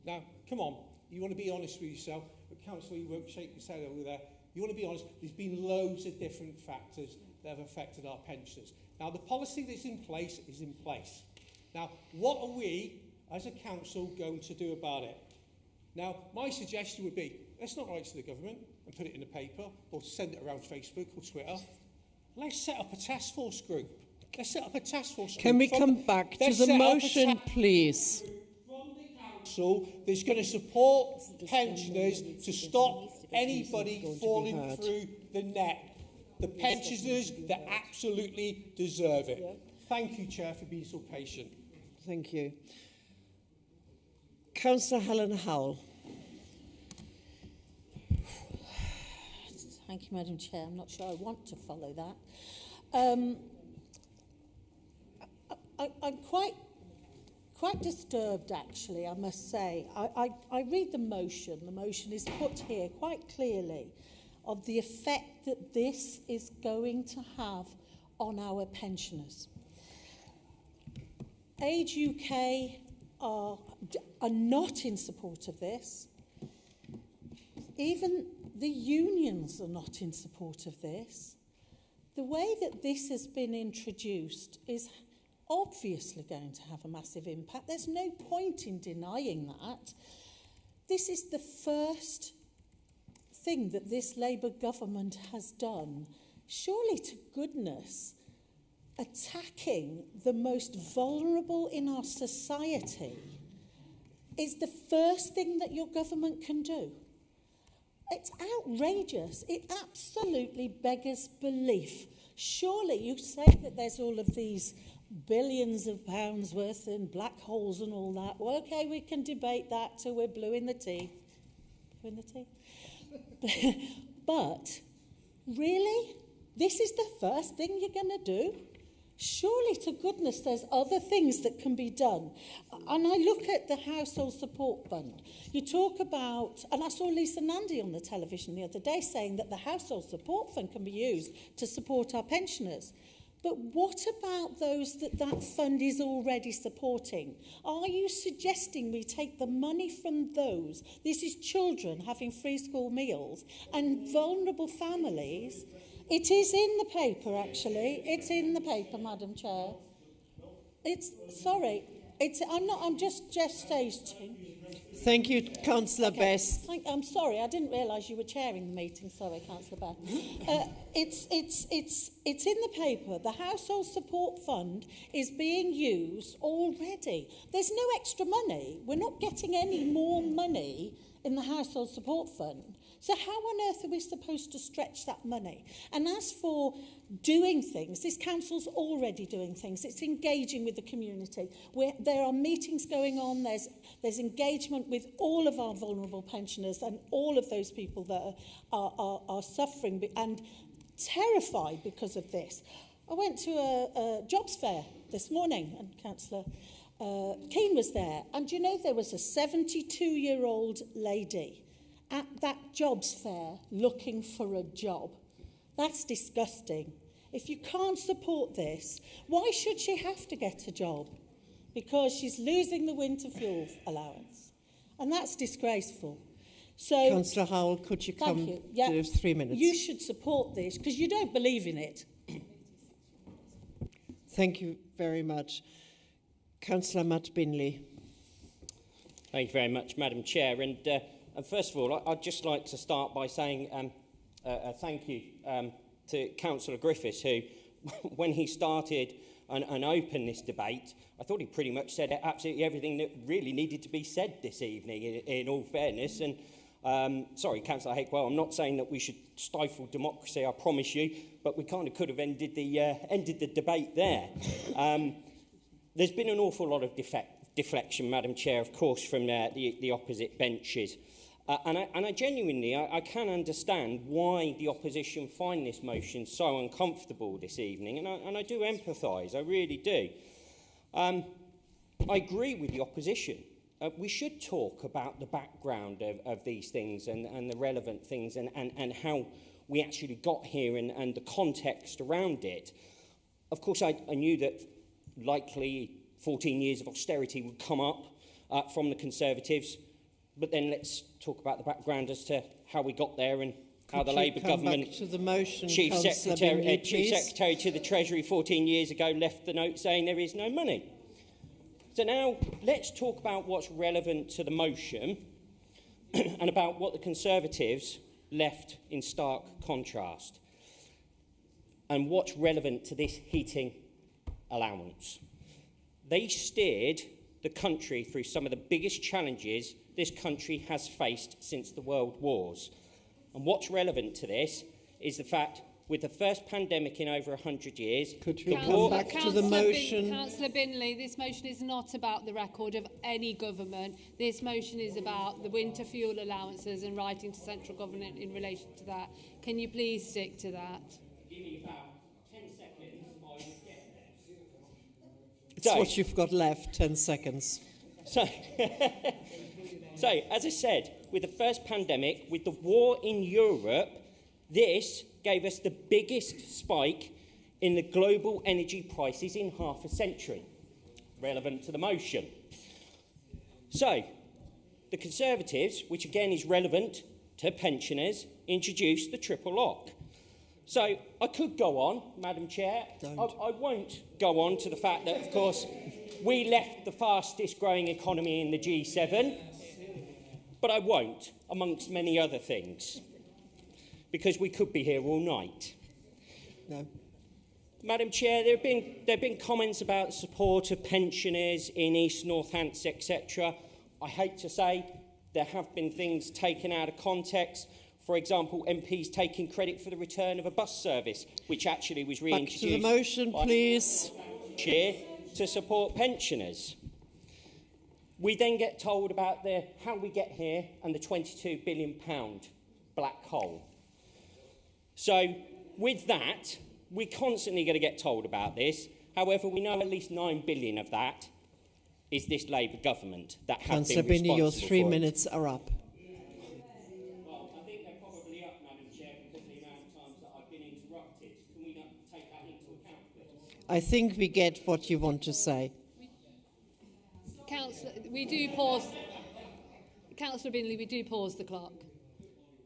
Now, come on. You want to be honest with yourself. But Councillor, you won't shake your head over there. You want to be honest. There's been loads of different factors that have affected our pensioners. Now, the policy that's in place is in place. Now, what are we, as a council, going to do about it? Now, my suggestion would be, let's not write to the government and put it in the paper or send it around Facebook or Twitter. Let's set up a task force group. Let's set up a task force group. Can we come back to the motion, please? Council that's going to support pensioners to stop anybody falling through the net. The pensioners that absolutely deserve it. Thank you, Chair, for being so patient. Thank you. Councillor Helen Howell. Thank you, Madam Chair. I'm not sure I want to follow that. I'm quite disturbed, actually, I must say. I read the motion. The motion is put here quite clearly of the effect that this is going to have on our pensioners. Age UK are not in support of this. Even the unions are not in support of this. The way that this has been introduced is obviously going to have a massive impact. There's no point in denying that. This is the first thing that this Labour government has done. Surely to goodness, attacking the most vulnerable in our society is the first thing that your government can do. It's outrageous. It absolutely beggars belief. Surely you say that there's all of these billions of pounds worth in black holes and all that. Well, okay, we can debate that till we're blue in the teeth. Blue in the teeth? But, really? This is the first thing you're going to do? Surely to goodness there's other things that can be done. And I look at the Household Support Fund. You talk about, and I saw Lisa Nandy on the television the other day saying that the Household Support Fund can be used to support our pensioners. But what about those that that fund is already supporting? Are you suggesting we take the money from those? This is children having free school meals and vulnerable families. It is in the paper, actually. It's in the paper, Madam Chair. I'm just gesting. Thank you, Councillor Best. I'm sorry, I didn't realise you were chairing the meeting. Sorry, Councillor Best. It's in the paper. The Household Support Fund is being used already. There's no extra money. We're not getting any more money in the Household Support Fund. So how on earth are we supposed to stretch that money? And as for doing things, this council's already doing things. It's engaging with the community. There are meetings going on. There's engagement with all of our vulnerable pensioners and all of those people that are suffering and terrified because of this. I went to a jobs fair this morning, and Councillor Keane was there. And you know, there was a 72-year-old lady at that jobs fair looking for a job. That's disgusting. If you can't support this, why should she have to get a job? Because she's losing the winter fuel allowance. And that's disgraceful. So, Councillor Howell, could you come to 3 minutes? You should support this because you don't believe in it. Thank you very much. Councillor Matt Binley. Thank you very much, Madam Chair. And first of all, I'd just like to start by saying thank you to Councillor Griffiths, who, when he started and opened this debate, I thought he pretty much said absolutely everything that really needed to be said this evening, in all fairness. And sorry, Councillor Hakewell, I'm not saying that we should stifle democracy, I promise you, but we kind of could have ended the debate there. There's been an awful lot of deflection, Madam Chair, of course, from the opposite benches. And I genuinely, I can understand why the opposition find this motion so uncomfortable this evening, and I do empathise, I really do. I agree with the opposition. We should talk about the background of these things and the relevant things and how we actually got here and the context around it. Of course, I knew that likely 14 years of austerity would come up from the Conservatives. But then let's talk about the background as to how we got there and how the Labour government, to the motion, Chief Secretary to the Treasury 14 years ago left the note saying there is no money. So now let's talk about what's relevant to the motion and about what the Conservatives left in stark contrast and what's relevant to this heating allowance. They steered the country through some of the biggest challenges this country has faced since the World Wars. And what's relevant to this is the fact, with the first pandemic in over 100 years... Could we come back to the motion? Councillor Binley, this motion is not about the record of any government. This motion is about the winter fuel allowances and writing to central government in relation to that. Can you please stick to that? Give me about 10 seconds, I will get there. It's what you've got left, 10 seconds. So, as I said, with the first pandemic, with the war in Europe, this gave us the biggest spike in the global energy prices in half a century. Relevant to the motion. So, the Conservatives, which again is relevant to pensioners, introduced the triple lock. So, I could go on, Madam Chair. I won't go on to the fact that, of course, we left the fastest growing economy in the G7, but I won't, amongst many other things, because we could be here all night. No. Madam Chair, there have been comments about support of pensioners in East Northants, etc. I hate to say there have been things taken out of context. For example, MPs taking credit for the return of a bus service, which actually was reintroduced. Back to the motion, please. Chair, to support pensioners. We then get told about how we get here and the £22 billion black hole. So, with that, we're constantly going to get told about this. However, we know at least 9 billion of that is this Labour government that have been responsible for it. Councillor Binnie, your 3 minutes are up. Well, I think they're probably up, Madam Chair, because of the amount of times that I've been interrupted. Can we not take that into account, please? I think we get what you want to say. Councillor, we do pause. Councillor Binley, we do pause the clock.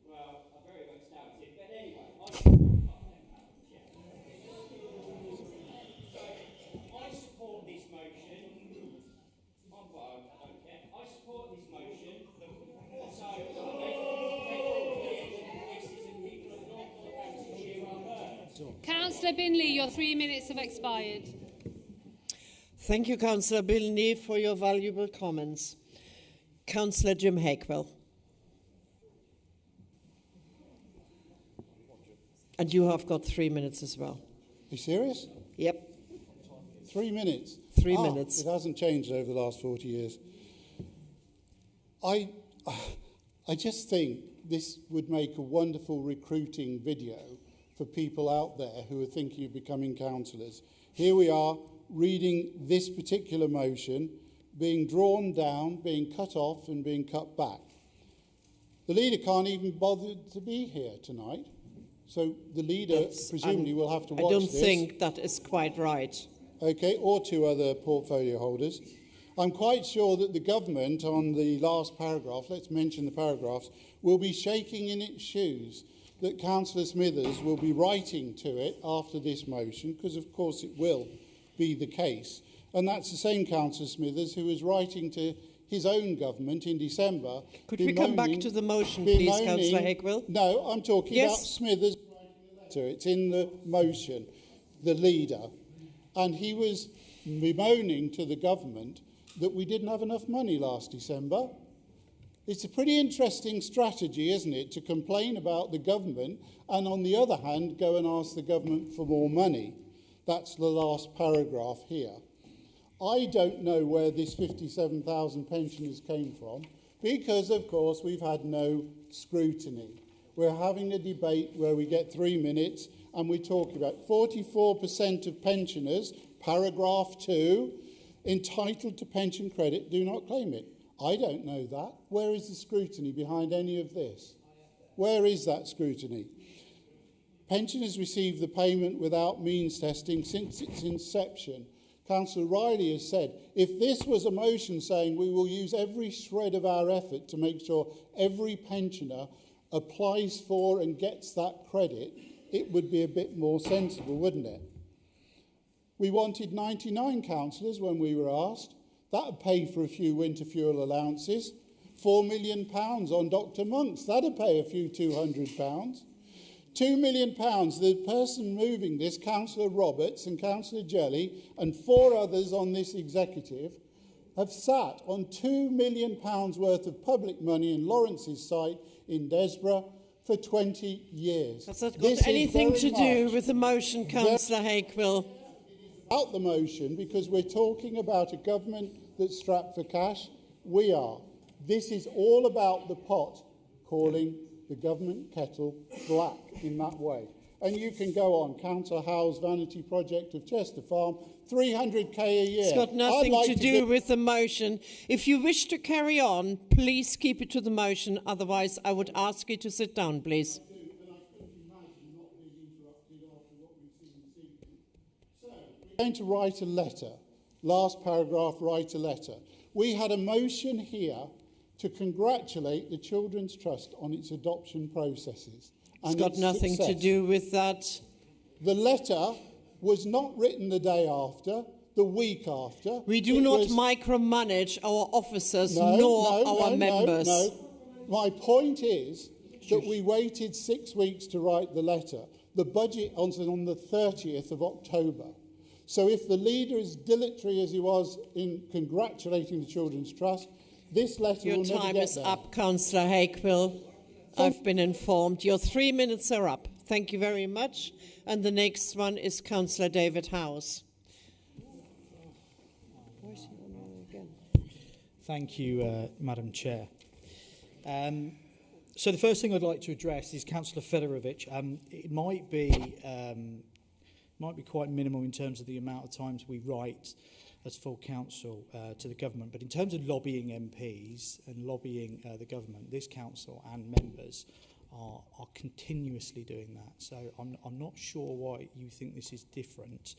Well, I very much doubt it, but anyway, I support this motion. I support this motion. Councillor Binley, your 3 minutes have expired. Thank you, Councillor Binnie, for your valuable comments. Councillor Jim Hakewell. And you have got 3 minutes as well. Are you serious? Yep. 3 minutes? 3 minutes. It hasn't changed over the last 40 years. I just think this would make a wonderful recruiting video for people out there who are thinking of becoming councillors. Here we are, reading this particular motion, being drawn down, being cut off and being cut back. The leader can't even bother to be here tonight, so the leader presumably will have to watch this. I don't think that is quite right. Okay, or two other portfolio holders. I'm quite sure that the government on the last paragraph, let's mention the paragraphs, will be shaking in its shoes that Councillor Smithers will be writing to it after this motion, because of course it will be the case. And that's the same Councillor Smithers who was writing to his own government in December. Could we come back to the motion, please, Councillor Hakewell? No, I'm talking about Smithers writing a letter. It's in the motion, the leader. And he was bemoaning to the government that we didn't have enough money last December. It's a pretty interesting strategy, isn't it, to complain about the government and, on the other hand, go and ask the government for more money. That's the last paragraph here. I don't know where this 57,000 pensioners came from because, of course, we've had no scrutiny. We're having a debate where we get 3 minutes and we talk about 44% of pensioners, paragraph 2, entitled to pension credit, do not claim it. I don't know that. Where is the scrutiny behind any of this? Where is that scrutiny? Pensioners receive the payment without means testing since its inception. Councillor Riley has said, if this was a motion saying we will use every shred of our effort to make sure every pensioner applies for and gets that credit, it would be a bit more sensible, wouldn't it? We wanted 99 councillors when we were asked. That would pay for a few winter fuel allowances. £4 million on Dr. Monks. That would pay a few £200. £2 million. The person moving this, Councillor Roberts and Councillor Jelly, and 4 others on this executive, have sat on £2 million worth of public money in Lawrence's site in Desborough for 20 years. Has that got anything to do with the motion, Councillor Hakewill? About the motion, because we're talking about a government that's strapped for cash. We are. This is all about the pot calling the government kettle black in that way. And you can go on. Councillor Howe's vanity project of Chester Farm, 300k a year. It's got nothing to do with the motion. If you wish to carry on, please keep it to the motion. Otherwise, I would ask you to sit down, please. We're going to write a letter. Last paragraph, write a letter. We had a motion here to congratulate the Children's Trust on its adoption processes. It's got nothing to do with that. The letter was not written the day after, the week after. We do not micromanage our officers nor our members. No. My point is that we waited 6 weeks to write the letter. The budget was on the 30th of October. So if the leader is dilatory as he was in congratulating the Children's Trust, this letter will never get there. Your time is up, Councillor Hakewill. I've been informed. Your 3 minutes are up. Thank you very much. And the next one is Councillor David Howes. Thank you, Madam Chair. So the first thing I'd like to address is Councillor Fedorovich. It might be quite minimal in terms of the amount of times we write as full council to the government, but in terms of lobbying MPs and lobbying the government, this council and members are continuously doing that. So I'm not sure why you think this is different,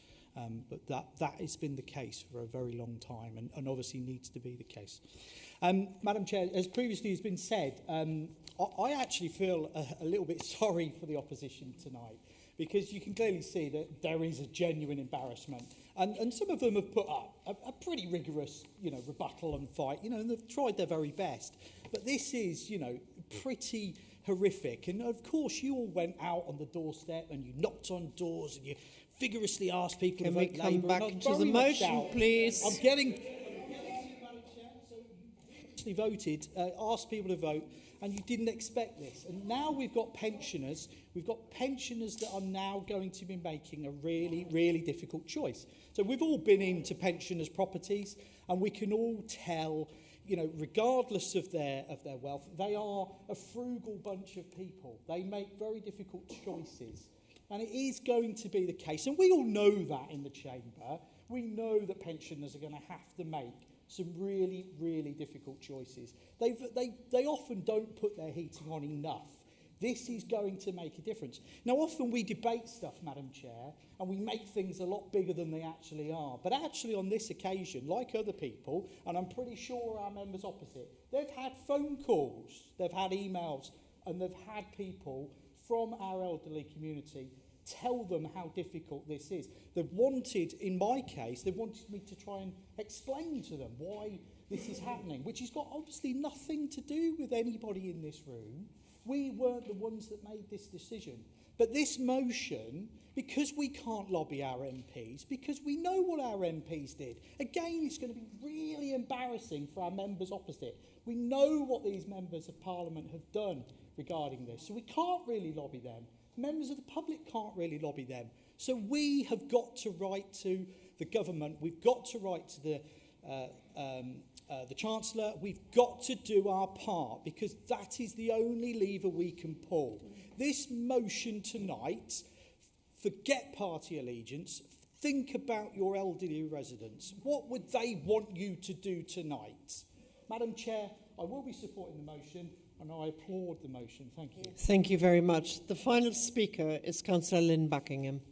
but that has been the case for a very long time and obviously needs to be the case. Madam Chair, as previously has been said, I actually feel a little bit sorry for the opposition tonight, because you can clearly see that there is a genuine embarrassment. And some of them have put up a pretty rigorous, rebuttal and fight, and they've tried their very best. But this is, pretty horrific. And of course, you all went out on the doorstep and you knocked on doors and you vigorously asked people to vote Labour. Can we come back to the motion, please? I'm getting so voted, asked people to vote, and you didn't expect this. And now we've got pensioners. We've got pensioners that are now going to be making a really, really difficult choice. So we've all been into pensioners' properties, and we can all tell, regardless of their wealth, they are a frugal bunch of people. They make very difficult choices. And it is going to be the case. And we all know that in the chamber. We know that pensioners are going to have to make some really, really difficult choices. They often don't put their heating on enough. This is going to make a difference. Now, often we debate stuff, Madam Chair, and we make things a lot bigger than they actually are. But actually on this occasion, like other people, and I'm pretty sure our members opposite, they've had phone calls, they've had emails, and they've had people from our elderly community tell them how difficult this is. They've wanted, in my case, they wanted me to try and explain to them why this is happening, which has got obviously nothing to do with anybody in this room. We weren't the ones that made this decision. But this motion, because we can't lobby our MPs, because we know what our MPs did, again, it's going to be really embarrassing for our members opposite. We know what these members of Parliament have done regarding this, so we can't really lobby them. Members of the public can't really lobby them. So we have got to write to the government. We've got to write to the Chancellor. We've got to do our part, because that is the only lever we can pull. This motion tonight, forget party allegiance. Think about your elderly residents. What would they want you to do tonight? Madam Chair, I will be supporting the motion. And I applaud the motion. Thank you. Thank you very much. The final speaker is Councillor Lynn Buckingham.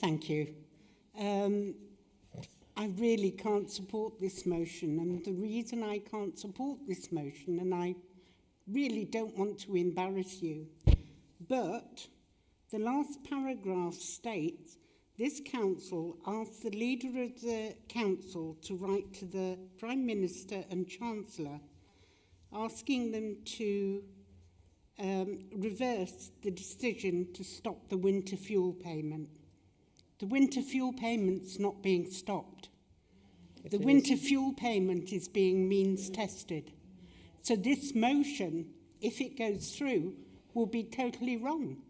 Thank you. I really can't support this motion. And the reason I can't support this motion, and I really don't want to embarrass you, but the last paragraph states this council asked the leader of the council to write to the Prime Minister and Chancellor asking them to reverse the decision to stop the winter fuel payment. The winter fuel payment's not being stopped. The winter fuel payment is being means tested. So this motion, if it goes through, will be totally wrong.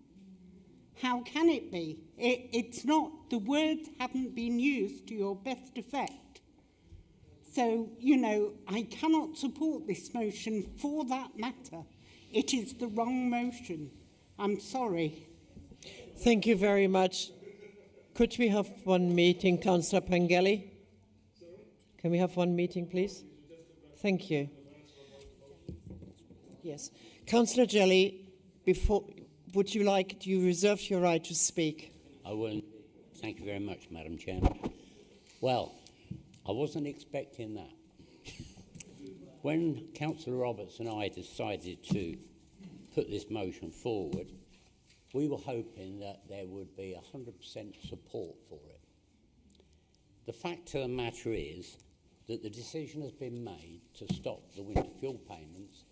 How can it be? It's not. The words haven't been used to your best effect. So, you know, I cannot support this motion for that matter. It is the wrong motion. I'm sorry. Thank you very much. Could we have one meeting, Councillor Pengelly? Can we have one meeting, please? Thank you. Yes. Councillor Jelly, would you like, do you reserve your right to speak? I will. Thank you very much, Madam Chairman. Well, I wasn't expecting that. When Councillor Roberts and I decided to put this motion forward, we were hoping that there would be 100% support for it. The fact of the matter is that the decision has been made to stop the winter fuel payments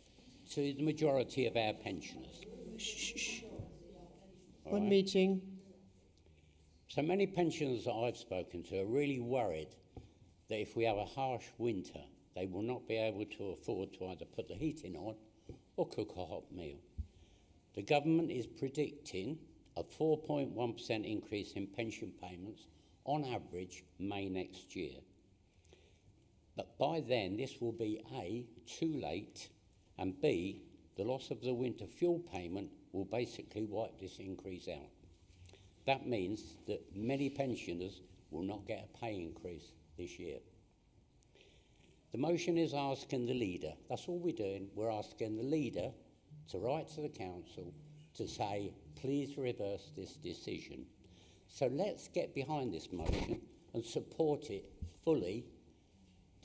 to the majority of our pensioners. Shh. One meeting. So many pensioners that I've spoken to are really worried that if we have a harsh winter, they will not be able to afford to either put the heating on or cook a hot meal. The government is predicting a 4.1% increase in pension payments on average May next year. But by then, this will be A, too late, and B, the loss of the winter fuel payment will basically wipe this increase out. That means that many pensioners will not get a pay increase this year. The motion is asking the leader, that's all we're doing, we're asking the leader to write to the council to say, please reverse this decision. So let's get behind this motion and support it fully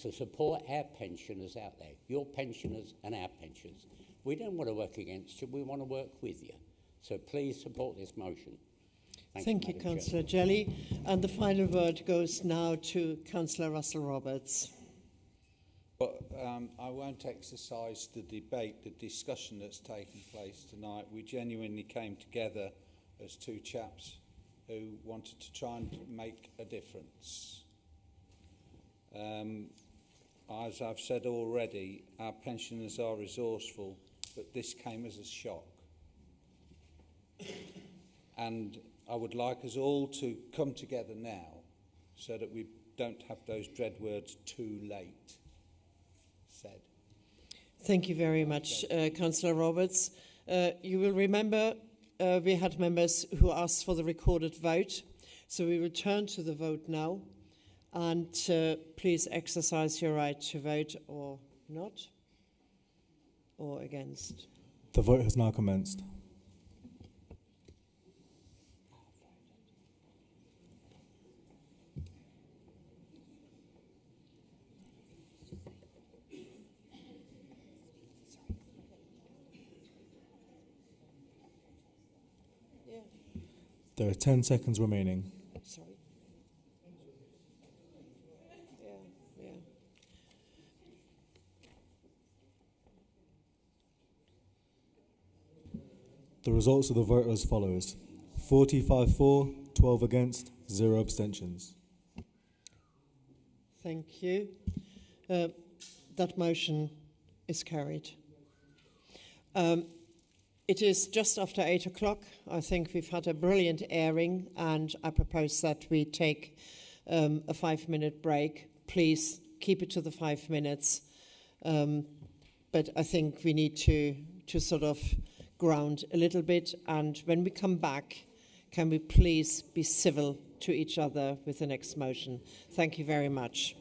to support our pensioners out there, your pensioners and our pensioners. We don't want to work against you, we want to work with you. So please support this motion. Thank you, Councillor Jelly. And the final word goes now to Councillor Russell Roberts. But I won't exercise the debate, the discussion that's taken place tonight. We genuinely came together as two chaps who wanted to try and make a difference. As I've said already, our pensioners are resourceful, but this came as a shock. And I would like us all to come together now so that we don't have those dread words, too late, said. Thank you very much, Councillor Roberts. You will remember we had members who asked for the recorded vote, so we will turn to the vote now. And please exercise your right to vote or not, or against. The vote has now commenced. There are 10 seconds remaining. Sorry. Yeah. The results of the vote are as follows. 45 for, 12 against, 0 abstentions. Thank you. That motion is carried. It is just after 8 o'clock. I think we've had a brilliant airing, and I propose that we take a 5-minute break. Please keep it to the 5 minutes. But I think we need to sort of ground a little bit. And when we come back, can we please be civil to each other with the next motion? Thank you very much.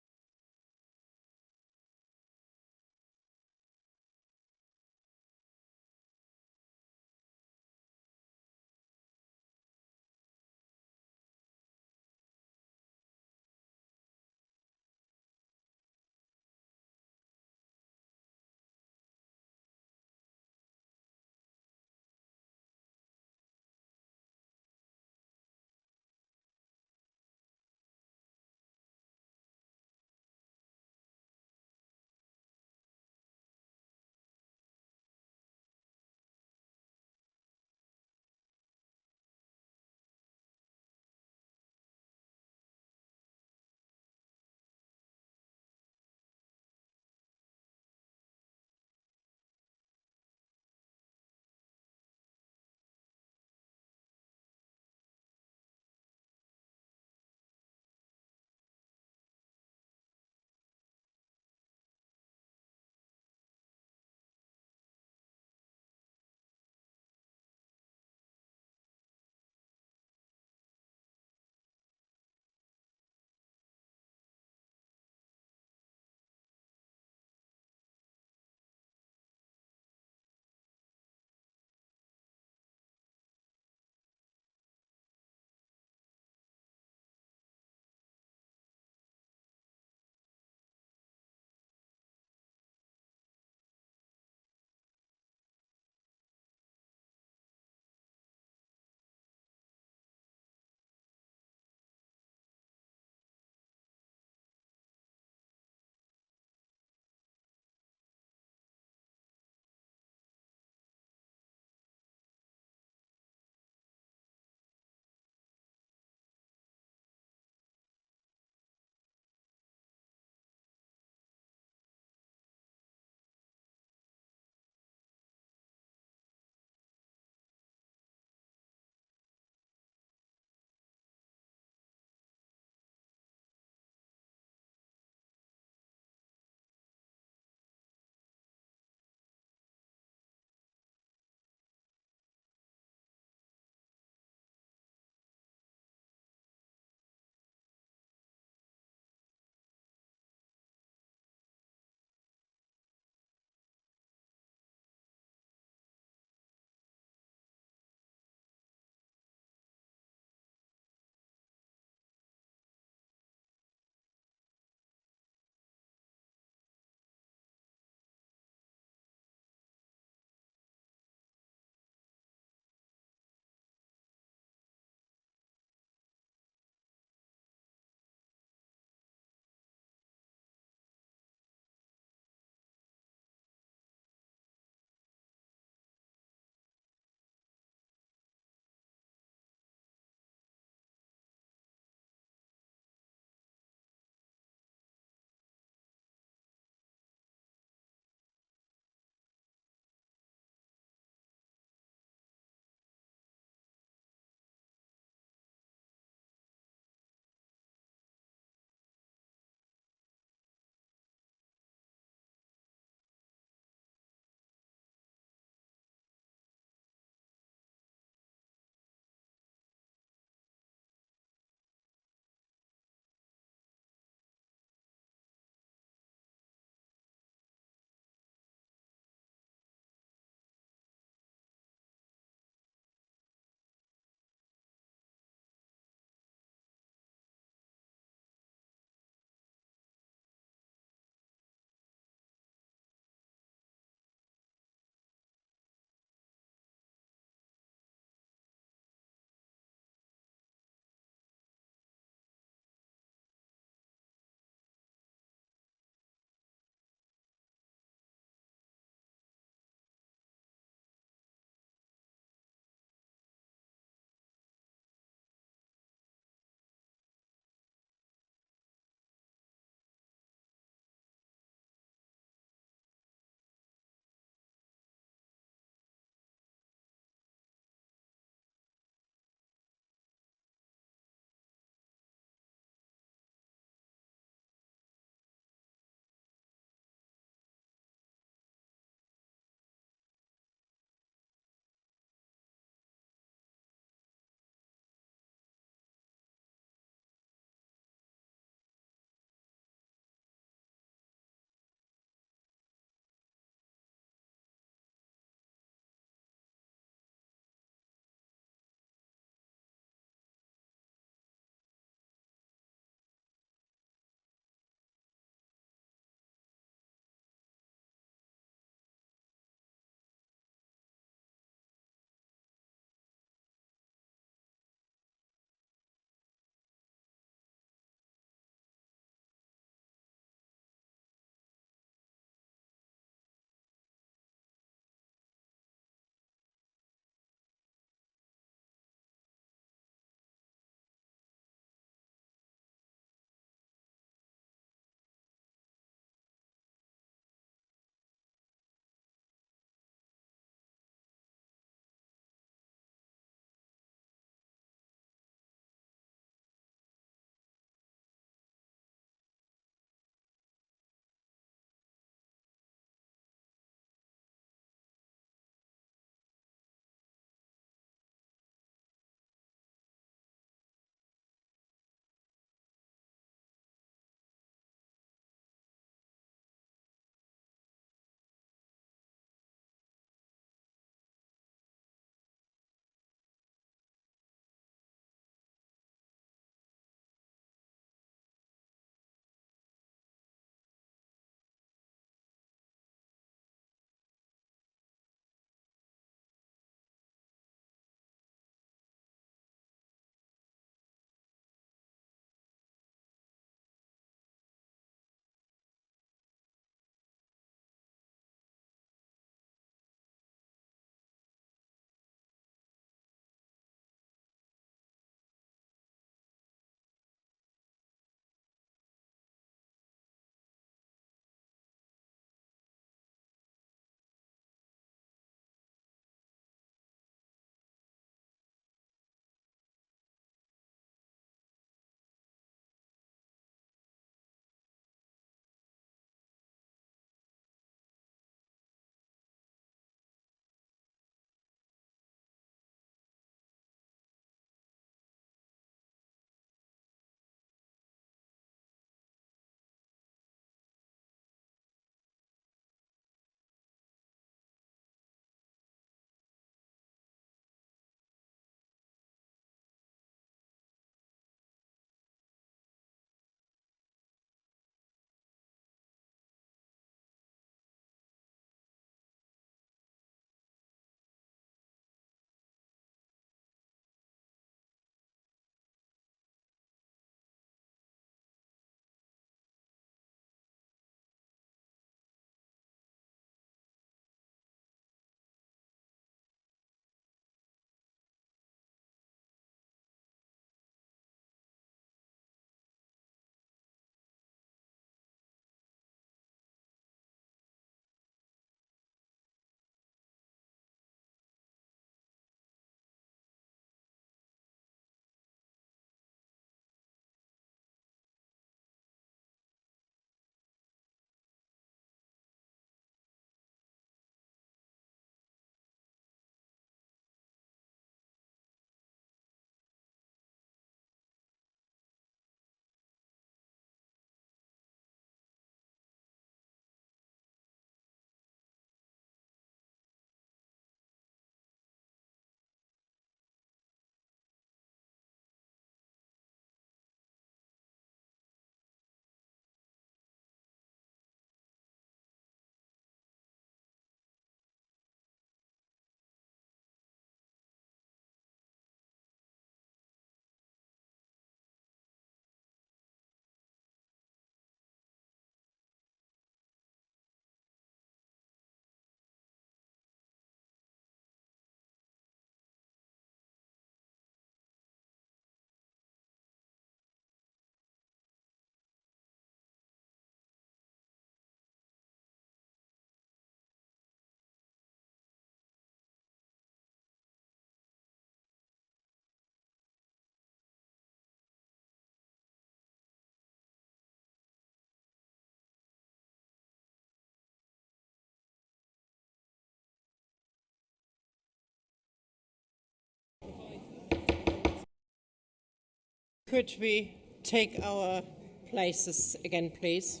Could we take our places again, please?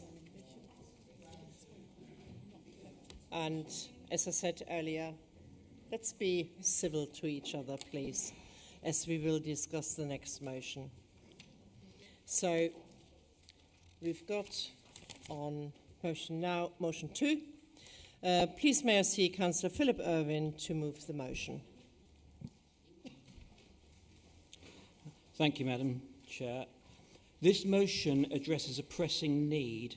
And as I said earlier, let's be civil to each other, please, as we will discuss the next motion. So we've got on motion now, motion 2. Please may I see Councillor Philip Irwin to move the motion. Thank you, Madam Chair. This motion addresses a pressing need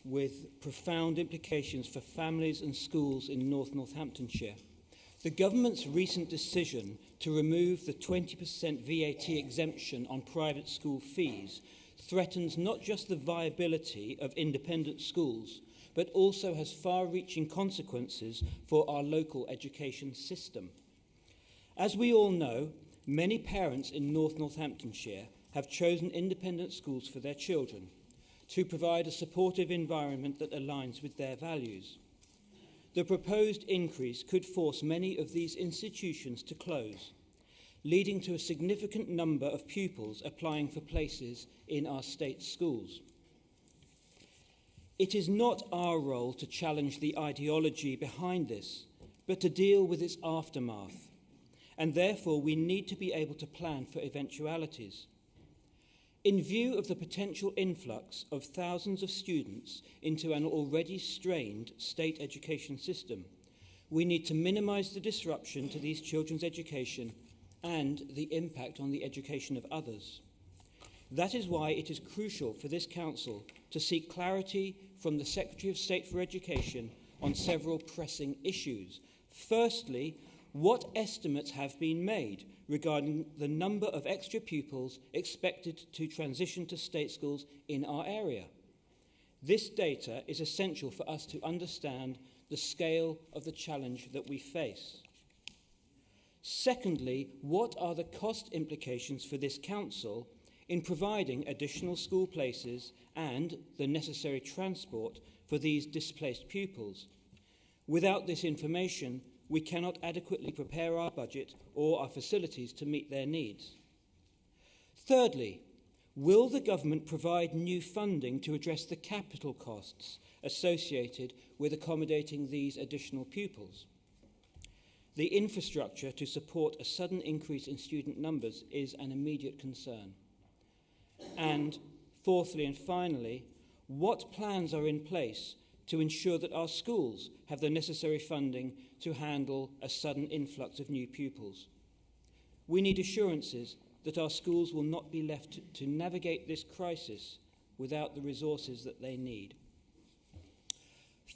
with profound implications for families and schools in North Northamptonshire. The government's recent decision to remove the 20% VAT exemption on private school fees threatens not just the viability of independent schools, but also has far-reaching consequences for our local education system. As we all know, many parents in North Northamptonshire have chosen independent schools for their children to provide a supportive environment that aligns with their values. The proposed increase could force many of these institutions to close, leading to a significant number of pupils applying for places in our state schools. It is not our role to challenge the ideology behind this, but to deal with its aftermath, and therefore we need to be able to plan for eventualities. In view of the potential influx of thousands of students into an already strained state education system, we need to minimise the disruption to these children's education and the impact on the education of others. That is why it is crucial for this Council to seek clarity from the Secretary of State for Education on several pressing issues. Firstly, what estimates have been made regarding the number of extra pupils expected to transition to state schools in our area? This data is essential for us to understand the scale of the challenge that we face. Secondly, what are the cost implications for this Council in providing additional school places and the necessary transport for these displaced pupils? Without this information, we cannot adequately prepare our budget or our facilities to meet their needs. Thirdly, will the government provide new funding to address the capital costs associated with accommodating these additional pupils? The infrastructure to support a sudden increase in student numbers is an immediate concern. And fourthly and finally, what plans are in place to ensure that our schools have the necessary funding to handle a sudden influx of new pupils? We need assurances that our schools will not be left to navigate this crisis without the resources that they need.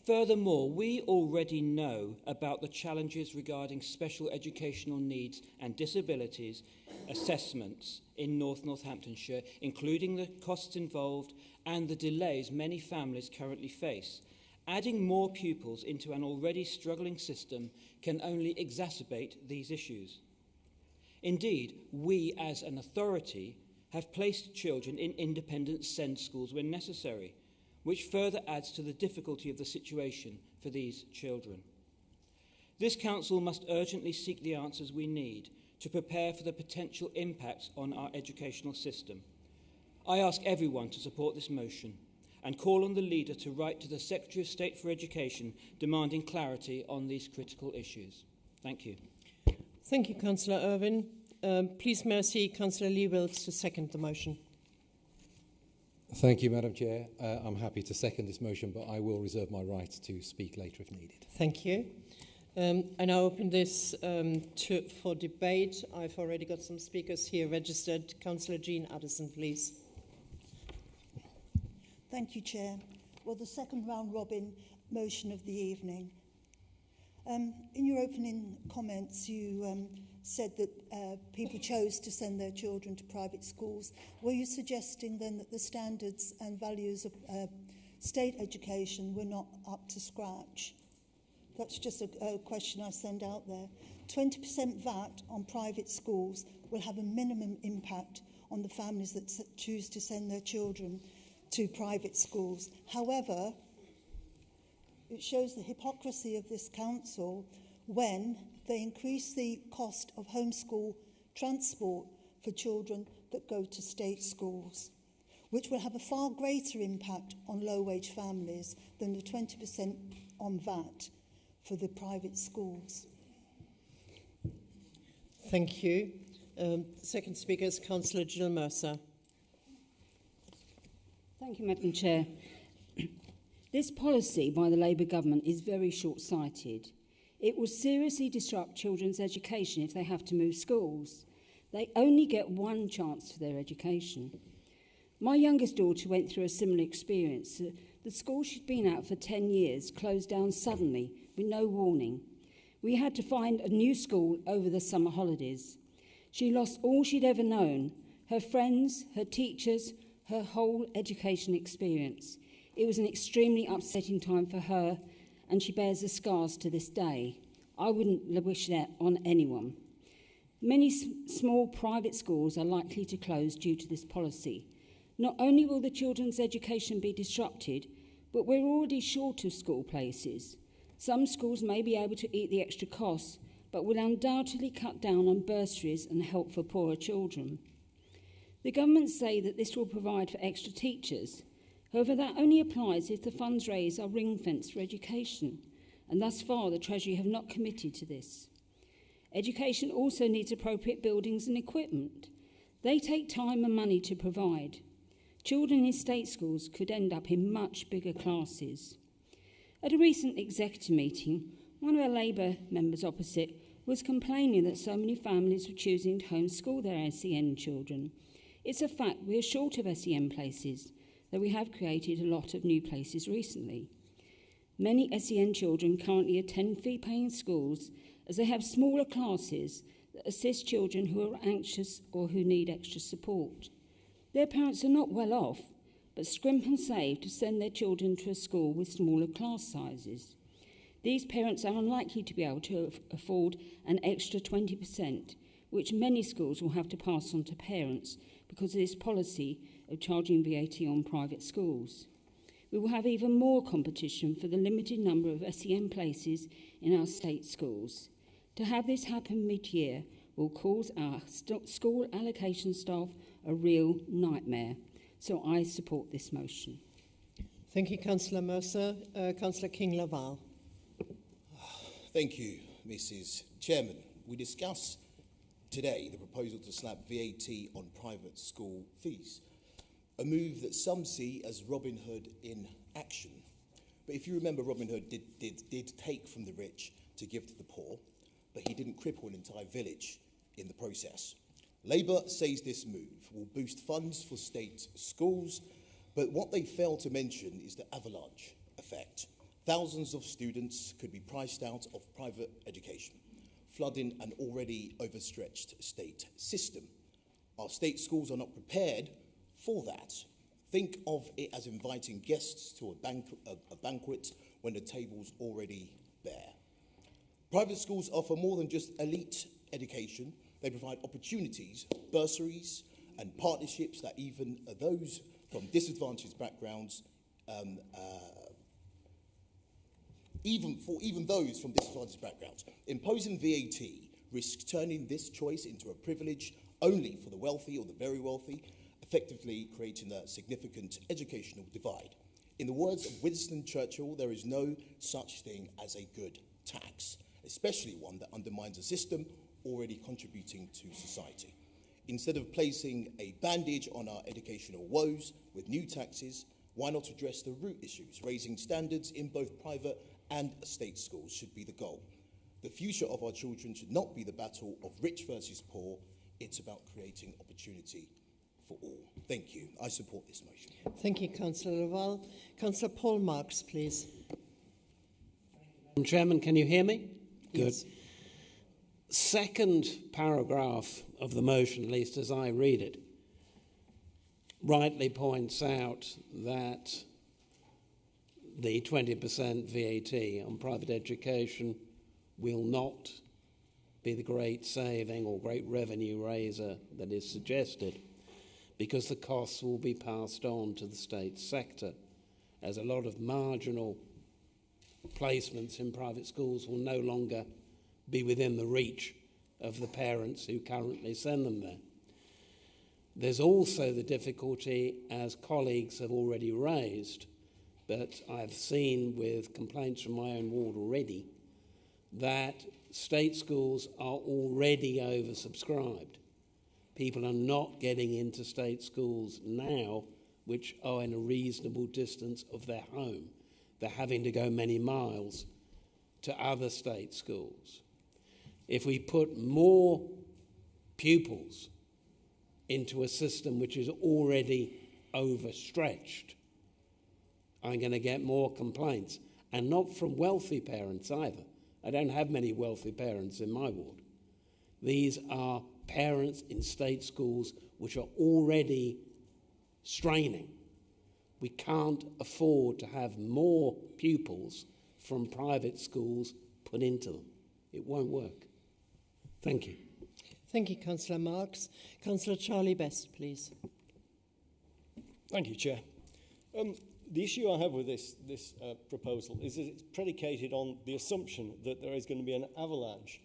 Furthermore, we already know about the challenges regarding special educational needs and disabilities assessments in North Northamptonshire, including the costs involved and the delays many families currently face. Adding more pupils into an already struggling system can only exacerbate these issues. Indeed, we as an authority have placed children in independent SEND schools when necessary, which further adds to the difficulty of the situation for these children. This Council must urgently seek the answers we need to prepare for the potential impacts on our educational system. I ask everyone to support this motion and call on the leader to write to the Secretary of State for Education demanding clarity on these critical issues. Thank you. Thank you, Councillor Irwin. Please may I see Councillor Lee-Wills to second the motion. Thank you, Madam Chair. I'm happy to second this motion, but I will reserve my right to speak later if needed. Thank you. I now open this for debate. I've already got some speakers here registered. Councillor Jean Addison, please. Thank you, Chair. Well, the second round robin motion of the evening. In your opening comments, you said that people chose to send their children to private schools. Were you suggesting then that the standards and values of state education were not up to scratch? That's just a question I send out there. 20% VAT on private schools will have a minimum impact on the families that choose to send their children to private schools. However, it shows the hypocrisy of this council when they increase the cost of homeschool transport for children that go to state schools, which will have a far greater impact on low-wage families than the 20% on VAT for the private schools. Thank you. The second speaker is Councillor Jill Mercer. Thank you, Madam Chair. This policy by the Labour government is very short-sighted. It will seriously disrupt children's education if they have to move schools. They only get one chance for their education. My youngest daughter went through a similar experience. The school she'd been at for 10 years closed down suddenly with no warning. We had to find a new school over the summer holidays. She lost all she'd ever known, her friends, her teachers, her whole education experience. It was an extremely upsetting time for her, and she bears the scars to this day. I wouldn't wish that on anyone. Many small private schools are likely to close due to this policy. Not only will the children's education be disrupted, but we're already short of school places. Some schools may be able to eat the extra costs, but will undoubtedly cut down on bursaries and help for poorer children. The government say that this will provide for extra teachers. However, that only applies if the funds raised are ring-fenced for education, and thus far the Treasury have not committed to this. Education also needs appropriate buildings and equipment. They take time and money to provide. Children in state schools could end up in much bigger classes. At a recent executive meeting, one of our Labour members opposite was complaining that so many families were choosing to homeschool their SEN children. It's a fact we are short of SEN places, though we have created a lot of new places recently. Many SEN children currently attend fee-paying schools as they have smaller classes that assist children who are anxious or who need extra support. Their parents are not well off, but scrimp and save to send their children to a school with smaller class sizes. These parents are unlikely to be able to afford an extra 20%, which many schools will have to pass on to parents because of this policy of charging VAT on private schools. We will have even more competition for the limited number of SEN places in our state schools. To have this happen mid-year will cause our school allocation staff a real nightmare. So I support this motion. Thank you, Councillor Mercer. Councillor King-Laval. Thank you, Mrs. Chairman. We discuss today the proposal to slap VAT on private school fees, a move that some see as Robin Hood in action. But if you remember, Robin Hood did take from the rich to give to the poor, but he didn't cripple an entire village in the process. Labour says this move will boost funds for state schools, but what they fail to mention is the avalanche effect. Thousands of students could be priced out of private education, flooding an already overstretched state system. Our state schools are not prepared for that. Think of it as inviting guests to a banquet when the table's already bare. Private schools offer more than just elite education. They provide opportunities, bursaries, and partnerships that even those from disadvantaged backgrounds, even those from disadvantaged backgrounds. Imposing VAT risks turning this choice into a privilege only for the wealthy or the very wealthy, effectively creating a significant educational divide. In the words of Winston Churchill, there is no such thing as a good tax, especially one that undermines a system already contributing to society. Instead of placing a bandage on our educational woes with new taxes, why not address the root issues? Raising standards in both private and state schools should be the goal. The future of our children should not be the battle of rich versus poor. It's about creating opportunity for all. Thank you. I support this motion. Thank you, Councillor Laval. Councillor Paul Marks, please. Madam Chairman, can you hear me? Yes. Good. Second paragraph of the motion, at least as I read it, rightly points out that the 20% VAT on private education will not be the great saving or great revenue raiser that is suggested, because the costs will be passed on to the state sector, as a lot of marginal placements in private schools will no longer be within the reach of the parents who currently send them there. There's also the difficulty, as colleagues have already raised, but I've seen with complaints from my own ward already, that state schools are already oversubscribed. People are not getting into state schools now which are in a reasonable distance of their home. They're having to go many miles to other state schools. If we put more pupils into a system which is already overstretched, I'm going to get more complaints, and not from wealthy parents either. I don't have many wealthy parents in my ward. These are parents in state schools which are already straining. We can't afford to have more pupils from private schools put into them. It won't work. Thank you. Thank you, Councillor Marks. Councillor Charlie Best, please. Thank you, Chair. The issue I have with this proposal is that it's predicated on the assumption that there is going to be an avalanche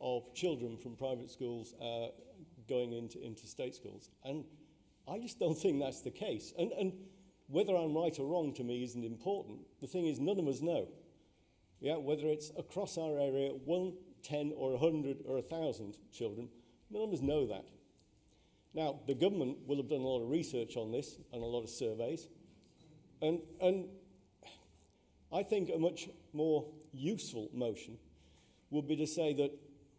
of children from private schools going into state schools. And I just don't think that's the case. And whether I'm right or wrong to me isn't important. The thing is, none of us know. Yeah, whether it's across our area, 1, 10 or 100 or 1,000 children, none of us know that. Now, the government will have done a lot of research on this and a lot of surveys. And I think a much more useful motion would be to say that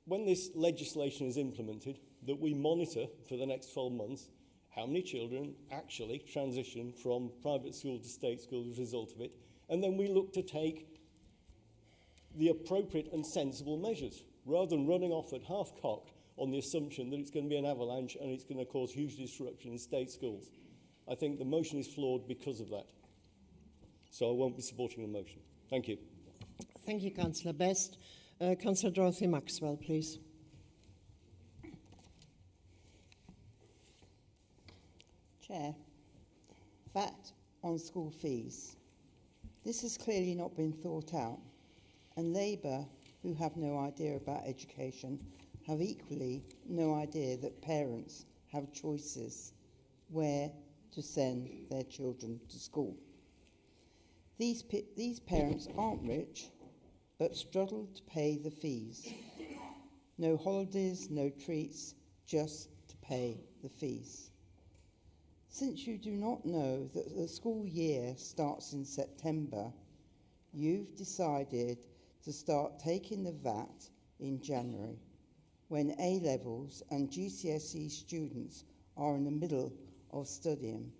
when this legislation is implemented, that we monitor for the next 12 months how many children actually transition from private school to state school as a result of it, and then we look to take the appropriate and sensible measures, rather than running off at half-cocked on the assumption that it's going to be an avalanche and it's going to cause huge disruption in state schools. I think the motion is flawed because of that. So I won't be supporting the motion. Thank you. Thank you, Councillor Best. Councillor Dorothy Maxwell, please. Chair, VAT on school fees. This has clearly not been thought out, and Labour, who have no idea about education, have equally no idea that parents have choices where to send their children to school. These parents aren't rich, but struggle to pay the fees. No holidays, no treats, just to pay the fees. Since you do not know that the school year starts in September, you've decided to start taking the VAT in January, when A-levels and GCSE students are in the middle of studying.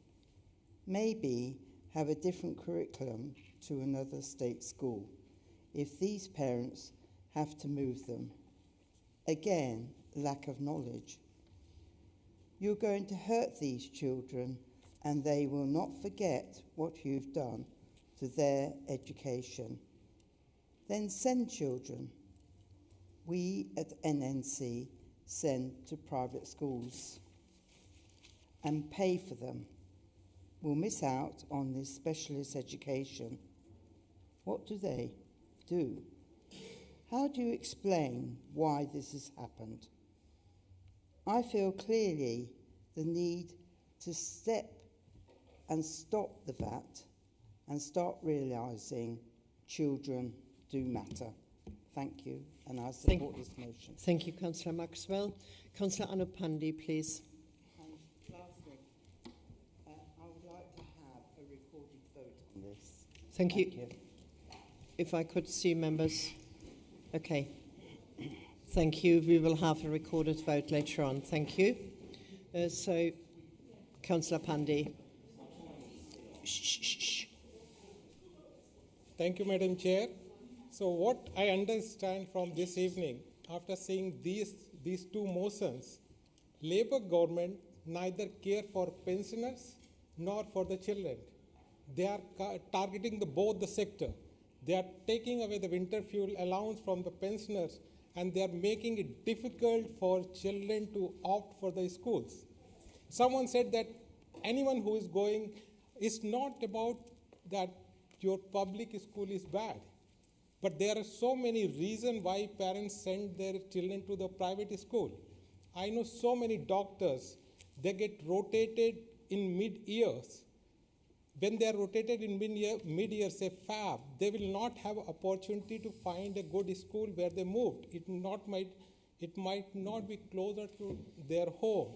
Maybe have a different curriculum to another state school if these parents have to move them. Again, lack of knowledge. You're going to hurt these children, and they will not forget what you've done to their education. Then send children. We at NNC send to private schools and pay for them. We'll miss out on this specialist education. What do they do? How do you explain why this has happened? I feel clearly the need to step and stop the VAT and start realising children do matter. Thank you, and I support this motion. Thank you, Councillor Maxwell. Councillor Anupandi, please. And lastly, I would like to have a recorded vote on this. Thank you. If I could see members. Okay. Thank you. We will have a recorded vote later on. Thank you. So, Councillor Pandey. Thank you, Madam Chair. So what I understand from this evening, after seeing these two motions, Labour government neither care for pensioners nor for the children. They are targeting both the sector. They are taking away the winter fuel allowance from the pensioners, and they are making it difficult for children to opt for the schools. Someone said that anyone who is going, it's not about that your public school is bad, but there are so many reasons why parents send their children to the private school. I know so many doctors they get rotated in mid-years. When they are rotated in mid-year, say FAB, they will not have opportunity to find a good school where they moved. It might not be closer to their home.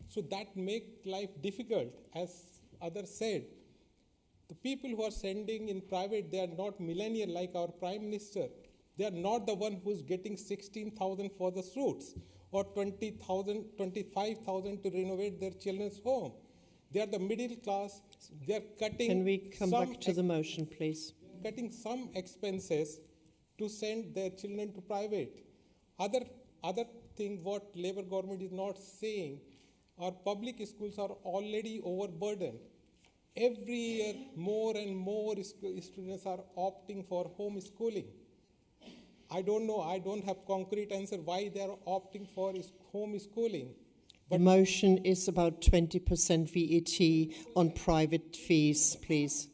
So that makes life difficult, as others said. The people who are sending in private, they are not millennial like our Prime Minister. They are not the one who's getting 16,000 for the suits or 20,000, 25,000 to renovate their children's home. They are the middle class. They are cutting. Can we come back to the motion, please? Cutting some expenses to send their children to private. Other thing what Labour government is not saying, our public schools are already overburdened. Every year, more and more students are opting for homeschooling. I don't know, I don't have concrete answer why they are opting for homeschooling. The motion is about 20% VAT on private fees, please.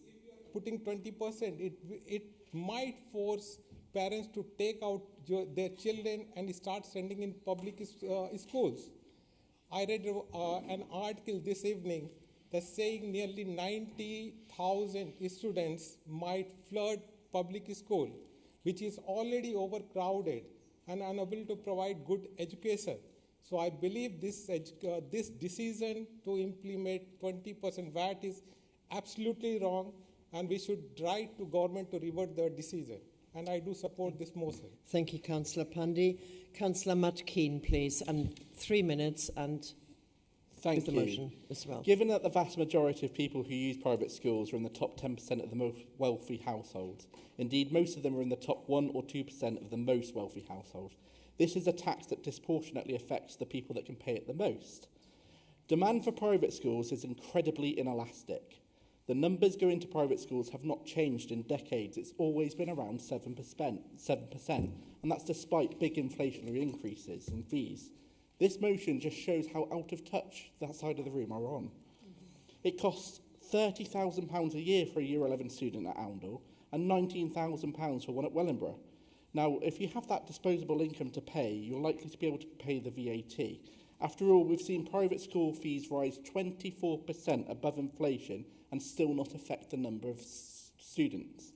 Putting 20%, it might force parents to take out their children and start sending in public schools. I read an article this evening that's saying nearly 90,000 students might flood public school, which is already overcrowded and unable to provide good education. So I believe this decision to implement 20% VAT is absolutely wrong, and we should write to government to revert their decision. And I do support this motion. Thank you, Councillor Pandey. Councillor Matkeen, please, and 3 minutes, and Thank the you. motion as well. Given that the vast majority of people who use private schools are in the top 10% of the most wealthy households, indeed most of them are in the top 1 or 2% of the most wealthy households, this is a tax that disproportionately affects the people that can pay it the most. Demand for private schools is incredibly inelastic. The numbers going to private schools have not changed in decades. It's always been around 7%, and that's despite big inflationary increases in fees. This motion just shows how out of touch that side of the room are on. It costs £30,000 a year for a Year 11 student at Oundle and £19,000 for one at Wellingborough. Now, if you have that disposable income to pay, you're likely to be able to pay the VAT. After all, we've seen private school fees rise 24% above inflation and still not affect the number of students.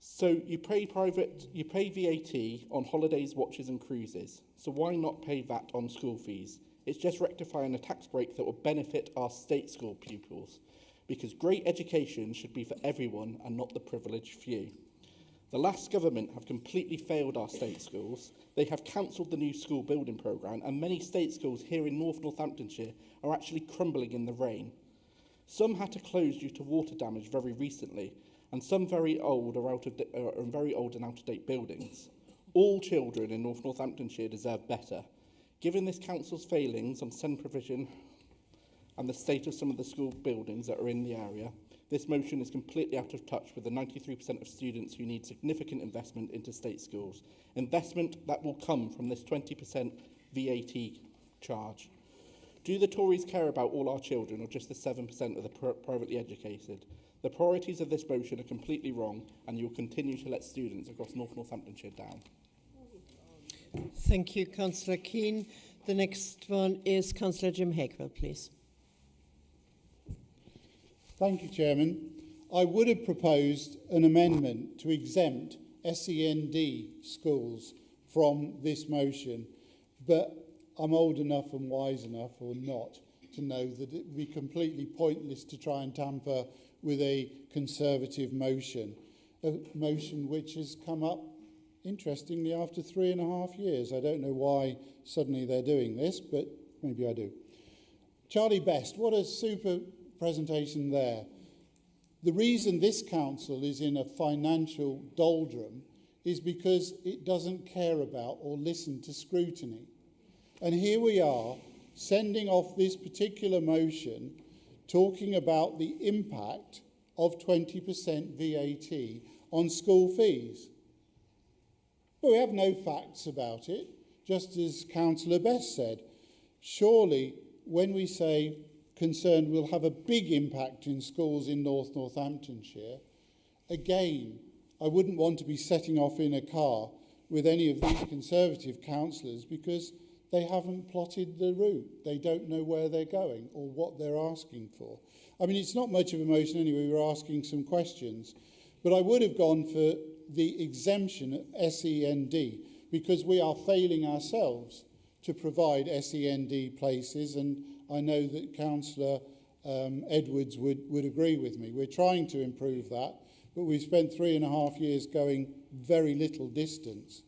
So you pay VAT on holidays, watches and cruises. So why not pay VAT on school fees? It's just rectifying a tax break that will benefit our state school pupils, because great education should be for everyone and not the privileged few. The last government have completely failed our state schools. They have cancelled the new school building programme, and many state schools here in North Northamptonshire are actually crumbling in the rain. Some had to close due to water damage very recently, and some very old and out-of-date buildings. All children in North Northamptonshire deserve better. Given this council's failings on SEND provision and the state of some of the school buildings that are in the area, this motion is completely out of touch with the 93% of students who need significant investment into state schools. Investment that will come from this 20% VAT charge. Do the Tories care about all our children or just the 7% of the privately educated? The priorities of this motion are completely wrong, and you'll continue to let students across North Northamptonshire down. Thank you, Councillor Keane. The next one is Councillor Jim Hakewell, please. Thank you, Chairman. I would have proposed an amendment to exempt SEND schools from this motion, but I'm old enough and wise enough, or not, to know that it would be completely pointless to try and tamper with a Conservative motion, a motion which has come up, interestingly, after 3.5 years. I don't know why suddenly they're doing this, but maybe I do. Charlie Best, what a super presentation there. The reason this council is in a financial doldrum is because it doesn't care about or listen to scrutiny. And here we are, sending off this particular motion, talking about the impact of 20% VAT on school fees. But we have no facts about it, just as Councillor Best said. Surely, when we say concerned will have a big impact in schools in North Northamptonshire, again, I wouldn't want to be setting off in a car with any of these Conservative councillors, because they haven't plotted the route. They don't know where they're going or what they're asking for. I mean, it's not much of a motion anyway. We're asking some questions. But I would have gone for the exemption of SEND because we are failing ourselves to provide SEND places, and I know that Councillor Edwards would agree with me. We're trying to improve that, but we've spent 3.5 years going very little distance.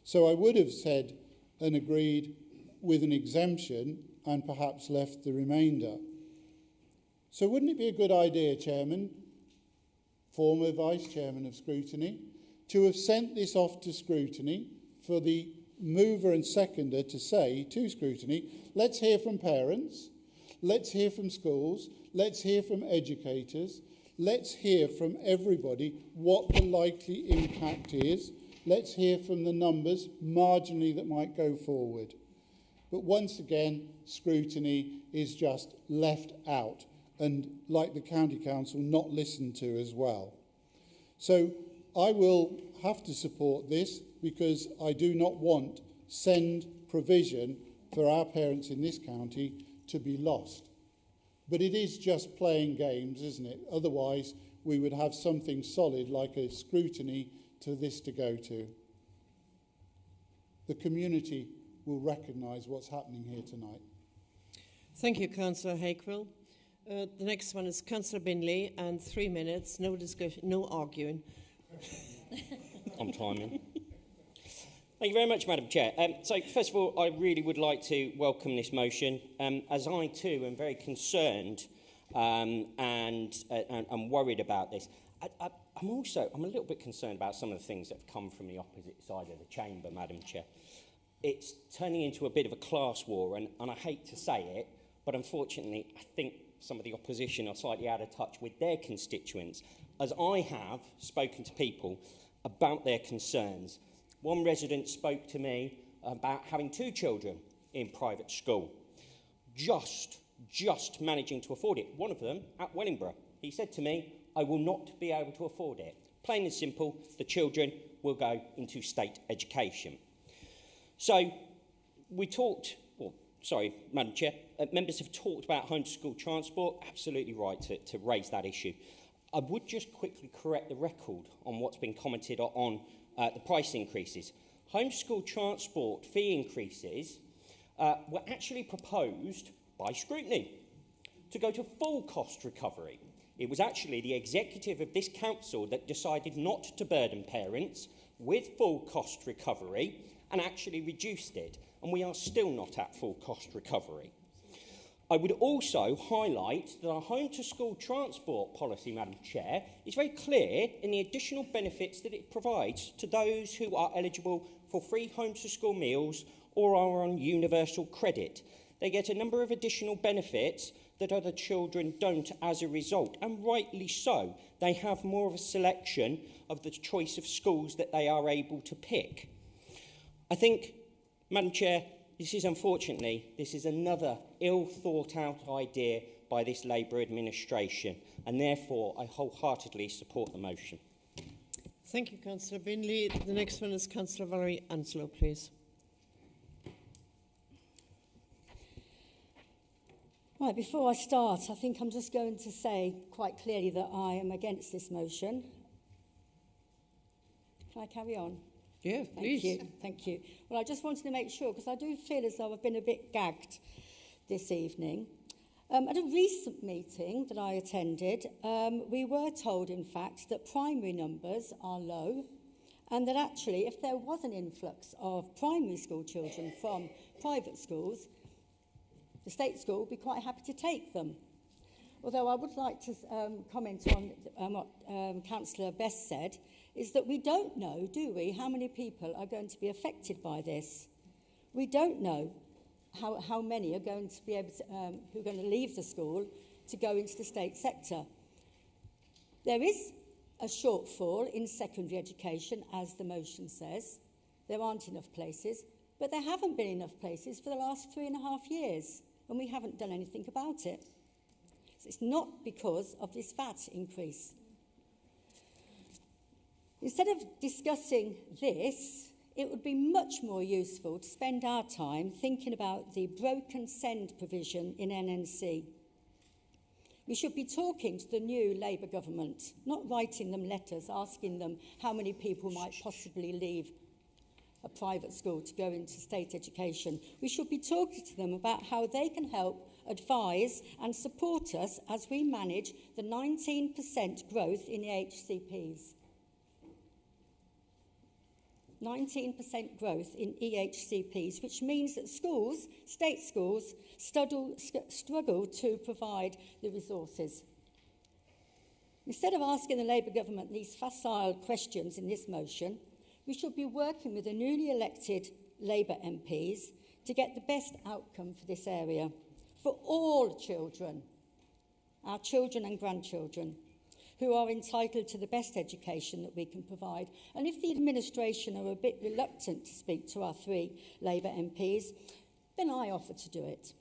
So I would have said and agreed with an exemption and perhaps left the remainder. So wouldn't it be a good idea, Chairman, former Vice Chairman of Scrutiny, to have sent this off to Scrutiny for the mover and seconder to say to Scrutiny, let's hear from parents, let's hear from schools, let's hear from educators, let's hear from everybody what the likely impact is, let's hear from the numbers marginally that might go forward. But once again, Scrutiny is just left out and, like the County Council, not listened to as well. So I will have to support this because I do not want SEND provision for our parents in this county to be lost. But it is just playing games, isn't it? Otherwise, we would have something solid like a scrutiny to this to go to. The community will recognise what's happening here tonight. Thank you, Councillor Hakewill. The next one is Councillor Binley, and 3 minutes, no discussion, no arguing. I'm timing. Thank you very much, Madam Chair. So, first of all, I really would like to welcome this motion, as I too am very concerned and worried about this. I'm a little bit concerned about some of the things that have come from the opposite side of the chamber, Madam Chair. It's turning into a bit of a class war, and I hate to say it, but unfortunately, I think some of the opposition are slightly out of touch with their constituents, as I have spoken to people about their concerns. One resident spoke to me about having 2 children in private school, just managing to afford it. One of them at Wellingborough. He said to me, I will not be able to afford it. Plain and simple, the children will go into state education. So we talked, Madam Chair, members have talked about home to school transport. Absolutely right to raise that issue. I would just quickly correct the record on what's been commented on the price increases. Home to school transport fee increases were actually proposed by Scrutiny to go to full cost recovery. It was actually the executive of this council that decided not to burden parents with full cost recovery and actually reduced it. And we are still not at full cost recovery. I would also highlight that our home to school transport policy, Madam Chair, is very clear in the additional benefits that it provides to those who are eligible for free home to school meals or are on universal credit. They get a number of additional benefits that other children don't as a result, and rightly so. They have more of a selection of the choice of schools that they are able to pick. I think, Madam Chair, this is another ill-thought-out idea by this Labour administration, and therefore I wholeheartedly support the motion. Thank you, Councillor Binley. The next one is Councillor Valerie Anslow, please. Right, before I start, I think I'm just going to say quite clearly that I am against this motion. Can I carry on? Yeah, please. Thank you. Well, I just wanted to make sure, because I do feel as though I've been a bit gagged this evening. At a recent meeting that I attended, we were told, in fact, that primary numbers are low, and that actually, if there was an influx of primary school children from private schools, the state school would be quite happy to take them. Although I would like to comment on what Councillor Best said, is that we don't know, do we, how many people are going to be affected by this. We don't know how many are going to be able to, who are going to leave the school to go into the state sector. There is a shortfall in secondary education, as the motion says. There aren't enough places, but there haven't been enough places for the last 3.5 years, and we haven't done anything about it. So it's not because of this VAT increase. Instead of discussing this it would be much more useful to spend our time thinking about the broken send provision in NNC. We should be talking to the new Labour government, not writing them letters asking them how many people might possibly leave a private school to go into state education. We should be talking to them about how they can help advise and support us as we manage the 19% growth in the HCPs. 19% growth in EHCPs, which means that schools, state schools, struggle to provide the resources. Instead of asking the Labour government these facile questions in this motion, we should be working with the newly elected Labour MPs to get the best outcome for this area, for all children, our children and grandchildren, who are entitled to the best education that we can provide. And if the administration are a bit reluctant to speak to our 3 Labour MPs, then I offer to do it.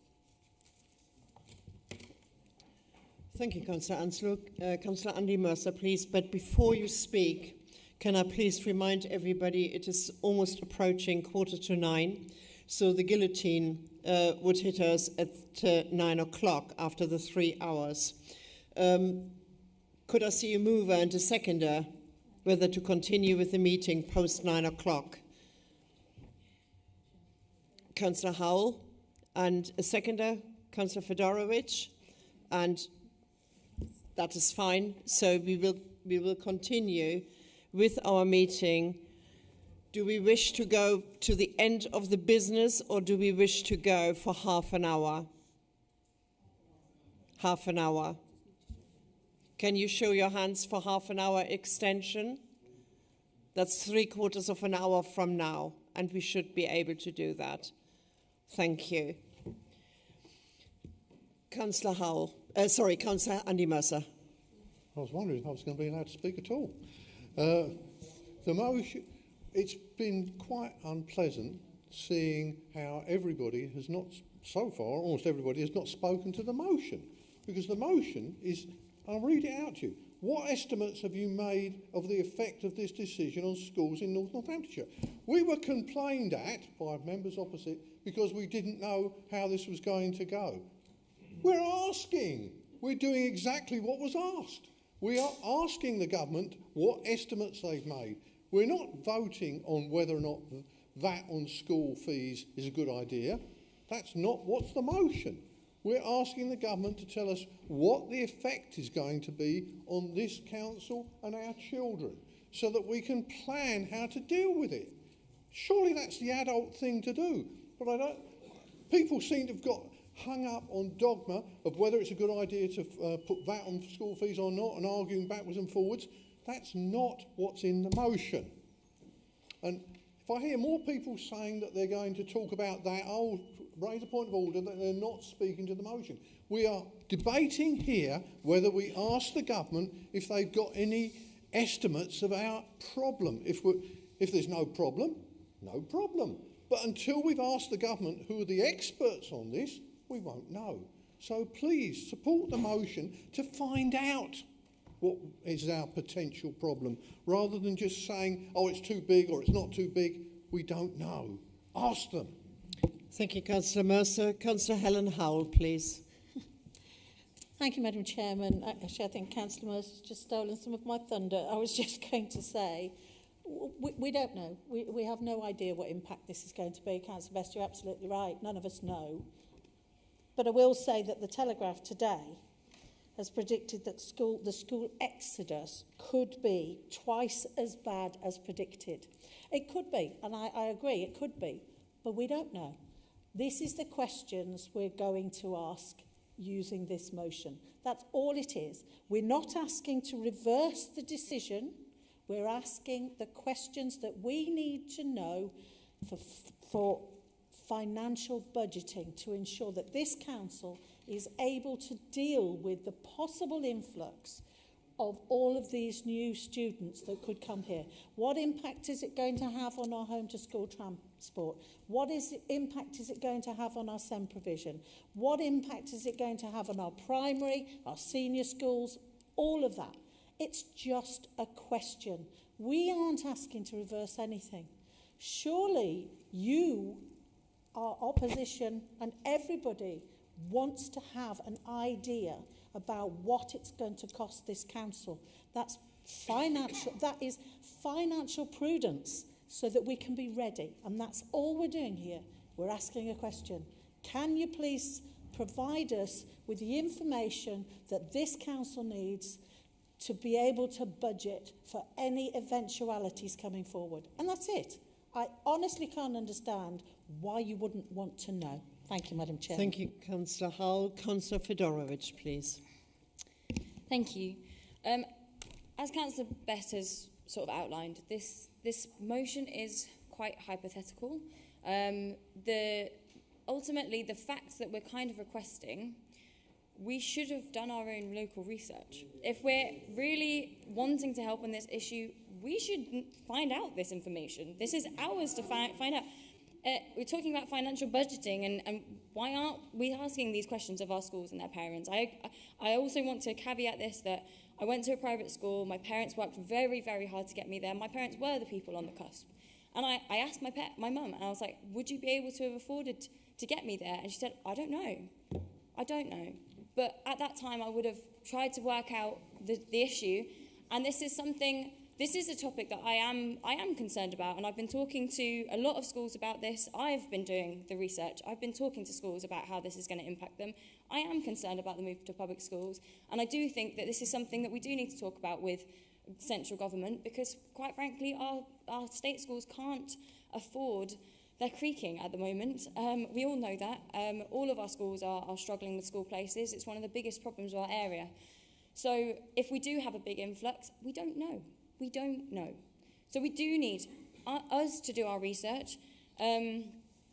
Thank you, Councillor Anslow. Councillor Andy Mercer, please. But before you speak, can I please remind everybody it is almost approaching 9:15, so the guillotine would hit us at 9 o'clock after the 3 hours. Could I see a mover and a seconder whether to continue with the meeting post 9 o'clock? Councillor Howell, and a seconder, Councillor Fedorovich, and that is fine. So we will continue with our meeting. Do we wish to go to the end of the business, or do we wish to go for half an hour? Half an hour. Can you show your hands for half an hour extension? That's 3/4 of an hour from now, and we should be able to do that. Thank you. Councillor Howell, Councillor Andy Mercer. I was wondering if I was going to be allowed to speak at all. The motion, it's been quite unpleasant seeing how everybody has not, so far, almost everybody has not spoken to the motion, because the motion is, I'll read it out to you. What estimates have you made of the effect of this decision on schools in Northamptonshire? We were complained at by members opposite because we didn't know how this was going to go. We're asking. We're doing exactly what was asked. We are asking the government what estimates they've made. We're not voting on whether or not that on school fees is a good idea. That's not what's the motion. We're asking the government to tell us what the effect is going to be on this council and our children, so that we can plan how to deal with it. Surely that's the adult thing to do. But I don't. People seem to have got hung up on dogma of whether it's a good idea to put VAT on school fees or not, and arguing backwards and forwards. That's not what's in the motion. And if I hear more people saying that they're going to talk about that, I'll raise a point of order that they're not speaking to the motion. We are debating here whether we ask the government if they've got any estimates of our problem. If there's no problem, no problem. But until we've asked the government who are the experts on this, we won't know. So please support the motion to find out what is our potential problem, rather than just saying, oh, it's too big or it's not too big. We don't know. Ask them. Thank you, Councillor Mercer. Councillor Helen Howell, please. Thank you, Madam Chairman. Actually, I think Councillor Mercer's just stolen some of my thunder. I was just going to say, we don't know. We have no idea what impact this is going to be. Councillor Best, you're absolutely right. None of us know. But I will say that the Telegraph today has predicted that the school exodus could be twice as bad as predicted. It could be, and I agree, it could be, but we don't know. This is the questions we're going to ask using this motion. That's all it is. We're not asking to reverse the decision. We're asking the questions that we need to know for financial budgeting to ensure that this council is able to deal with the possible influx of all of these new students that could come here. What impact is it going to have on our home to school transport? What impact is it going to have on our SEND provision? What impact is it going to have on our primary, our senior schools, all of that? It's just a question. We aren't asking to reverse anything. Surely you, our opposition, and everybody wants to have an idea about what it's going to cost this council. That is financial prudence, so that we can be ready. And that's all we're doing here. We're asking a question. Can you please provide us with the information that this council needs to be able to budget for any eventualities coming forward? And that's it. I honestly can't understand why you wouldn't want to know. Thank you, Madam Chair. Thank you, Councillor Hull. Councillor Fedorovich, please. Thank you. As Councillor Best has sort of outlined, this motion is quite hypothetical. Ultimately, the facts that we're kind of requesting, we should have done our own local research. If we're really wanting to help on this issue, we should find out this information. This is ours to find out. We're talking about financial budgeting, and why aren't we asking these questions of our schools and their parents? I also want to caveat this, that I went to a private school. My parents worked very, very hard to get me there. My parents were the people on the cusp. And I asked my mum, and I was like, would you be able to have afforded to get me there? And she said, I don't know. I don't know. But at that time, I would have tried to work out the issue. And this is a topic that I am concerned about. And I've been talking to a lot of schools about this. I've been doing the research. I've been talking to schools about how this is going to impact them. I am concerned about the move to public schools. And I do think that this is something that we do need to talk about with central government, because quite frankly, our state schools can't afford. They're creaking at the moment. We all know that. All of our schools are struggling with school places. It's one of the biggest problems of our area. So if we do have a big influx, we don't know. We don't know. So we do need us to do our research.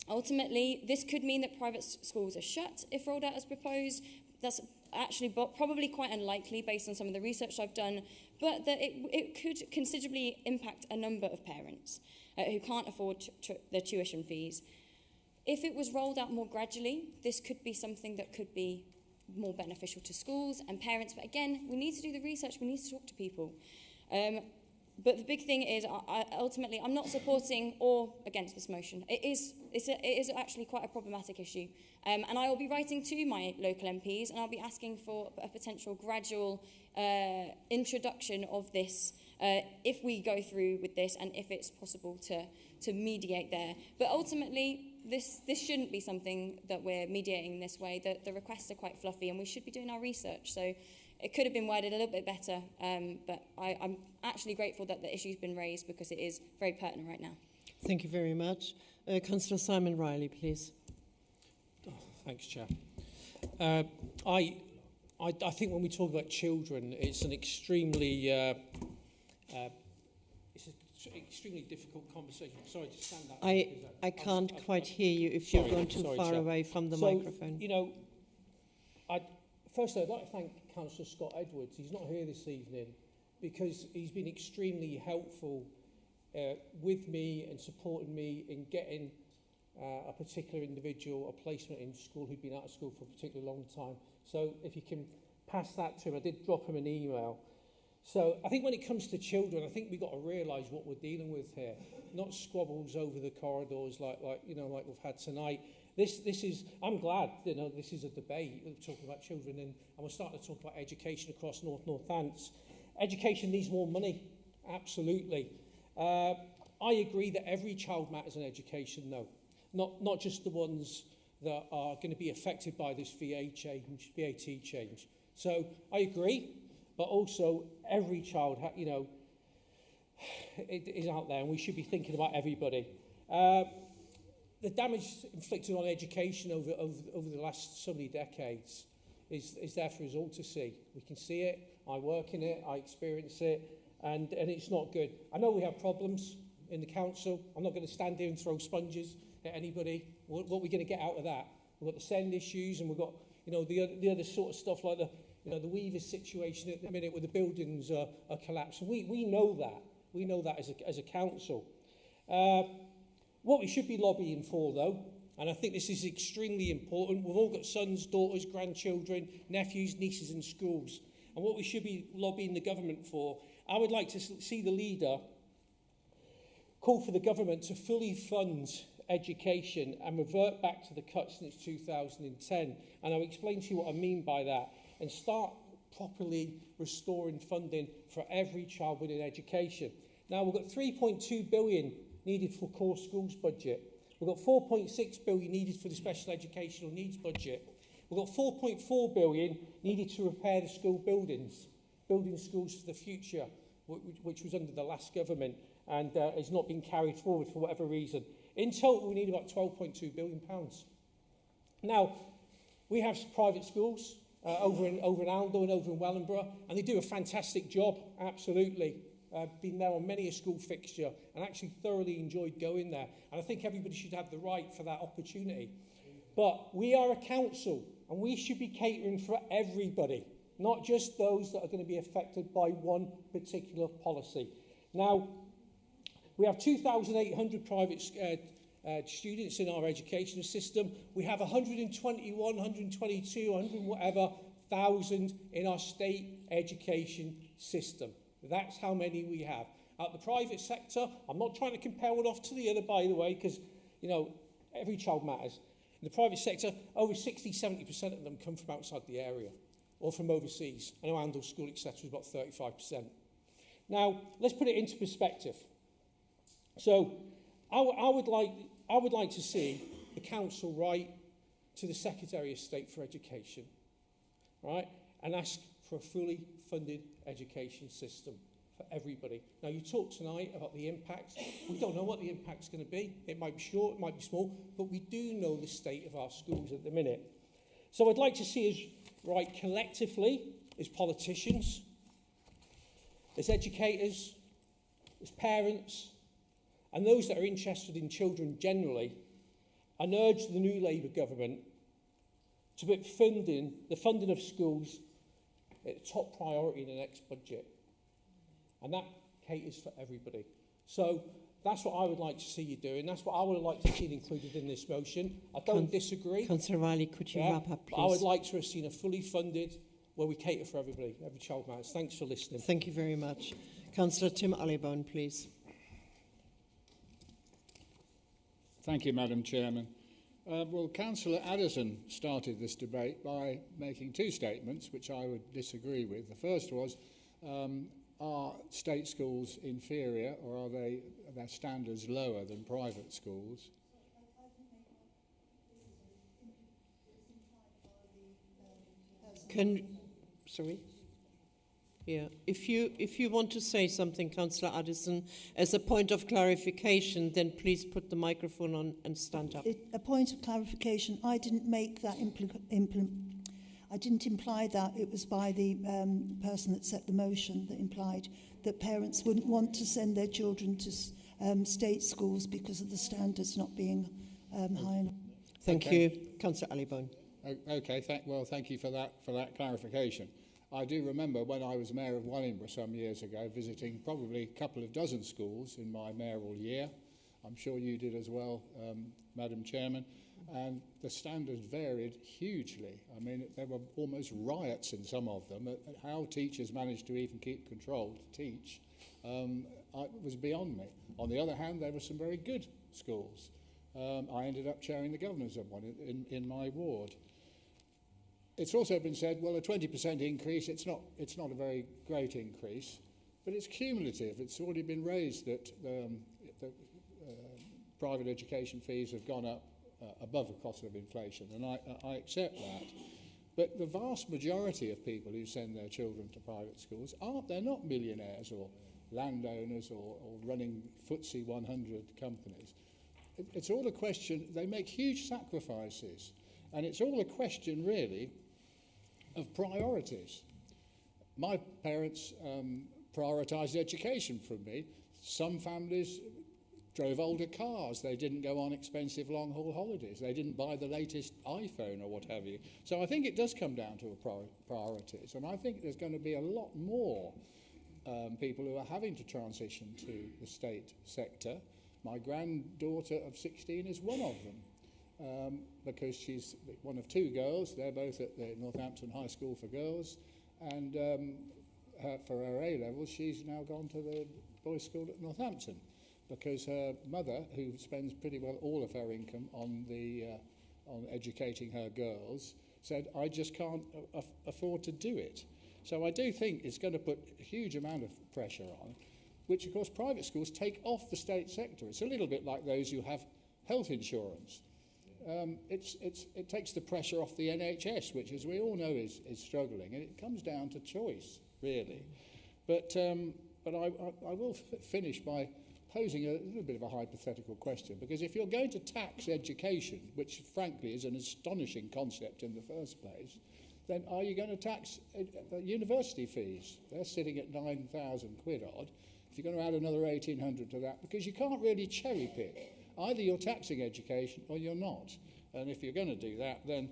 Ultimately, this could mean that private schools are shut if rolled out as proposed. That's actually probably quite unlikely based on some of the research I've done, but that it could considerably impact a number of parents who can't afford their tuition fees. If it was rolled out more gradually, this could be something that could be more beneficial to schools and parents. But again, we need to do the research. We need to talk to people. But the big thing is, ultimately, I'm not supporting or against this motion. It is actually quite a problematic issue. And I will be writing to my local MPs, and I'll be asking for a potential gradual introduction of this if we go through with this, and if it's possible to mediate there. But ultimately, this shouldn't be something that we're mediating this way. The requests are quite fluffy, and we should be doing our research. So it could have been worded a little bit better, but I'm actually grateful that the issue's been raised, because it is very pertinent right now. Thank you very much. Councillor Simon Riley, please. Thanks, Chair. I think when we talk about children, it's an extremely difficult conversation. Sorry, just stand up. I can't quite hear you if you're going too far Chair. away from the So, microphone. You know, firstly, I'd like to thank Councillor Scott Edwards. He's not here this evening because he's been extremely helpful with me and supporting me in getting a particular individual a placement in school who'd been out of school for a particularly long time. So if you can pass that to him, I did drop him an email. So I think when it comes to children, I think we've got to realise what we're dealing with here, not squabbles over the corridors like we've had tonight. This is, I'm glad, this is a debate. We're talking about children, and we're starting to talk about education across Northants. Education needs more money, absolutely. I agree that every child matters in education, though. Not just the ones that are going to be affected by this VAT change. So I agree, but also every child, it is out there, and we should be thinking about everybody. The damage inflicted on education over the last so many decades is there for us all to see. We can see it. I work in it. I experience it, and it's not good. I know we have problems in the council. I'm not going to stand here and throw sponges at anybody. What are we going to get out of that? We've got the send issues, and we've got the other sort of stuff like the Weavers situation at the minute where the buildings are collapsing. We know that. We know that as a council. What we should be lobbying for, though, and I think this is extremely important, we've all got sons, daughters, grandchildren, nephews, nieces in schools. And what we should be lobbying the government for, I would like to see the leader call for the government to fully fund education and revert back to the cuts since 2010. And I'll explain to you what I mean by that, and start properly restoring funding for every child within education. Now, we've got 3.2 billion needed for core schools budget. We've got 4.6 billion needed for the special educational needs budget. We've got 4.4 billion needed to repair the school buildings, building schools for the future, which was under the last government and has not been carried forward for whatever reason. In total, we need about £12.2 billion. Now, we have private schools over in Aldor and over in Wellingborough, and they do a fantastic job, absolutely. Been there on many a school fixture and actually thoroughly enjoyed going there. And I think everybody should have the right for that opportunity. But we are a council, and we should be catering for everybody, not just those that are going to be affected by one particular policy. Now, we have 2,800 private students in our education system. We have 121, 122, 100 whatever thousand in our state education system. That's how many we have. At the private sector, I'm not trying to compare one off to the other, by the way, because, you know, every child matters. In the private sector, over 60, 70% of them come from outside the area or from overseas. I know Andal School, etc., is about 35%. Now, let's put it into perspective. So, I would like to see the council write to the Secretary of State for Education, right, and ask for a fully funded education system for everybody. Now, you talked tonight about the impact. We don't know what the impact's going to be. It might be short, it might be small, but we do know the state of our schools at the minute. So I'd like to see us write collectively as politicians, as educators, as parents, and those that are interested in children generally, and urge the new Labour government to put the funding of schools at the top priority in the next budget. And that caters for everybody. So that's what I would like to see you doing. That's what I would like to see included in this motion. I don't disagree. Councillor Riley, could you wrap up, please? But I would like to have seen a fully funded, where we cater for everybody, every child matters. Thanks for listening. Thank you very much. Councillor Tim Allibone, please. Thank you, Madam Chairman. Well, Councillor Addison started this debate by making two statements which I would disagree with. The first was, are state schools inferior, or are their standards lower than private schools? Sorry? Yeah, if you want to say something, Councillor Addison, as a point of clarification, then please put the microphone on and stand up. A point of clarification, I didn't make that I didn't imply that. It was by the person that set the motion that implied that parents wouldn't want to send their children to state schools because of the standards not being high enough. Thank you. Councillor Allibone. Okay, thank you for that clarification. I do remember when I was Mayor of Wellingborough some years ago, visiting probably a couple of dozen schools in my mayoral year. I'm sure you did as well, Madam Chairman. And the standards varied hugely. I mean, there were almost riots in some of them. How teachers managed to even keep control to teach was beyond me. On the other hand, there were some very good schools. I ended up chairing the governors of one in my ward. It's also been said, well, a 20% increase, it's not a very great increase, but it's cumulative. It's already been raised that private education fees have gone up above the cost of inflation, and I accept that. But the vast majority of people who send their children to private schools they're not millionaires or landowners or running FTSE 100 companies. It's all a question, they make huge sacrifices, and it's all a question, really, of priorities. My parents prioritised education from me. Some families drove older cars. They didn't go on expensive long-haul holidays. They didn't buy the latest iPhone or what have you. So I think it does come down to priorities, and I think there's going to be a lot more people who are having to transition to the state sector. My granddaughter of 16 is one of them. Because she's one of two girls. They're both at the Northampton High School for Girls, and for her A-levels, she's now gone to the boys' school at Northampton. because her mother, who spends pretty well all of her income on educating her girls, said, I just can't afford to do it. So I do think it's going to put a huge amount of pressure on, which, of course, private schools take off the state sector. It's a little bit like those who have health insurance. It takes the pressure off the NHS, which, as we all know, is struggling, and it comes down to choice, really. But I will finish by posing a little bit of a hypothetical question, because if you're going to tax education, which frankly is an astonishing concept in the first place, then are you going to tax university fees? They're sitting at 9,000 quid odd. If you're going to add another 1,800 to that, because you can't really cherry pick. Either you're taxing education or you're not. And if you're going to do that, then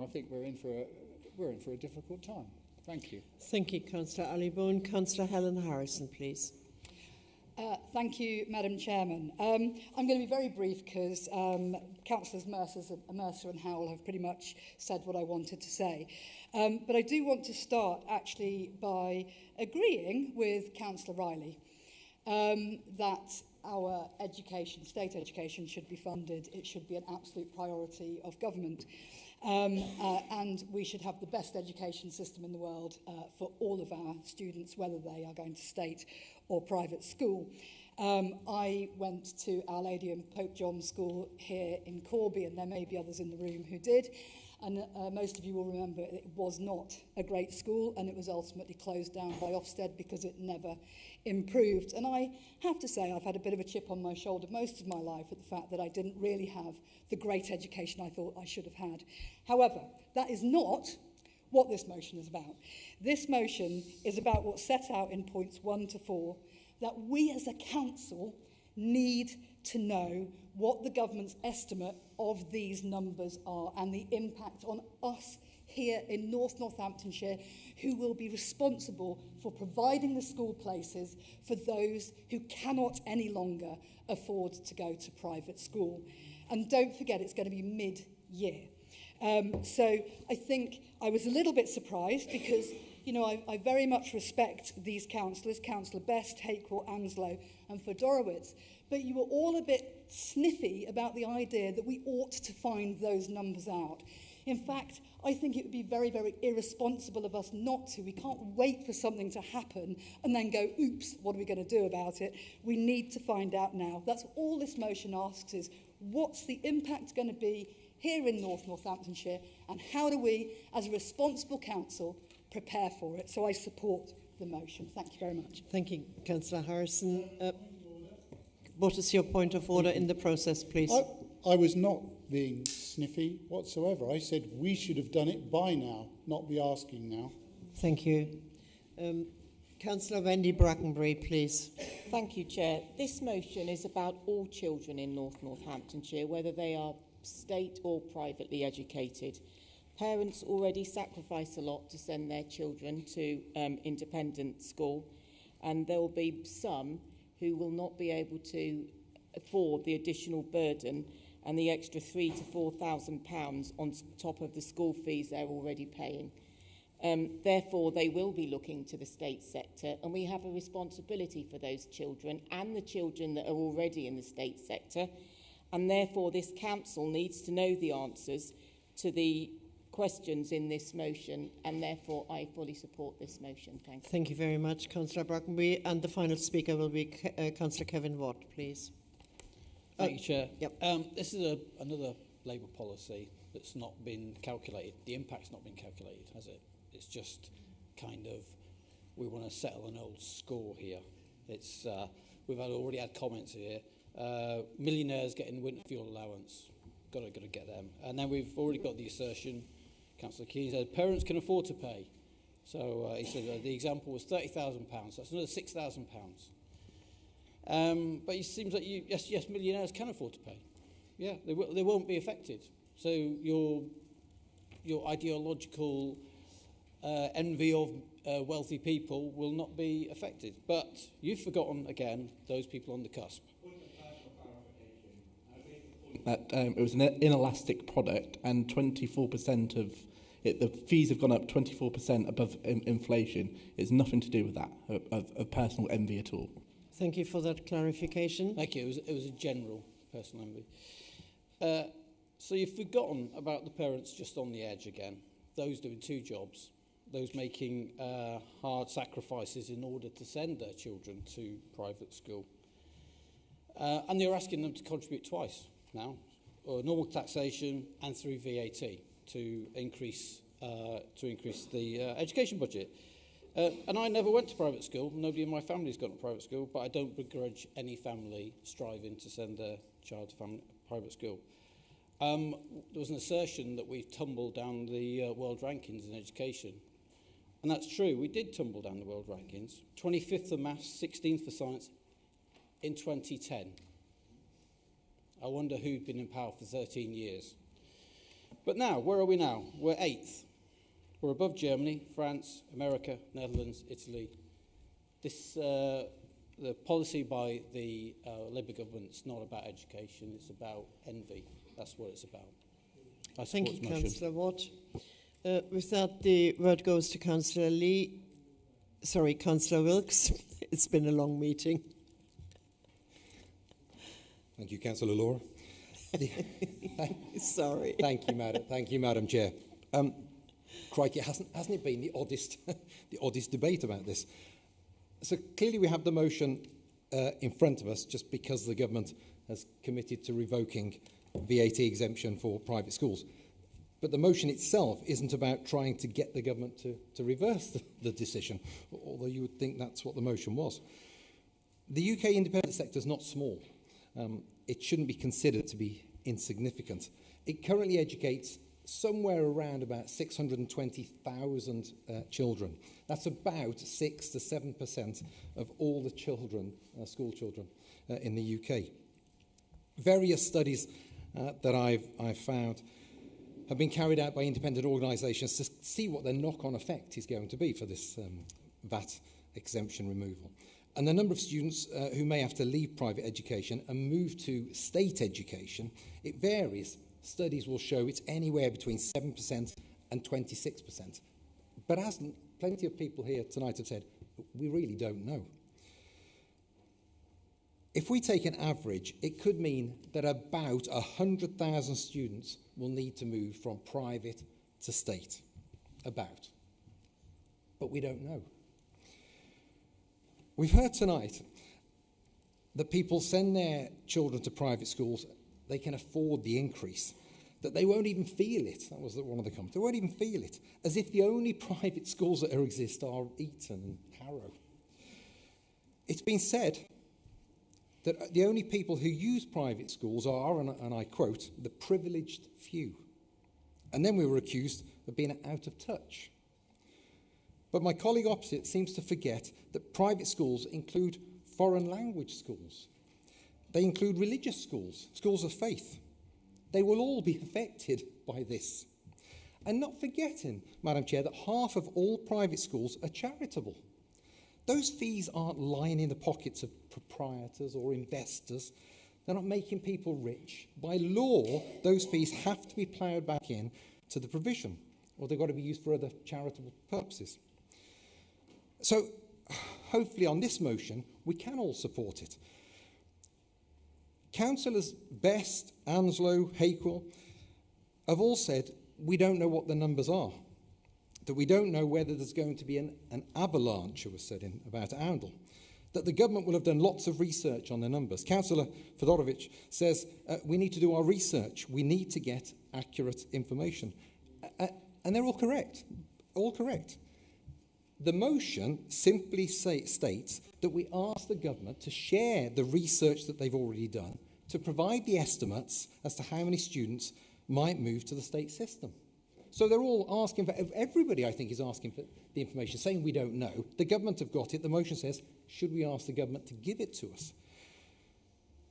I think we're in for a difficult time. Thank you. Thank you, Councillor Ali Boone. Councillor Helen Harrison, please. Thank you, Madam Chairman. I'm going to be very brief because Councillors Mercer and Howell have pretty much said what I wanted to say. But I do want to start actually by agreeing with Councillor Riley that our education, state education, should be funded. It should be an absolute priority of government. And we should have the best education system in the world for all of our students, whether they are going to state or private school. I went to Our Lady and Pope John School here in Corby, and there may be others in the room who did. And most of you will remember it was not a great school, and it was ultimately closed down by Ofsted because it never improved. And I have to say I've had a bit of a chip on my shoulder most of my life at the fact that I didn't really have the great education I thought I should have had. However, that is not what this motion is about. This motion is about what's set out in points 1 to 4, that we as a council need to know what the government's estimate of these numbers are and the impact on us here in North Northamptonshire, who will be responsible for providing the school places for those who cannot any longer afford to go to private school. And don't forget, it's going to be mid-year. So I think I was a little bit surprised because, you know, I very much respect these councillors, Councillor Best, Hakewell, Anslow and Fedorowicz, but you were all a bit sniffy about the idea that we ought to find those numbers out. In fact, I think it would be very, very irresponsible of us not to. We can't wait for something to happen and then go, oops, what are we going to do about it? We need to find out now. That's all this motion asks is, what's the impact going to be here in North Northamptonshire, and how do we, as a responsible council, prepare for it? So I support the motion. Thank you very much. Thank you, Councillor Harrison. What is your point of order in the process, please? I was not being sniffy whatsoever. I said we should have done it by now, not be asking now. Thank you. Councillor Wendy Brackenbury, please. Thank you, Chair. This motion is about all children in North Northamptonshire, whether they are state or privately educated. Parents already sacrifice a lot to send their children to independent school, and there will be some who will not be able to afford the additional burden and the extra £3,000 to £4,000 on top of the school fees they're already paying. Therefore, they will be looking to the state sector, and we have a responsibility for those children and the children that are already in the state sector. And therefore, this council needs to know the answers to the questions in this motion, and therefore I fully support this motion. Thank you. Thank you very much, Councillor Brackenbury. And the final speaker will be Councillor Kevin Watt, please. Thank you, Chair. Yep. This is another Labour policy that's not been calculated. The impact's not been calculated, has it? It's just kind of, we want to settle an old score here. It's we've already had comments here. Millionaires getting winter fuel allowance. Got to get them. And then we've already got the assertion, Councillor Keane said, parents can afford to pay. So he said the example was £30,000. That's another £6,000. But it seems like yes, millionaires can afford to pay. Yeah, they won't be affected. So your ideological envy of wealthy people will not be affected. But you've forgotten, again, those people on the cusp. That it was an inelastic product, and 24% of it, the fees have gone up 24% above inflation. It's nothing to do with that, of personal envy at all. Thank you for that clarification. Thank you. It was a general personal envy. So you've forgotten about the parents just on the edge again, those doing two jobs, those making hard sacrifices in order to send their children to private school. And you're asking them to contribute twice now, or normal taxation and through VAT to increase the education budget. And I never went to private school. Nobody in my family's gone to private school, but I don't begrudge any family striving to send their child to private school. There was an assertion that we've tumbled down the world rankings in education. And that's true. We did tumble down the world rankings. 25th for maths, 16th for science in 2010. I wonder who'd been in power for 13 years. But now, where are we now? We're 8th. We're above Germany, France, America, Netherlands, Italy. The policy by the Labour government is not about education, it's about envy. That's what it's about. Thank you, Councillor Watt. With that, the word goes to Councillor Wilkes. It's been a long meeting. Thank you, Councillor Laura. Sorry. Thank you, Madam Chair. Crikey, hasn't it been the oddest debate about this? So clearly we have the motion in front of us just because the government has committed to revoking VAT exemption for private schools. But the motion itself isn't about trying to get the government to reverse the decision, although you would think that's what the motion was. The UK independent sector is not small. It shouldn't be considered to be insignificant. It currently educates somewhere around about 620,000 children. That's about 6 to 7% of all the children, school children, in the UK. Various studies that I've found have been carried out by independent organisations to see what the knock-on effect is going to be for this VAT exemption removal. And the number of students who may have to leave private education and move to state education, it varies. Studies will show it's anywhere between 7% and 26%. But as plenty of people here tonight have said, we really don't know. If we take an average, it could mean that about 100,000 students will need to move from private to state. About. But we don't know. We've heard tonight that people send their children to private schools, they can afford the increase, that they won't even feel it. That was one of the comments. They won't even feel it, as if the only private schools that exist are Eton and Harrow. It's been said that the only people who use private schools are, and I quote, the privileged few. And then we were accused of being out of touch. But my colleague opposite seems to forget that private schools include foreign language schools. They include religious schools, schools of faith. They will all be affected by this. And not forgetting, Madam Chair, that half of all private schools are charitable. Those fees aren't lying in the pockets of proprietors or investors. They're not making people rich. By law, those fees have to be ploughed back in to the provision, or they've got to be used for other charitable purposes. So, hopefully on this motion, we can all support it. Councillors Best, Anslow, Haquel have all said we don't know what the numbers are, that we don't know whether there's going to be an avalanche, it was said about Oundle, that the government will have done lots of research on the numbers. Councillor Fedorovic says we need to do our research, we need to get accurate information. And they're all correct, all correct. The motion simply states that we ask the government to share the research that they've already done, to provide the estimates as to how many students might move to the state system. So they're all asking for, everybody I think is asking for the information, saying we don't know. The government have got it. The motion says, should we ask the government to give it to us?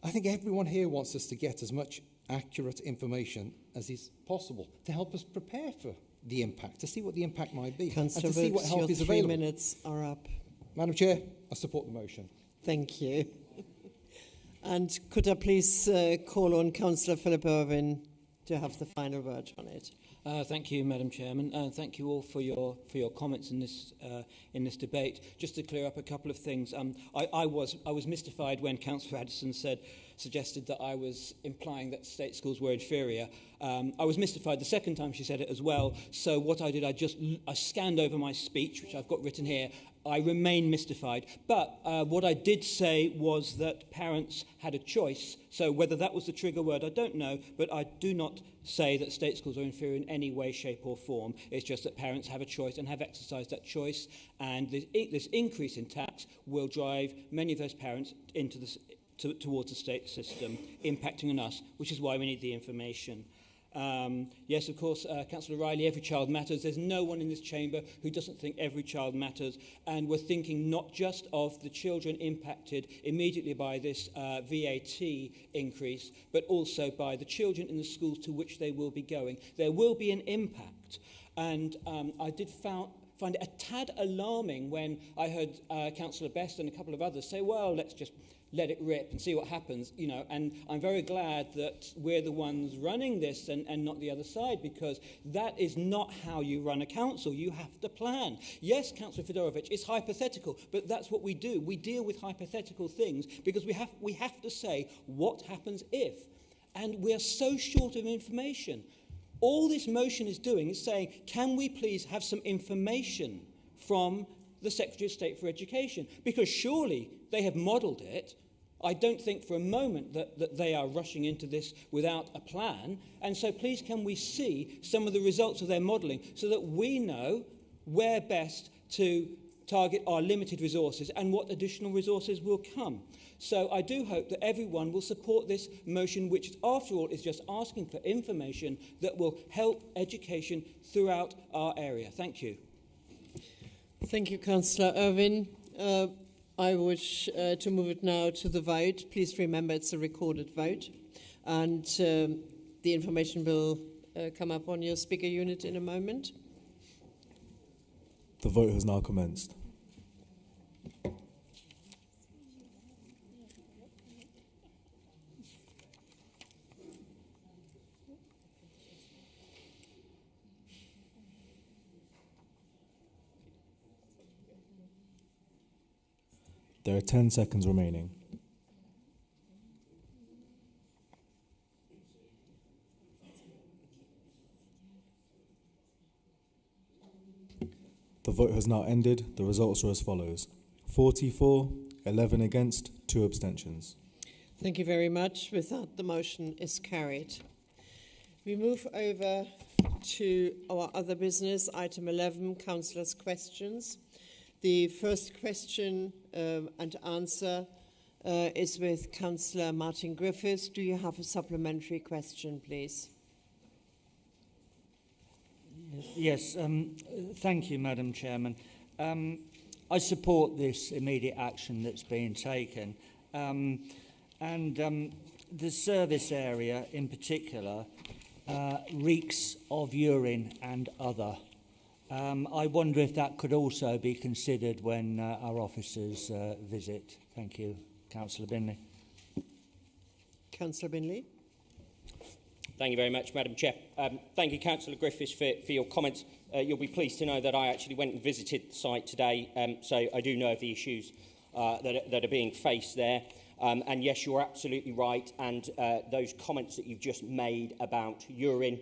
I think everyone here wants us to get as much accurate information as is possible to help us prepare for the impact, to see what the impact might be, Councillor and to see what Wilkes, help your is 3 available. minutes are up. Madam Chair, I support the motion. Thank you. And could I please call on Councillor Philip Irwin to have the final word on it? Thank you, Madam Chairman, and thank you all for your comments in this debate. Just to clear up a couple of things, I was mystified when Councillor Addison suggested that I was implying that state schools were inferior. I was mystified the second time she said it as well. So what I did, I scanned over my speech, which I've got written here. I remain mystified. But what I did say was that parents had a choice. So whether that was the trigger word, I don't know. But I do not say that state schools are inferior in any way, shape or form. It's just that parents have a choice and have exercised that choice. And this increase in tax will drive many of those parents into towards the state system, impacting on us, which is why we need the information. Yes, of course, Councillor Riley, every child matters. There's no one in this chamber who doesn't think every child matters. And we're thinking not just of the children impacted immediately by this VAT increase, but also by the children in the schools to which they will be going. There will be an impact. And I did find it a tad alarming when I heard Councillor Best and a couple of others say, well, let's just let it rip and see what happens, you know. And I'm very glad that we're the ones running this and not the other side, because that is not how you run a council. You have to plan. Yes, Councillor Fedorovich, it's hypothetical, but that's what we do. We deal with hypothetical things because we have to say what happens if. And we're so short of information. All this motion is doing is saying, can we please have some information from the Secretary of State for Education? Because surely they have modelled it. I don't think for a moment that they are rushing into this without a plan. And so please can we see some of the results of their modelling so that we know where best to target our limited resources and what additional resources will come. So I do hope that everyone will support this motion, which after all is just asking for information that will help education throughout our area. Thank you. Thank you, Councillor Irwin. I wish to move it now to the vote. Please remember it's a recorded vote. And the information will come up on your speaker unit in a moment. The vote has now commenced. There are 10 seconds remaining. The vote has now ended. The results are as follows: 44, 11 against, 2 abstentions. Thank you very much. With that, the motion is carried. We move over to our other business, item 11, councillors' questions. The first question and answer is with Councillor Martin Griffiths. Do you have a supplementary question, please? Yes, thank you, Madam Chairman. I support this immediate action that's being taken. The service area in particular reeks of urine and other. I wonder if that could also be considered when our officers visit. Thank you, Councillor Binley. Councillor Binley. Thank you very much, Madam Chair. Thank you, Councillor Griffiths, for your comments. You'll be pleased to know that I actually went and visited the site today, so I do know of the issues that are being faced there. And yes, you're absolutely right, and those comments that you've just made about urine,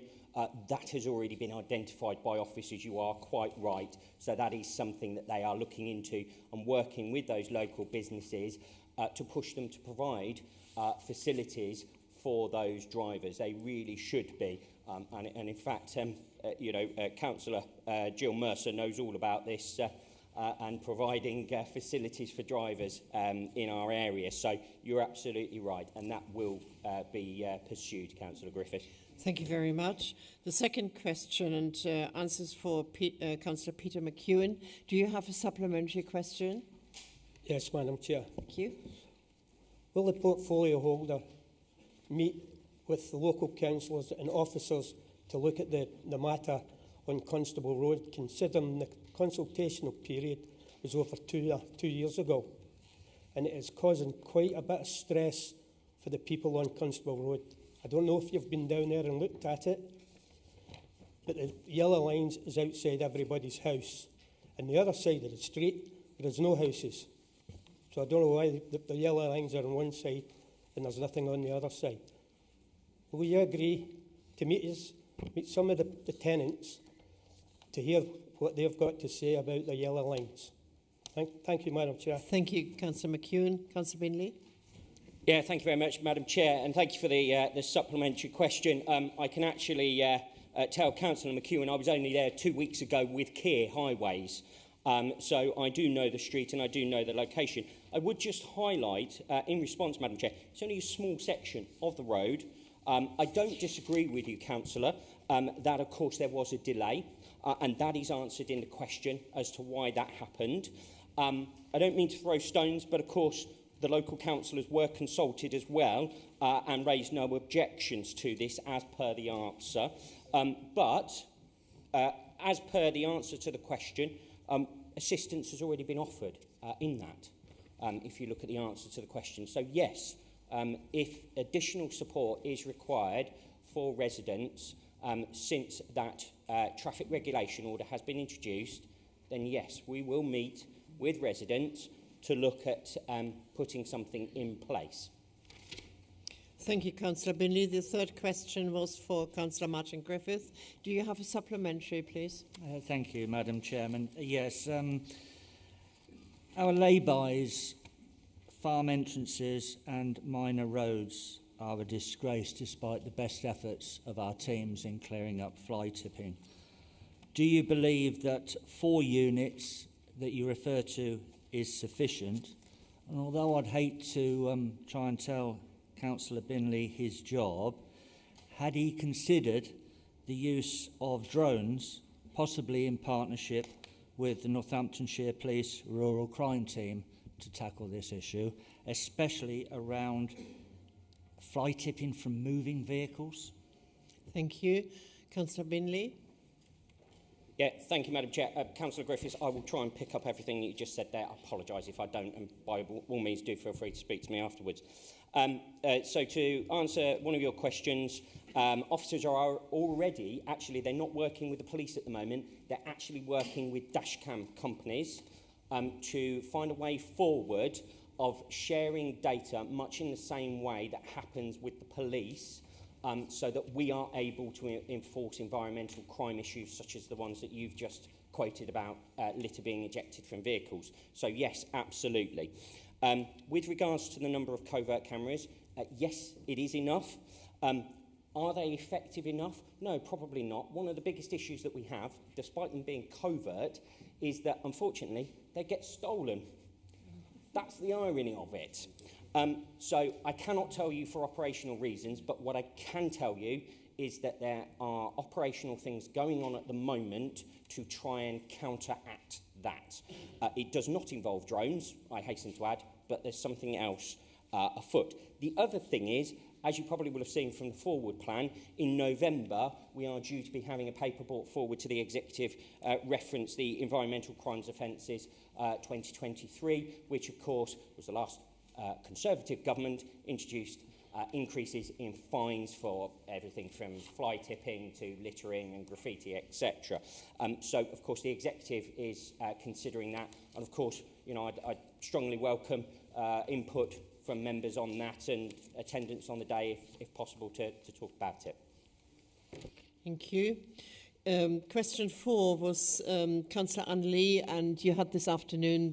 that has already been identified by officers. You are quite right. So that is something that they are looking into and working with those local businesses to push them to provide facilities for those drivers. They really should be. And in fact, Councillor Jill Mercer knows all about this and providing facilities for drivers in our area. So you're absolutely right, and that will be pursued, Councillor Griffith. Thank you very much. The second question and answers for Councillor Peter McEwen. Do you have a supplementary question? Yes, Madam Chair. Thank you. Will the portfolio holder meet with the local councillors and officers to look at the matter on Constable Road, considering the consultational period was over two years ago, and it is causing quite a bit of stress for the people on Constable Road? I don't know if you've been down there and looked at it, but the yellow lines is outside everybody's house. And the other side of the street, there is no houses. So I don't know why the yellow lines are on one side and there's nothing on the other side. Will you agree to meet some of the tenants to hear what they've got to say about the yellow lines? Thank you, Madam Chair. Thank you, Councillor McEwen. Councillor Binley. Yeah, thank you very much, Madam Chair, and thank you for the supplementary question. I can actually tell Councillor McEwen I was only there 2 weeks ago with Keir Highways, so I do know the street and I do know the location. I would just highlight, in response, Madam Chair, it's only a small section of the road. I don't disagree with you, Councillor, that of course there was a delay, and that is answered in the question as to why that happened. I don't mean to throw stones, but of course the local councillors were consulted as well and raised no objections to this as per the answer. But as per the answer to the question, assistance has already been offered in that, if you look at the answer to the question. So yes, if additional support is required for residents since that traffic regulation order has been introduced, then yes, we will meet with residents to look at putting something in place. Thank you, Councillor Binley. The third question was for Councillor Martin Griffith. Do you have a supplementary, please? Thank you, Madam Chairman. Yes, our lay-bys, farm entrances and minor roads are a disgrace despite the best efforts of our teams in clearing up fly tipping. Do you believe that 4 units that you refer to is sufficient? And although I'd hate to try and tell Councillor Binley his job, had he considered the use of drones, possibly in partnership with the Northamptonshire Police Rural Crime Team, to tackle this issue, especially around fly tipping from moving vehicles? Thank you. Councillor Binley. Yeah, thank you, Madam Chair. Councillor Griffiths, I will try and pick up everything that you just said there. I apologise if I don't, and by all means do feel free to speak to me afterwards. So to answer one of your questions, officers are already, actually, they're not working with the police at the moment. They're actually working with dashcam companies to find a way forward of sharing data much in the same way that happens with the police, so that we are able to enforce environmental crime issues such as the ones that you've just quoted about litter being ejected from vehicles. So yes, absolutely. With regards to the number of covert cameras, yes, it is enough. Are they effective enough? No, probably not. One of the biggest issues that we have, despite them being covert, is that unfortunately they get stolen. That's the irony of it. So I cannot tell you for operational reasons, but what I can tell you is that there are operational things going on at the moment to try and counteract that. It does not involve drones, I hasten to add, but there's something else afoot. The other thing is, as you probably will have seen from the forward plan, in November we are due to be having a paper brought forward to the executive reference the Environmental Crimes Offences 2023, which of course was the last Conservative government introduced increases in fines for everything from fly tipping to littering and graffiti, etc. So, of course, the executive is considering that, and of course, you know, I'd strongly welcome input from members on that and attendance on the day, if possible, to talk about it. Thank you. Question 4 was Councillor Anne Lee, and you had this afternoon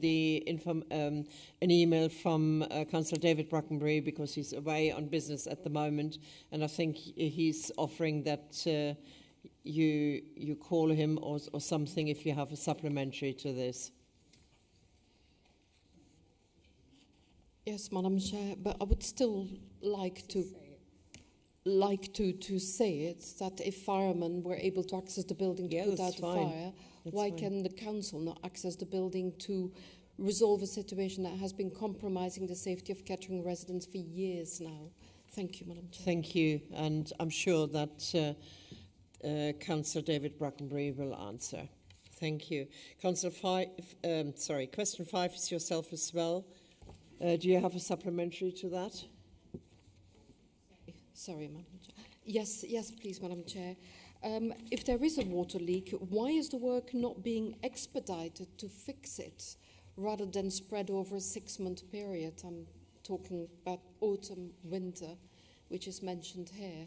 an email from Councillor David Brackenbury, because he's away on business at the moment, and I think he's offering that you call him or something if you have a supplementary to this. Yes, Madam Chair, but I would still like to say it, that if firemen were able to access the building to put out a fire, why can the council not access the building to resolve a situation that has been compromising the safety of Kettering residents for years now? Thank you, Madam Chair. Thank you, and I'm sure that Councillor David Brackenbury will answer. Thank you. Councillor question 5 is yourself as well. Do you have a supplementary to that? Sorry, Madam Chair. Yes, please, Madam Chair. If there is a water leak, why is the work not being expedited to fix it rather than spread over a 6-month period? I'm talking about autumn, winter, which is mentioned here.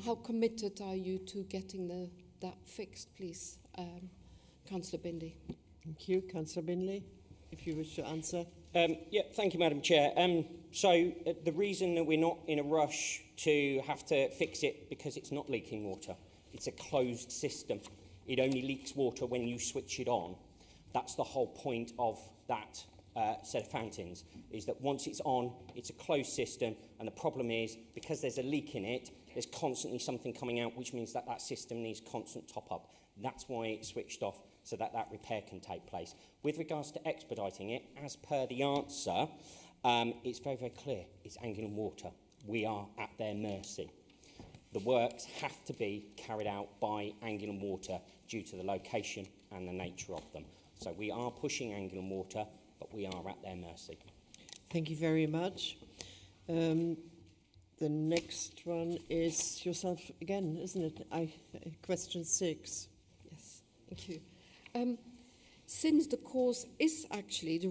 How committed are you to getting that fixed, please? Councillor Bindley. Thank you. Councillor Bindley, if you wish to answer. Yeah, thank you, Madam Chair. The reason that we're not in a rush to have to fix it because it's not leaking water. It's a closed system. It only leaks water when you switch it on. That's the whole point of that set of fountains, is that once it's on, it's a closed system, and the problem is, because there's a leak in it, there's constantly something coming out, which means that that system needs constant top-up. That's why it's switched off, so that that repair can take place. With regards to expediting it, as per the answer, it's very, very clear. It's Anglian Water. We are at their mercy. The works have to be carried out by Anglian Water due to the location and the nature of them. So we are pushing Anglian Water, but we are at their mercy. Thank you very much. The next one is yourself again, isn't it? Question 6. Yes, thank you. Since the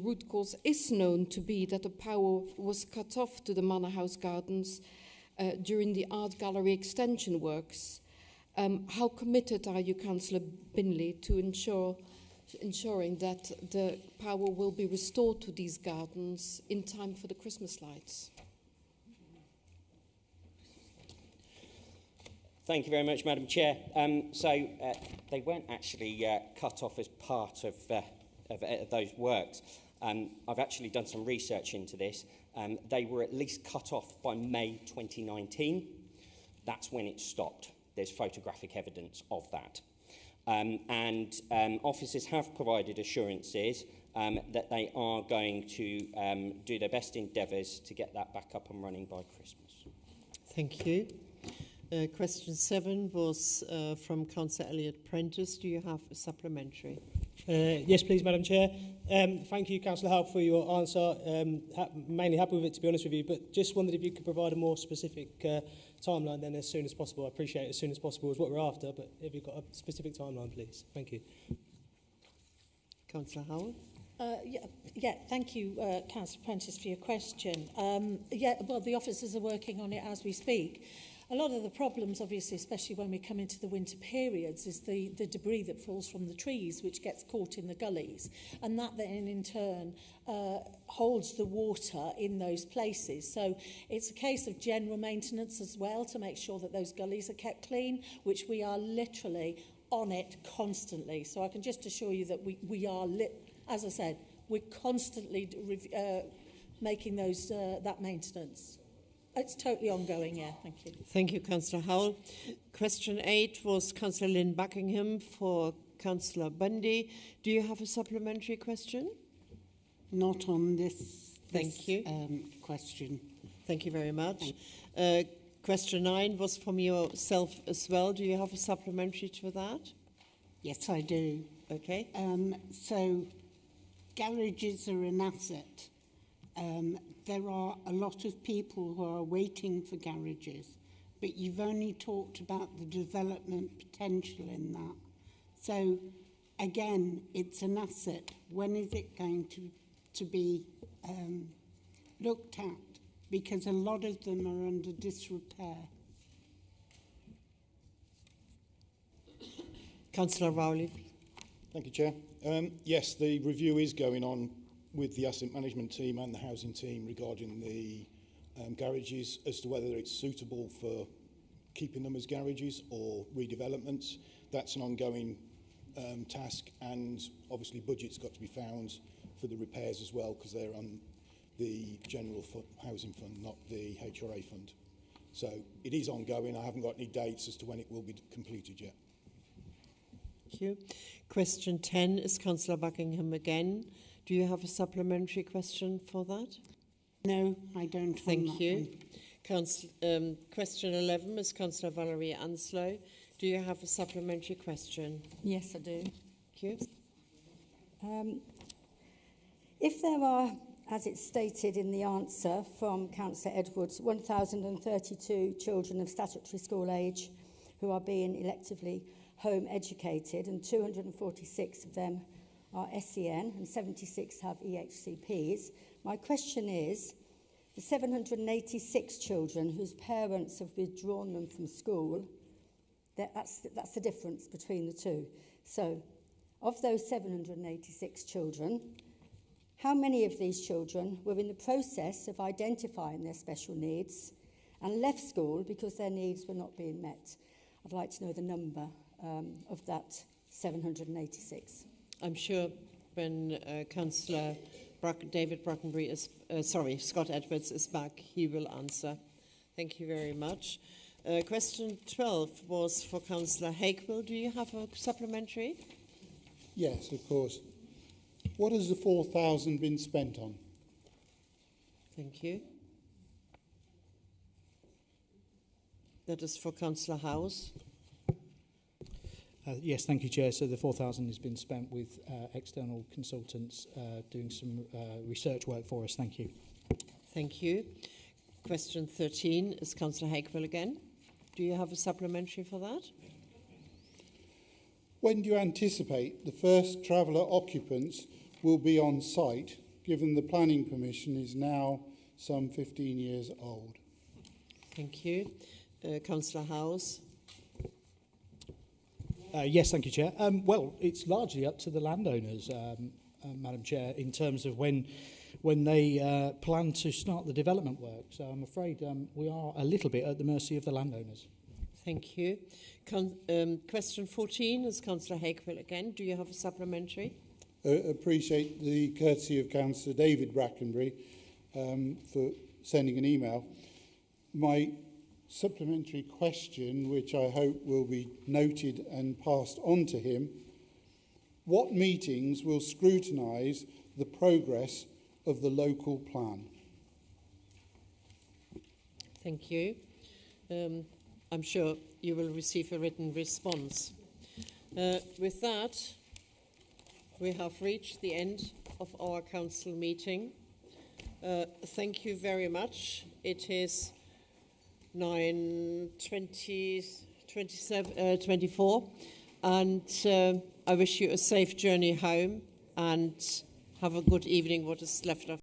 root cause is known to be that the power was cut off to the Manor House Gardens during the art gallery extension works, how committed are you, Councillor Binley, to ensuring that the power will be restored to these gardens in time for the Christmas lights? Thank you very much, Madam Chair. They weren't actually cut off as part of those works. I've actually done some research into this. They were at least cut off by May 2019. That's when it stopped. There's photographic evidence of that. Officers have provided assurances that they are going to do their best endeavours to get that back up and running by Christmas. Thank you. Question 7 was from Councillor Elliott-Prentice. Do you have a supplementary? Yes, please, Madam Chair. Thank you, Councillor Howe, for your answer. Mainly happy with it, to be honest with you, but just wondered if you could provide a more specific timeline then as soon as possible. I appreciate as soon as possible is what we're after, but if you've got a specific timeline, please. Thank you. Councillor Howell. Thank you, Councillor Prentice, for your question. The officers are working on it as we speak. A lot of the problems, obviously, especially when we come into the winter periods, is the debris that falls from the trees, which gets caught in the gullies. And that then, in turn, holds the water in those places. So it's a case of general maintenance as well, to make sure that those gullies are kept clean, which we are literally on it constantly. So I can just assure you that we are, as I said, we're constantly making those that maintenance. It's totally ongoing, yeah. Thank you. Thank you, Councillor Howell. Question 8 was Councillor Lynn Buckingham for Councillor Bundy. Do you have a supplementary question? Not on this question. Thank you very much. Question 9 was from yourself as well. Do you have a supplementary to that? Yes, I do. Okay. So, garages are an asset. There are a lot of people who are waiting for garages, but you've only talked about the development potential in that. So, again, it's an asset. When is it going to be looked at? Because a lot of them are under disrepair. Councillor Rowley. Thank you, Chair. Yes, the review is going on with the asset management team and the housing team regarding the garages as to whether it's suitable for keeping them as garages or redevelopments. That's an ongoing task, and obviously budget's got to be found for the repairs as well, because they're on the general housing fund, not the HRA fund. So it is ongoing. I haven't got any dates as to when it will be completed yet. Thank you. Question 10 is Councillor Buckingham again. Do you have a supplementary question for that? No, I don't. Thank you. Question 11 is Councillor Valerie Anslow. Do you have a supplementary question? Yes, I do. Thank you. If there are, as it's stated in the answer from Councillor Edwards, 1,032 children of statutory school age who are being electively home educated, and 246 of them are SEN and 76 have EHCPs. My question is, the 786 children whose parents have withdrawn them from school, that's the difference between the two. So, of those 786 children, how many of these children were in the process of identifying their special needs and left school because their needs were not being met? I'd like to know the number of that 786. I'm sure when Councillor David Brackenbury is, Scott Edwards is back, he will answer. Thank you very much. Question 12 was for Councillor Hakewill. Do you have a supplementary? Yes, of course. What has the 4,000 been spent on? Thank you. That is for Councillor House. Yes, thank you, Chair. So the 4,000 has been spent with external consultants doing some research work for us. Thank you. Thank you. Question 13 is Councillor Hakewill again. Do you have a supplementary for that? When do you anticipate the first traveller occupants will be on site, given the planning permission is now some 15 years old? Thank you. Councillor House. Yes, thank you, Chair. Well, it's largely up to the landowners, Madam Chair, in terms of when they plan to start the development work. So I'm afraid we are a little bit at the mercy of the landowners. Thank you. Question 14 is Councillor Hakewill again. Do you have a supplementary? Appreciate the courtesy of Councillor David Brackenbury for sending an email. My supplementary question, which I hope will be noted and passed on to him: what meetings will scrutinise the progress of the local plan? Thank you. I'm sure you will receive a written response. With that, we have reached the end of our council meeting. Thank you very much. It is 9:24, and I wish you a safe journey home and have a good evening, what is left of